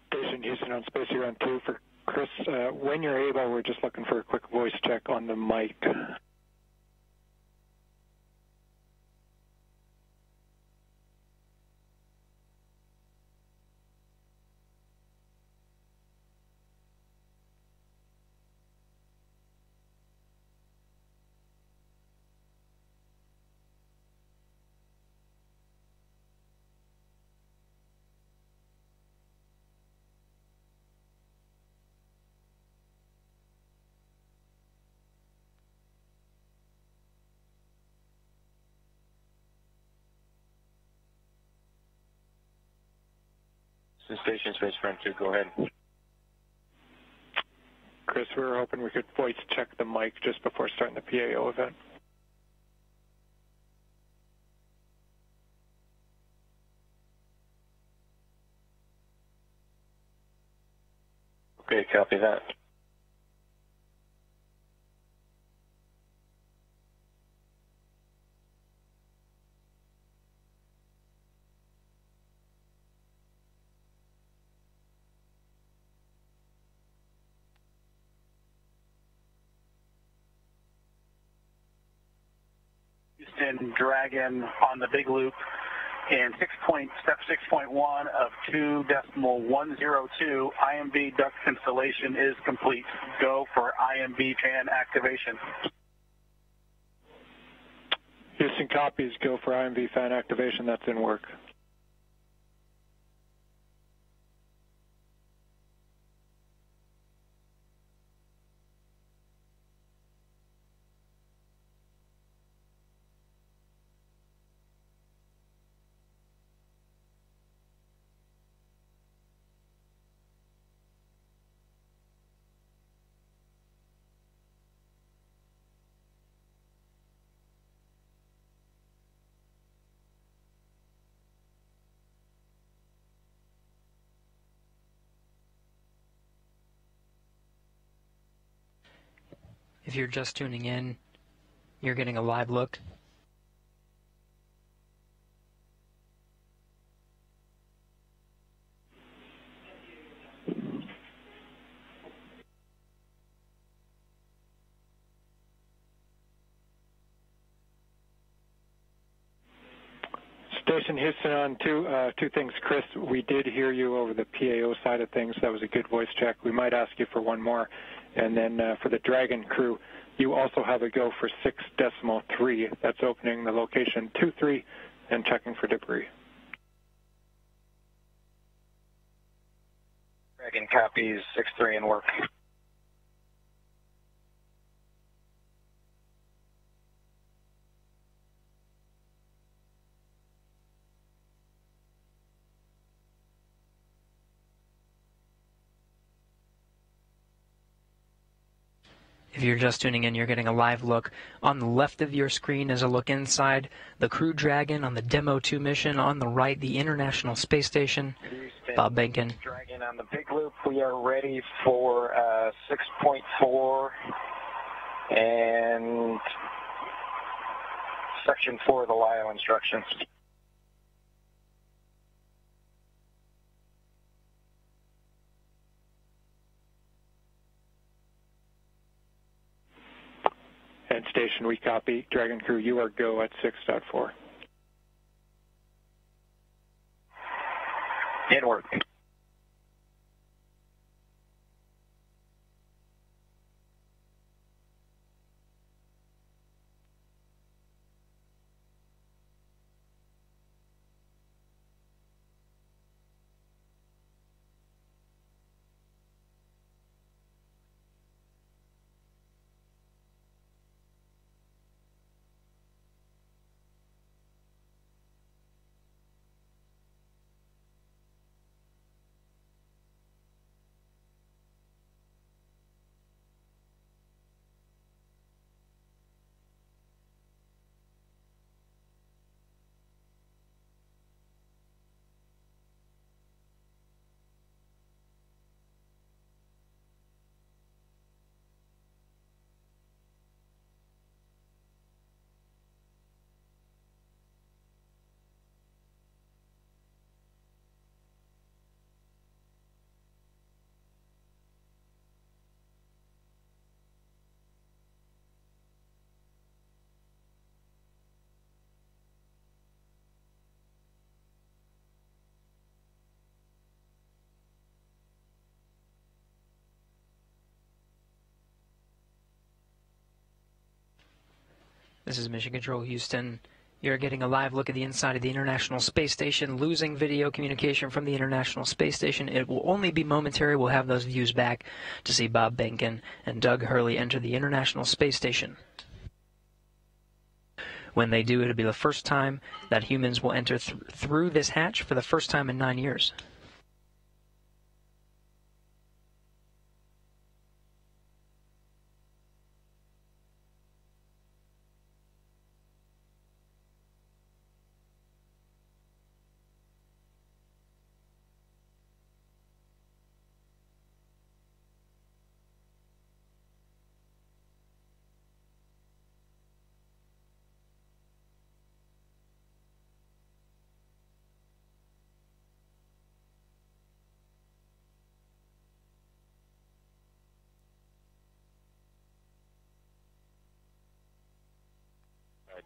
Station Houston on Space Ground 2 for Chris. When you're able, we're just looking for a quick voice check on the mic. Station Space Ground 2, go ahead. Chris, we were hoping we could voice check the mic just before starting the PAO event. Okay, copy that. Houston Dragon on the big loop in step 6.1 of 2.102. IMB duct installation is complete. Go for IMB fan activation. Houston copies. Go for IMB fan activation. That's in work. If you're just tuning in, you're getting a live look. Station Houston on two things. Chris, we did hear you over the PAO side of things. That was a good voice check. We might ask you for one more. And then for the Dragon crew, you also have a go for 6.3. That's opening the location 23 and checking for debris. Dragon copies 6-3 and work. If you're just tuning in, you're getting a live look. On the left of your screen is a look inside the Crew Dragon on the Demo 2 mission. On the right, the International Space Station. Bob Behnken. Dragon on the big loop. We are ready for 6.4 and section 4 of the LIO instructions. And station, we copy. Dragon crew, you are go at 6.4. In work. This is Mission Control Houston. You're getting a live look at the inside of the International Space Station, losing video communication from the International Space Station. It will only be momentary. We'll have those views back to see Bob Behnken and Doug Hurley enter the International Space Station. When they do, it'll be the first time that humans will enter through this hatch for the first time in 9 years.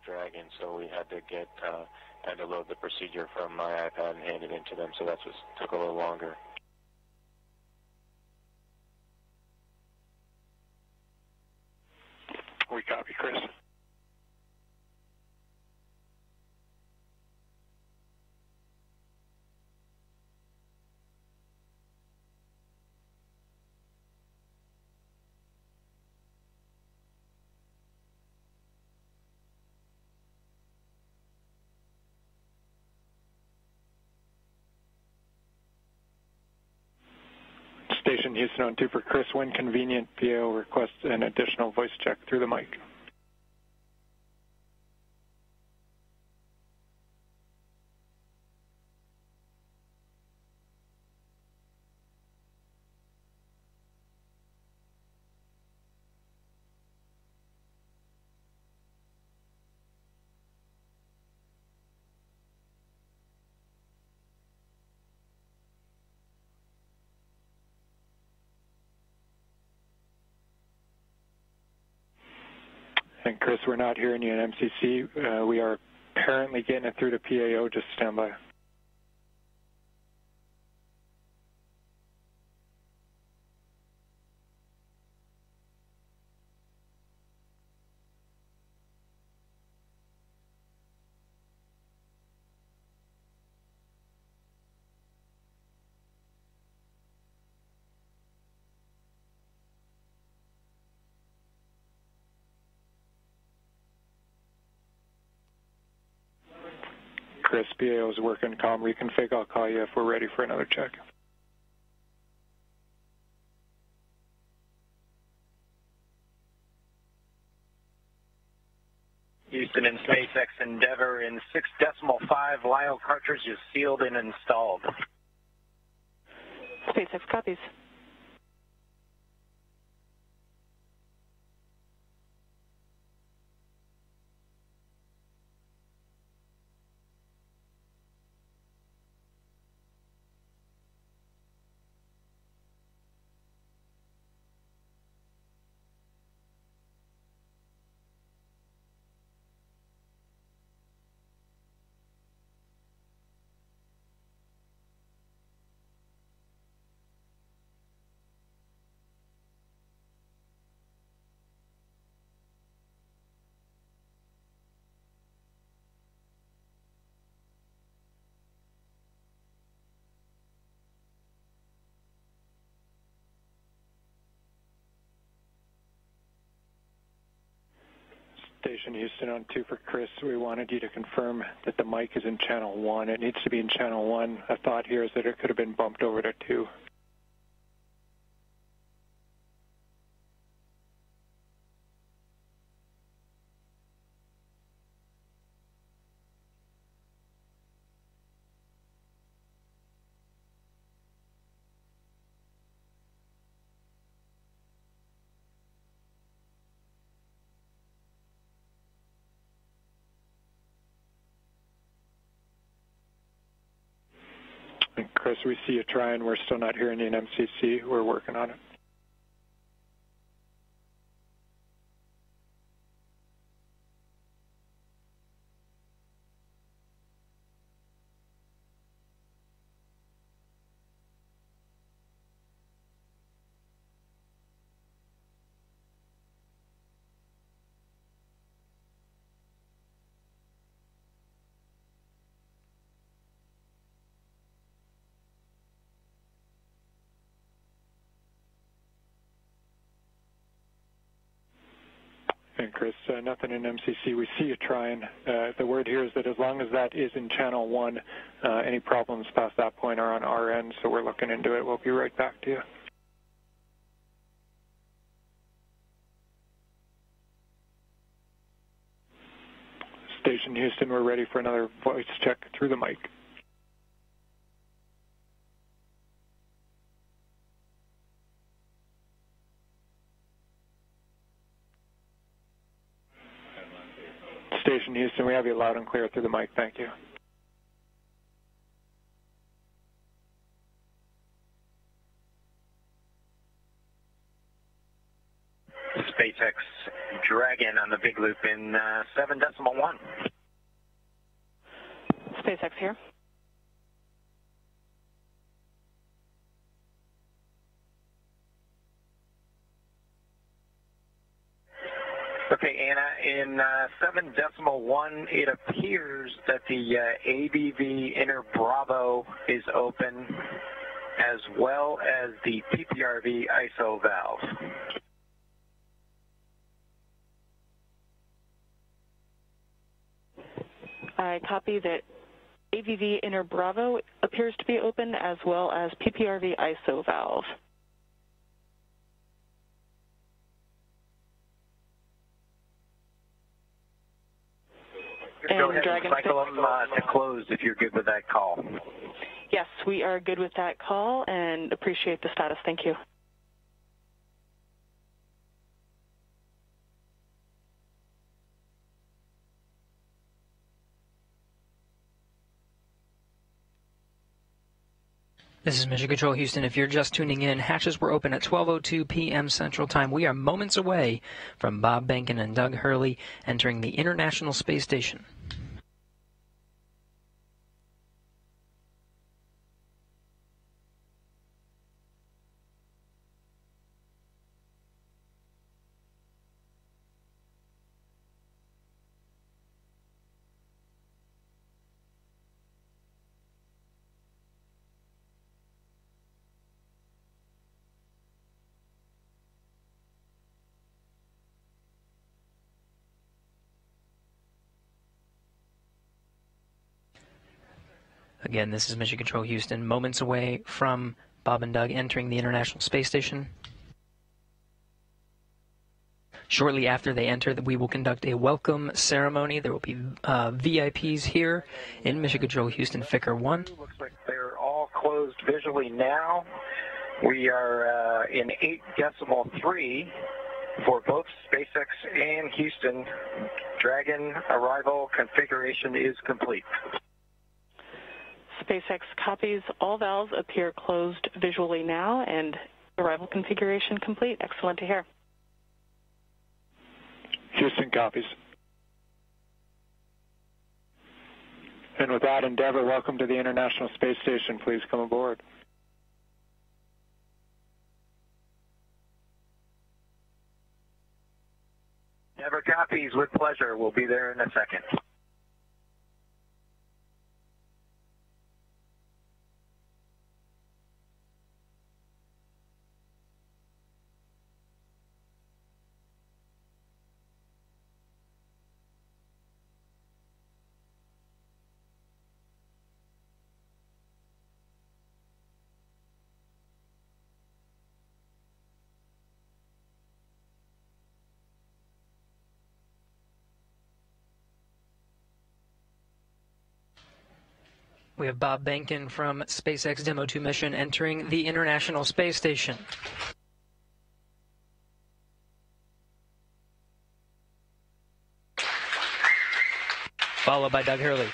Dragon, so we had to had to load the procedure from my iPad and hand it in to them, so that took a little longer. We copy, Chris. Station Houston on 2 for Chris. When convenient, PO requests an additional voice check through the mic. And Chris, we're not hearing you in MCC. We are apparently getting it through to PAO. Just stand by. Chris, PAO is working comm reconfig. I'll call you if we're ready for another check. Houston and SpaceX Endeavour in 6.5 LIO cartridge is sealed and installed. SpaceX copies. Station Houston on 2 for Chris. We wanted you to confirm that the mic is in channel 1. It needs to be in channel 1. A thought here is that it could have been bumped over to 2. Chris, we see you trying. We're still not hearing you in MCC. We're working on it. And Chris, nothing in MCC. We see you trying. The word here is that as long as that is in channel 1, any problems past that point are on our end, so we're looking into it. We'll be right back to you. Station Houston, we're ready for another voice check through the mic. Station Houston, we have you loud and clear through the mic. Thank you. SpaceX Dragon on the big loop in 7.1. SpaceX here. Okay, Anna, in 7.1, it appears that the ABV inner Bravo is open, as well as the PPRV ISO valve. I copy that ABV inner Bravo appears to be open, as well as PPRV ISO valve. Go ahead and cycle them to close if you're good with that call. Yes, we are good with that call and appreciate the status. Thank you. This is Mission Control Houston. If you're just tuning in, hatches were open at 12:02 p.m. Central Time. We are moments away from Bob Behnken and Doug Hurley entering the International Space Station. Again, this is Mission Control Houston, moments away from Bob and Doug entering the International Space Station. Shortly after they enter, we will conduct a welcome ceremony. There will be VIPs here in Mission Control Houston, Ficker 1. Looks like they're all closed visually now. We are in 8.3 for both SpaceX and Houston. Dragon arrival configuration is complete. SpaceX copies. All valves appear closed visually now, and arrival configuration complete. Excellent to hear. Houston copies. And with that, Endeavour, welcome to the International Space Station. Please come aboard. Endeavour copies with pleasure. We'll be there in a second. We have Bob Behnken from SpaceX Demo 2 mission entering the International Space Station. Followed by Doug Hurley.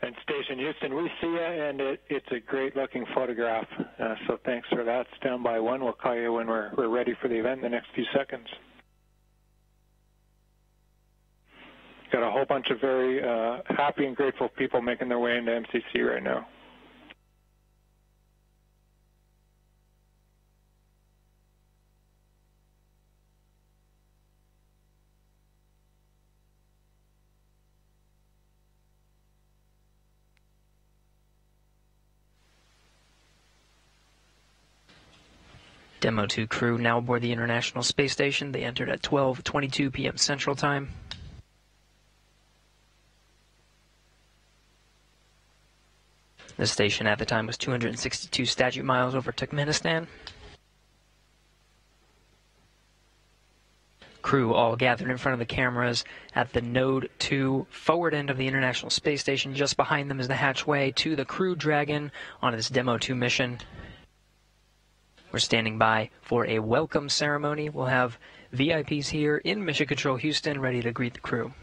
And Station Houston, we see you, and it's a great-looking photograph. So thanks for that. Stand by one. We'll call you when we're ready for the event in the next few seconds. Got a whole bunch of very happy and grateful people making their way into MCC right now. Demo 2 crew now aboard the International Space Station. They entered at 12:22 p.m. Central Time. The station at the time was 262 statute miles over Turkmenistan. Crew all gathered in front of the cameras at the Node 2 forward end of the International Space Station. Just behind them is the hatchway to the Crew Dragon on this Demo 2 mission. We're standing by for a welcome ceremony. We'll have VIPs here in Mission Control Houston ready to greet the crew.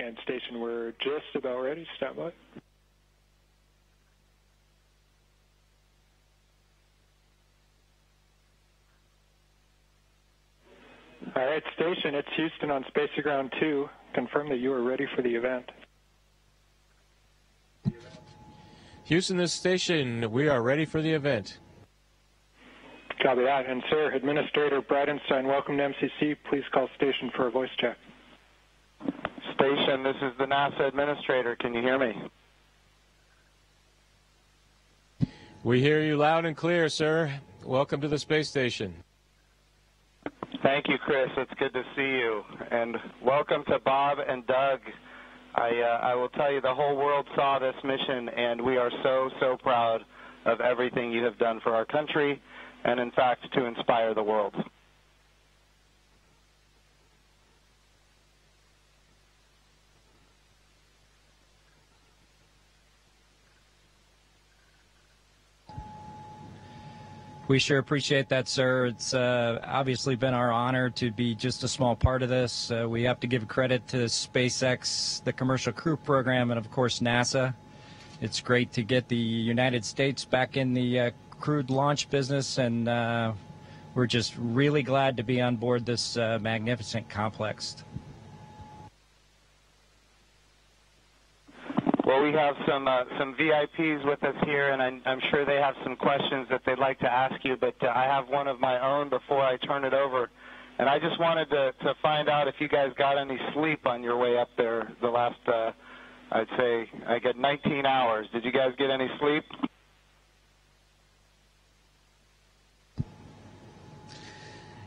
And station, we're just about ready. Stand by. All right, station, it's Houston on Space Ground 2. Confirm that you are ready for the event. Houston, this station, we are ready for the event. Copy that. And, sir, Administrator Bridenstine, welcome to MCC. Please call station for a voice check. Station, this is the NASA Administrator. Can you hear me? We hear you loud and clear, sir. Welcome to the space station. Thank you, Chris. It's good to see you. And welcome to Bob and Doug. I will tell you, the whole world saw this mission, and we are so, so proud of everything you have done for our country and, in fact, to inspire the world. We sure appreciate that, sir. It's obviously been our honor to be just a small part of this. We have to give credit to SpaceX, the Commercial Crew Program, and, of course, NASA. It's great to get the United States back in the crewed launch business, and we're just really glad to be on board this magnificent complex. Well, we have some VIPs with us here, and I'm sure they have some questions that they'd like to ask you, but I have one of my own before I turn it over. And I just wanted to find out if you guys got any sleep on your way up there the last, I'd say, I get 19 hours. Did you guys get any sleep?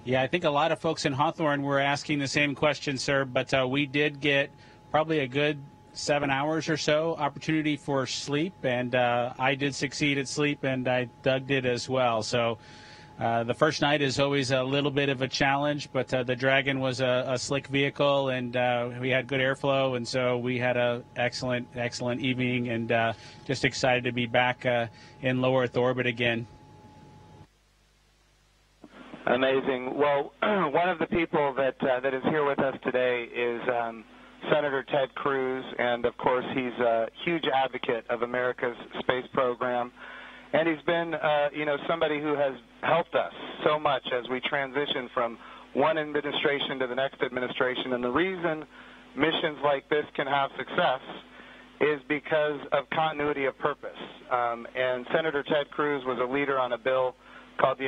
Yeah, I think a lot of folks in Hawthorne were asking the same question, sir, but we did get probably a good 7 hours or so opportunity for sleep, and I did succeed at sleep, and Doug did as well. So the first night is always a little bit of a challenge, but the Dragon was a slick vehicle, and we had good airflow, and so we had an excellent evening, and just excited to be back in low Earth orbit again. Amazing. Well, one of the people that is here with us today is Senator Ted Cruz, and of course he's a huge advocate of America's space program, and he's been somebody who has helped us so much as we transition from one administration to the next administration. And the reason missions like this can have success is because of continuity of purpose. And Senator Ted Cruz was a leader on a bill called the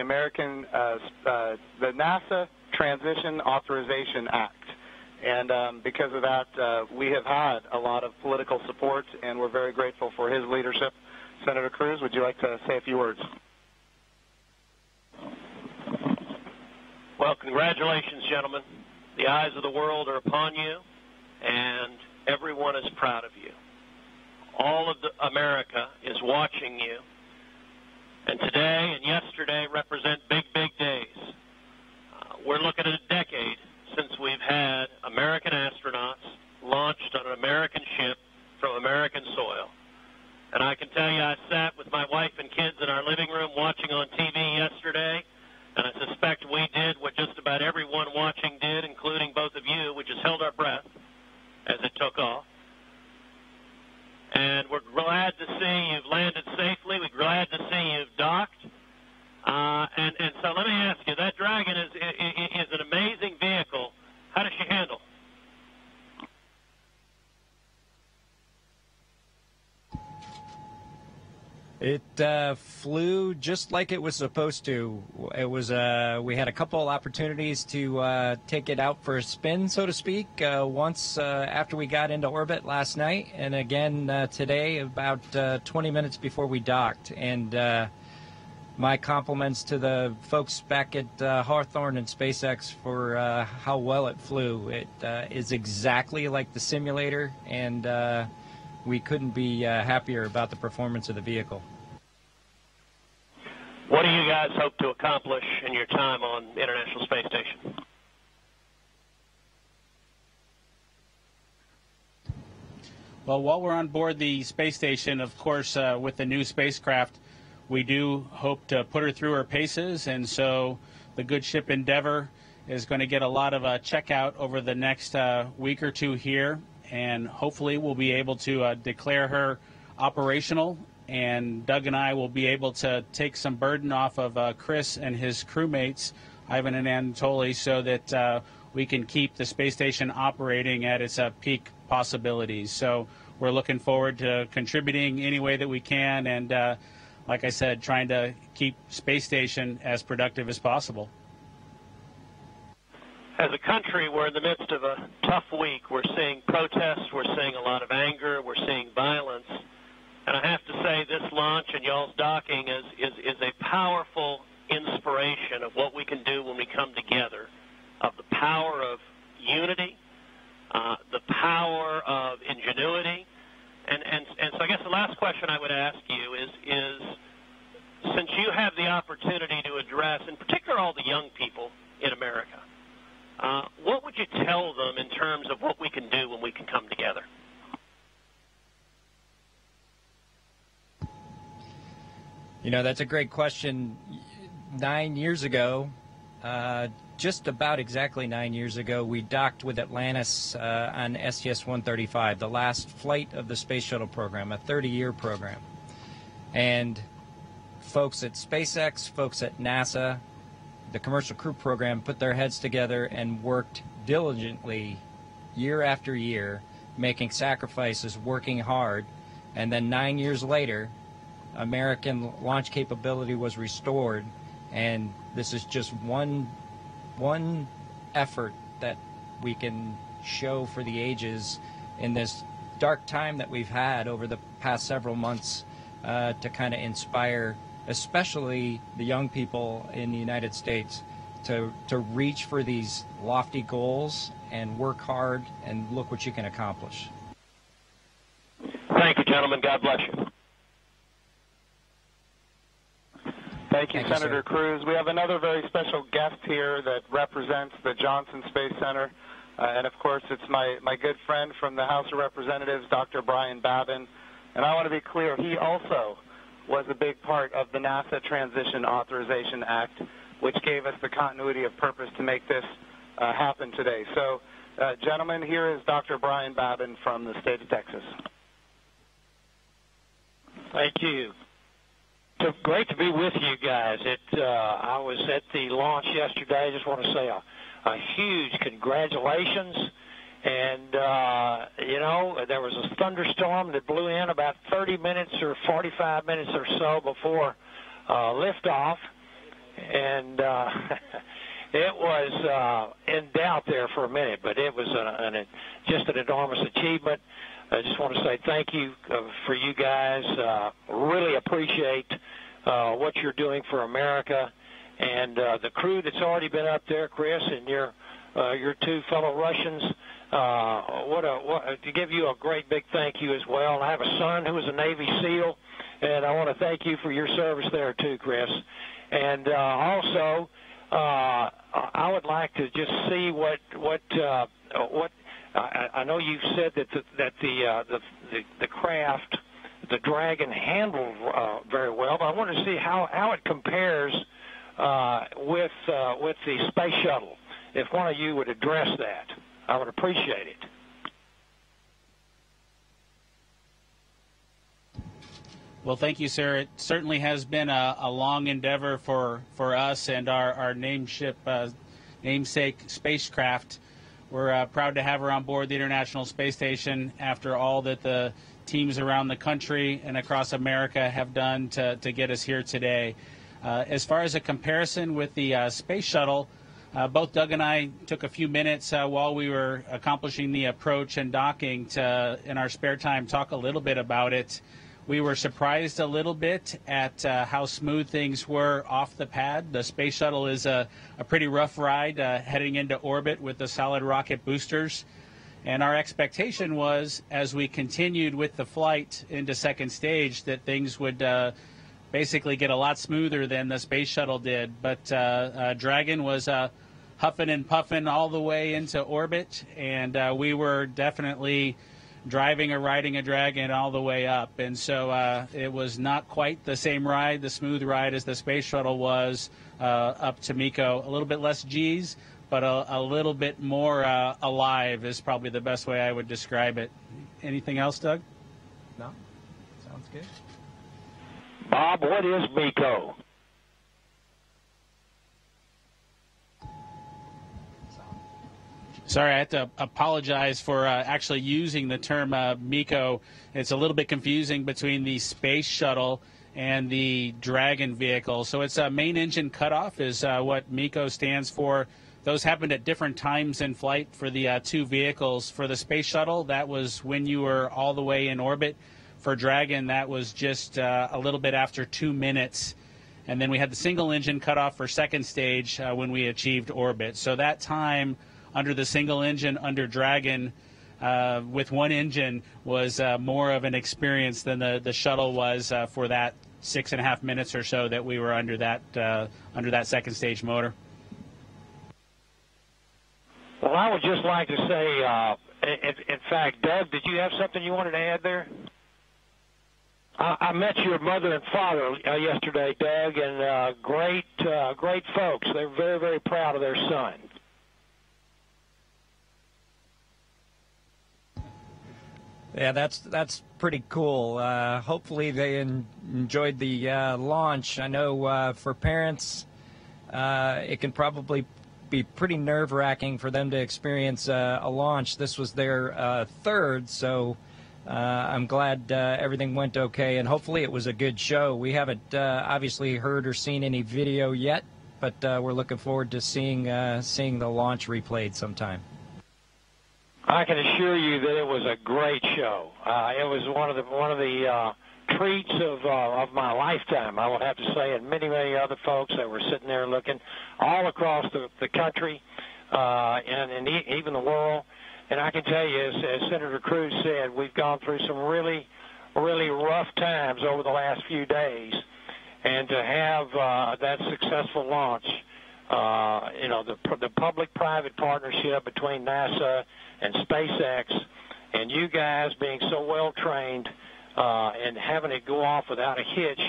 NASA Transition Authorization Act. And because of that, we have had a lot of political support, and we're very grateful for his leadership. Senator Cruz, would you like to say a few words? Well, congratulations, gentlemen. The eyes of the world are upon you, and everyone is proud of you. All of America is watching you, and today and yesterday represent big, big days. We're looking at a decade since we've had American astronauts launched on an American ship from American soil. And I can tell you, I sat with my wife and kids in our living room watching on TV yesterday, and I suspect we did what just about everyone watching did, including both of you. We just held our breath as it took off. And we're glad to see you've landed safely. We're glad to see you've docked. And so let me ask you, that Dragon is an amazing vehicle. How does she handle? It flew just like it was supposed to. It was we had a couple opportunities to take it out for a spin, so to speak, once after we got into orbit last night, and again today about 20 minutes before we docked. And my compliments to the folks back at Hawthorne and SpaceX for how well it flew. It is exactly like the simulator, and we couldn't be happier about the performance of the vehicle. What do you guys hope to accomplish in your time on the International Space Station? Well, while we're on board the space station, of course, with the new spacecraft, we do hope to put her through her paces, and so the good ship Endeavour is going to get a lot of checkout over the next week or two here. and hopefully we'll be able to declare her operational, and Doug and I will be able to take some burden off of Chris and his crewmates, Ivan and Anatoly, so that we can keep the space station operating at its peak possibilities. So we're looking forward to contributing any way that we can, and like I said, trying to keep space station as productive as possible. As a country, we're in the midst of a tough week. We're seeing protests, we're seeing a lot of anger, we're seeing violence. And I have to say, this launch and y'all's docking is a powerful inspiration of what we can do when we come together, of the power of unity, the power of ingenuity. And so I guess the last question I would ask you is since you have the opportunity to address, in particular, all the young people in America, what would you tell them in terms of what we can do when we can come together? You know, that's a great question. 9 years ago, just about exactly 9 years ago, we docked with Atlantis on STS-135, the last flight of the Space Shuttle program, a 30-year program. And folks at SpaceX, folks at NASA, the Commercial Crew Program put their heads together and worked diligently year after year, making sacrifices, working hard, and then 9 years later, American launch capability was restored, and this is just one effort that we can show for the ages in this dark time that we've had over the past several months to kind of inspire especially the young people in the United States to reach for these lofty goals and work hard and look what you can accomplish. Thank you, gentlemen. God bless you. Thank you, Senator Cruz. We have another very special guest here that represents the Johnson Space Center. And, of course, it's my good friend from the House of Representatives, Dr. Brian Babin. And I want to be clear, he also was a big part of the NASA Transition Authorization Act, which gave us the continuity of purpose to make this happen today. So, gentlemen, here is Dr. Brian Babin from the state of Texas. Thank you. It's great to be with you guys. I was at the launch yesterday. I just want to say a huge congratulations. And, you know, there was a thunderstorm that blew in about 30 minutes or 45 minutes or so before liftoff. And it was in doubt there for a minute, but it was just an enormous achievement. I just want to say thank you for you guys. Really appreciate what you're doing for America, and the crew that's already been up there, Chris, and your two fellow Russians. To give you a great big thank you as well. And I have a son who is a Navy SEAL, and I want to thank you for your service there too, Chris. And also, I would like to just see what I know you said that the craft, the Dragon, handled very well, but I want to see how it compares with the Space Shuttle. If one of you would address that, I would appreciate it. Well, thank you, sir. It certainly has been a long endeavor for us and our namesake spacecraft. We're proud to have her on board the International Space Station after all that the teams around the country and across America have done to get us here today. As far as a comparison with the Space Shuttle, both Doug and I took a few minutes while we were accomplishing the approach and docking to, in our spare time, talk a little bit about it. We were surprised a little bit at how smooth things were off the pad. The Space Shuttle is a pretty rough ride heading into orbit with the solid rocket boosters. And our expectation was, as we continued with the flight into second stage, that things would basically get a lot smoother than the Space Shuttle did. But Dragon was huffing and puffing all the way into orbit, and we were definitely driving or riding a Dragon all the way up. And so it was not quite the same ride, the smooth ride, as the Space Shuttle was up to MECO. A little bit less G's, but a little bit more alive is probably the best way I would describe it. Anything else, Doug? No? Sounds good. Bob, what is MECO? Sorry, I have to apologize for actually using the term MECO. It's a little bit confusing between the space shuttle and the Dragon vehicle. So it's a main engine cutoff is what MECO stands for. Those happened at different times in flight for the two vehicles. For the space shuttle, that was when you were all the way in orbit. For Dragon, that was just a little bit after 2 minutes. And then we had the single engine cutoff for second stage when we achieved orbit. So that time under the single engine under Dragon with one engine was more of an experience than the shuttle was for that 6.5 minutes or so that we were under that second stage motor. Well, I would just like to say, in fact, Doug, did you have something you wanted to add there? I met your mother and father yesterday, Doug, and great folks. They're very, very proud of their son. Yeah, that's pretty cool. Hopefully they enjoyed the launch. I know for parents, it can probably be pretty nerve-wracking for them to experience a launch. This was their third, so I'm glad everything went okay, and hopefully it was a good show. We haven't obviously heard or seen any video yet, but we're looking forward to seeing the launch replayed sometime. I can assure you that it was a great show. It was one of the treats of my lifetime, I would have to say, and many other folks that were sitting there looking all across the country and even the world. And I can tell you, as Senator Cruz said, we've gone through some really, really rough times over the last few days, and to have that successful launch, the public-private partnership between NASA and SpaceX, and you guys being so well trained and having it go off without a hitch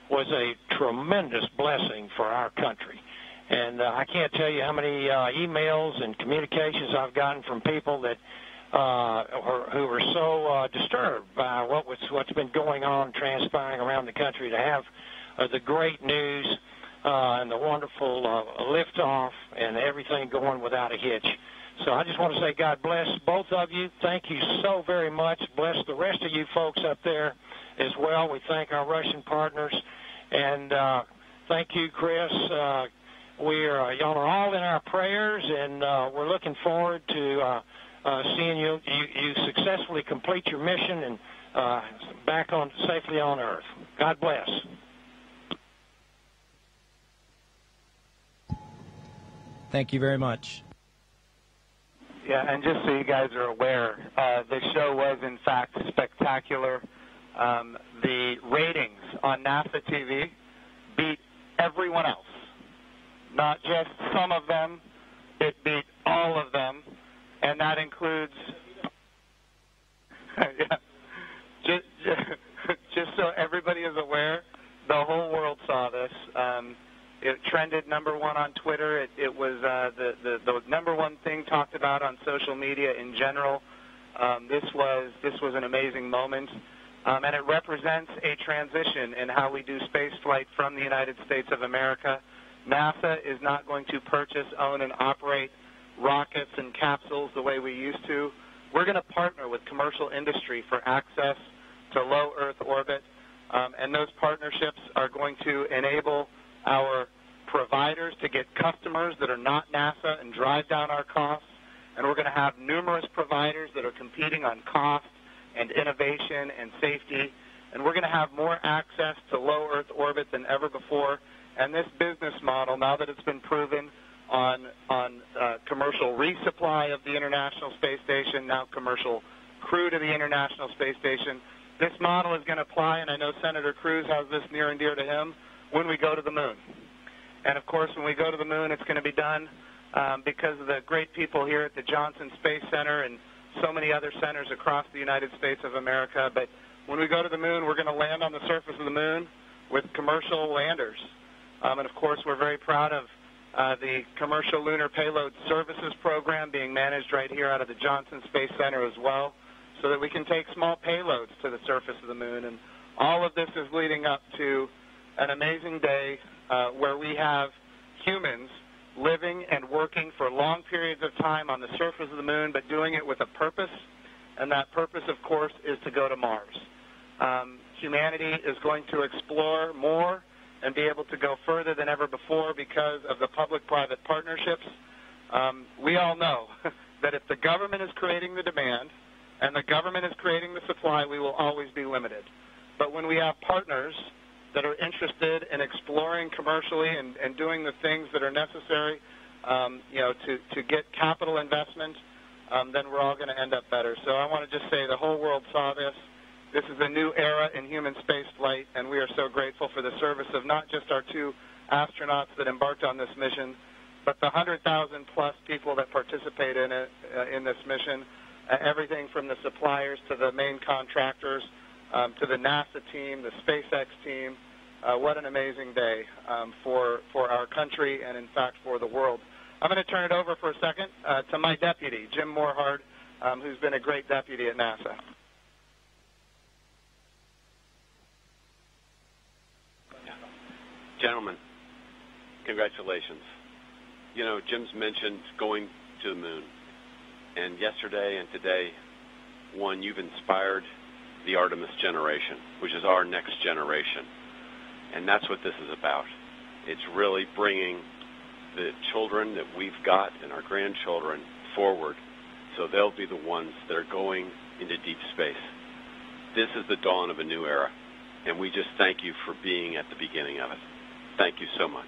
was a tremendous blessing for our country. And I can't tell you how many emails and communications I've gotten from people that who were so disturbed by what's been going on, transpiring around the country, to have the great news and the wonderful liftoff and everything going without a hitch. So I just want to say God bless both of you. Thank you so very much. Bless the rest of you folks up there as well. We thank our Russian partners. And thank you, Chris. Y'all are all in our prayers, and we're looking forward to seeing you successfully complete your mission and back safely on Earth. God bless. Thank you very much. Yeah, and just so you guys are aware, the show was, in fact, spectacular. The ratings on NASA TV beat everyone else. Not just some of them, it beat all of them, and that includes, just so everybody is aware, the whole world saw this. It trended #1 on Twitter. It was the #1 thing talked about on social media in general. This was an amazing moment, and it represents a transition in how we do space flight from the United States of America. NASA is not going to purchase, own, and operate rockets and capsules the way we used to. We're going to partner with commercial industry for access to low Earth orbit, and those partnerships are going to enable our providers to get customers that are not NASA and drive down our costs. And we're going to have numerous providers that are competing on cost and innovation and safety. And we're going to have more access to low Earth orbit than ever before. And this business model, now that it's been proven on commercial resupply of the International Space Station, now commercial crew to the International Space Station, this model is going to apply, and I know Senator Cruz has this near and dear to him, when we go to the moon. And, of course, when we go to the moon, it's going to be done because of the great people here at the Johnson Space Center and so many other centers across the United States of America. But when we go to the moon, we're going to land on the surface of the moon with commercial landers. And, of course, we're very proud of the Commercial Lunar Payload Services Program being managed right here out of the Johnson Space Center as well, so that we can take small payloads to the surface of the moon. And all of this is leading up to an amazing day where we have humans living and working for long periods of time on the surface of the moon, but doing it with a purpose, and that purpose, of course, is to go to Mars. Humanity is going to explore more and be able to go further than ever before because of the public-private partnerships. We all know that if the government is creating the demand and the government is creating the supply, we will always be limited. But when we have partners that are interested in exploring commercially and doing the things that are necessary, to get capital investment, then we're all going to end up better. So I want to just say the whole world saw this. This is a new era in human space flight, and we are so grateful for the service of not just our 2 astronauts that embarked on this mission, but the 100,000-plus people that participate in it, in this mission, everything from the suppliers to the main contractors, to the NASA team, the SpaceX team. What an amazing day for our country and, in fact, for the world. I'm going to turn it over for a second to my deputy, Jim Morehard, who's been a great deputy at NASA. Gentlemen, congratulations. You know, Jim's mentioned going to the moon. And yesterday and today, one, you've inspired the Artemis generation, which is our next generation. And that's what this is about. It's really bringing the children that we've got and our grandchildren forward so they'll be the ones that are going into deep space. This is the dawn of a new era, and we just thank you for being at the beginning of it. Thank you so much.